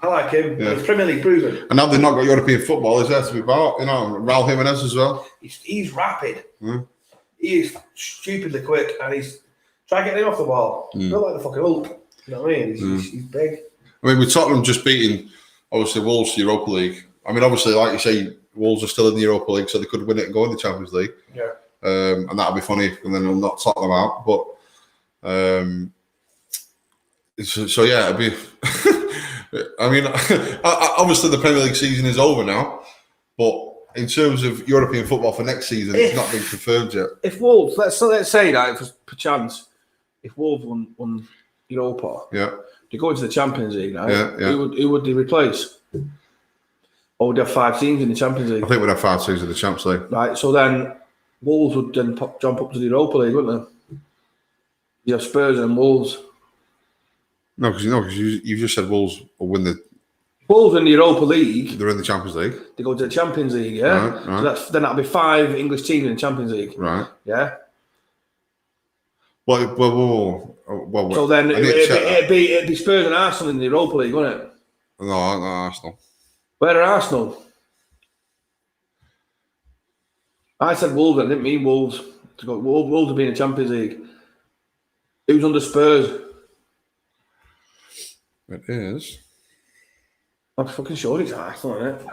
I like him. Yeah. He's Premier League proven. And now they've not got European football, is there to be bought? Raul Jimenez as well. He's rapid. He is stupidly quick, and he's trying to get him off the ball. Not like the fucking Hulk. You know what I mean? He's big. I mean, with Tottenham just beating, obviously, Wolves to Europa League. I mean, obviously, like you say, Wolves are still in the Europa League, so they could win it and go in the Champions League. Yeah. And that'll be funny, and then they'll not Tottenham out. But so yeah, it'd be. I mean, obviously the Premier League season is over now, but in terms of European football for next season, it's not been confirmed yet. If Wolves, let's say that for chance, if Wolves won Europa, they go into the Champions League now. Who would they replace? Or would they have 5 teams in the Champions League? I think we'd have 5 teams in the Champions League. Right, so then Wolves would then jump up to the Europa League, wouldn't they? You have Spurs and Wolves. No, because you just said Wolves will win the... Wolves in the Europa League. They're in the Champions League. They go to the Champions League, yeah? Right. So then that'll be 5 English teams in the Champions League. Right. Yeah? Well so then it'd be Spurs and Arsenal in the Europa League, wouldn't it? No, Arsenal. Where are Arsenal? I said Wolves, I didn't mean Wolves. Wolves will be in the Champions League. Who's under Spurs? It is. I'm fucking sure it's Arsenal, isn't it?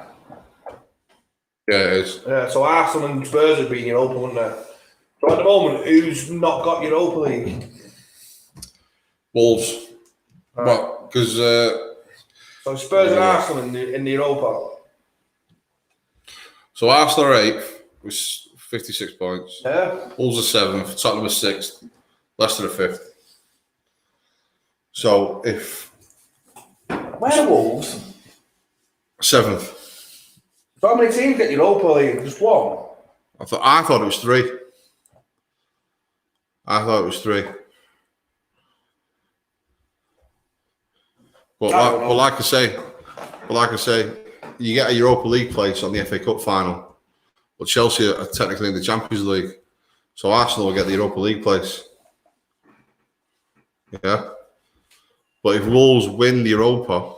Yeah, it is. Yeah, so Arsenal and Spurs would be in Europa, wouldn't they? So at the moment, who's not got Europa League? Wolves. Right. Well, because so Spurs and Arsenal in the Europa. So Arsenal are 8th with 56 points. Yeah. Wolves are 7th. Tottenham are 6th. Leicester are 5th. So if where are Wolves? 7th. So how many teams get Europa League? Just one. I thought it was 3. I thought it was 3. But like I say, you get a Europa League place on the FA Cup final, but Chelsea are technically in the Champions League, so Arsenal will get the Europa League place. Yeah, but if Wolves win the Europa,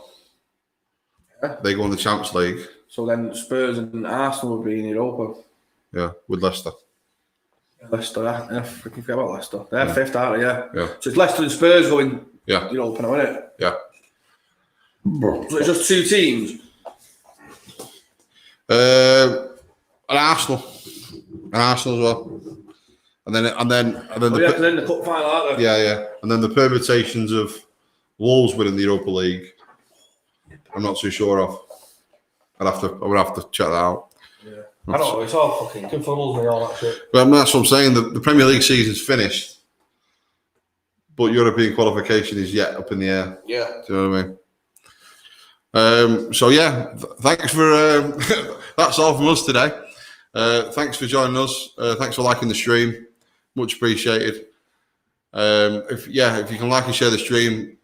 they go in the Champions League. So then Spurs and Arsenal will be in Europa. Yeah, with Leicester. Leicester, I freaking forget about Leicester. They're 5th, aren't they? Yeah. So it's Leicester and Spurs going. Yeah. Europa now, isn't it? Yeah. So it's just 2 teams. And Arsenal as well, and then the cup final, aren't they? Yeah, and then the permutations of Wolves winning the Europa League, I'm not too sure of. I would have to check that out. Yeah, I don't know. It's all fucking confuddles me, all that shit. But that's what I'm saying. The Premier League season's finished, but European qualification is yet up in the air. Yeah, do you know what I mean? So yeah, thanks for that's all from us today. Thanks for joining us. Thanks for liking the stream, much appreciated. If you can like and share the stream,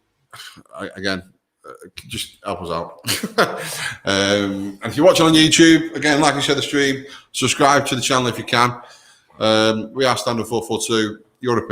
again, just help us out. And if you're watching on YouTube, again, like and share the stream. Subscribe to the channel if you can. We are Standard 442 European.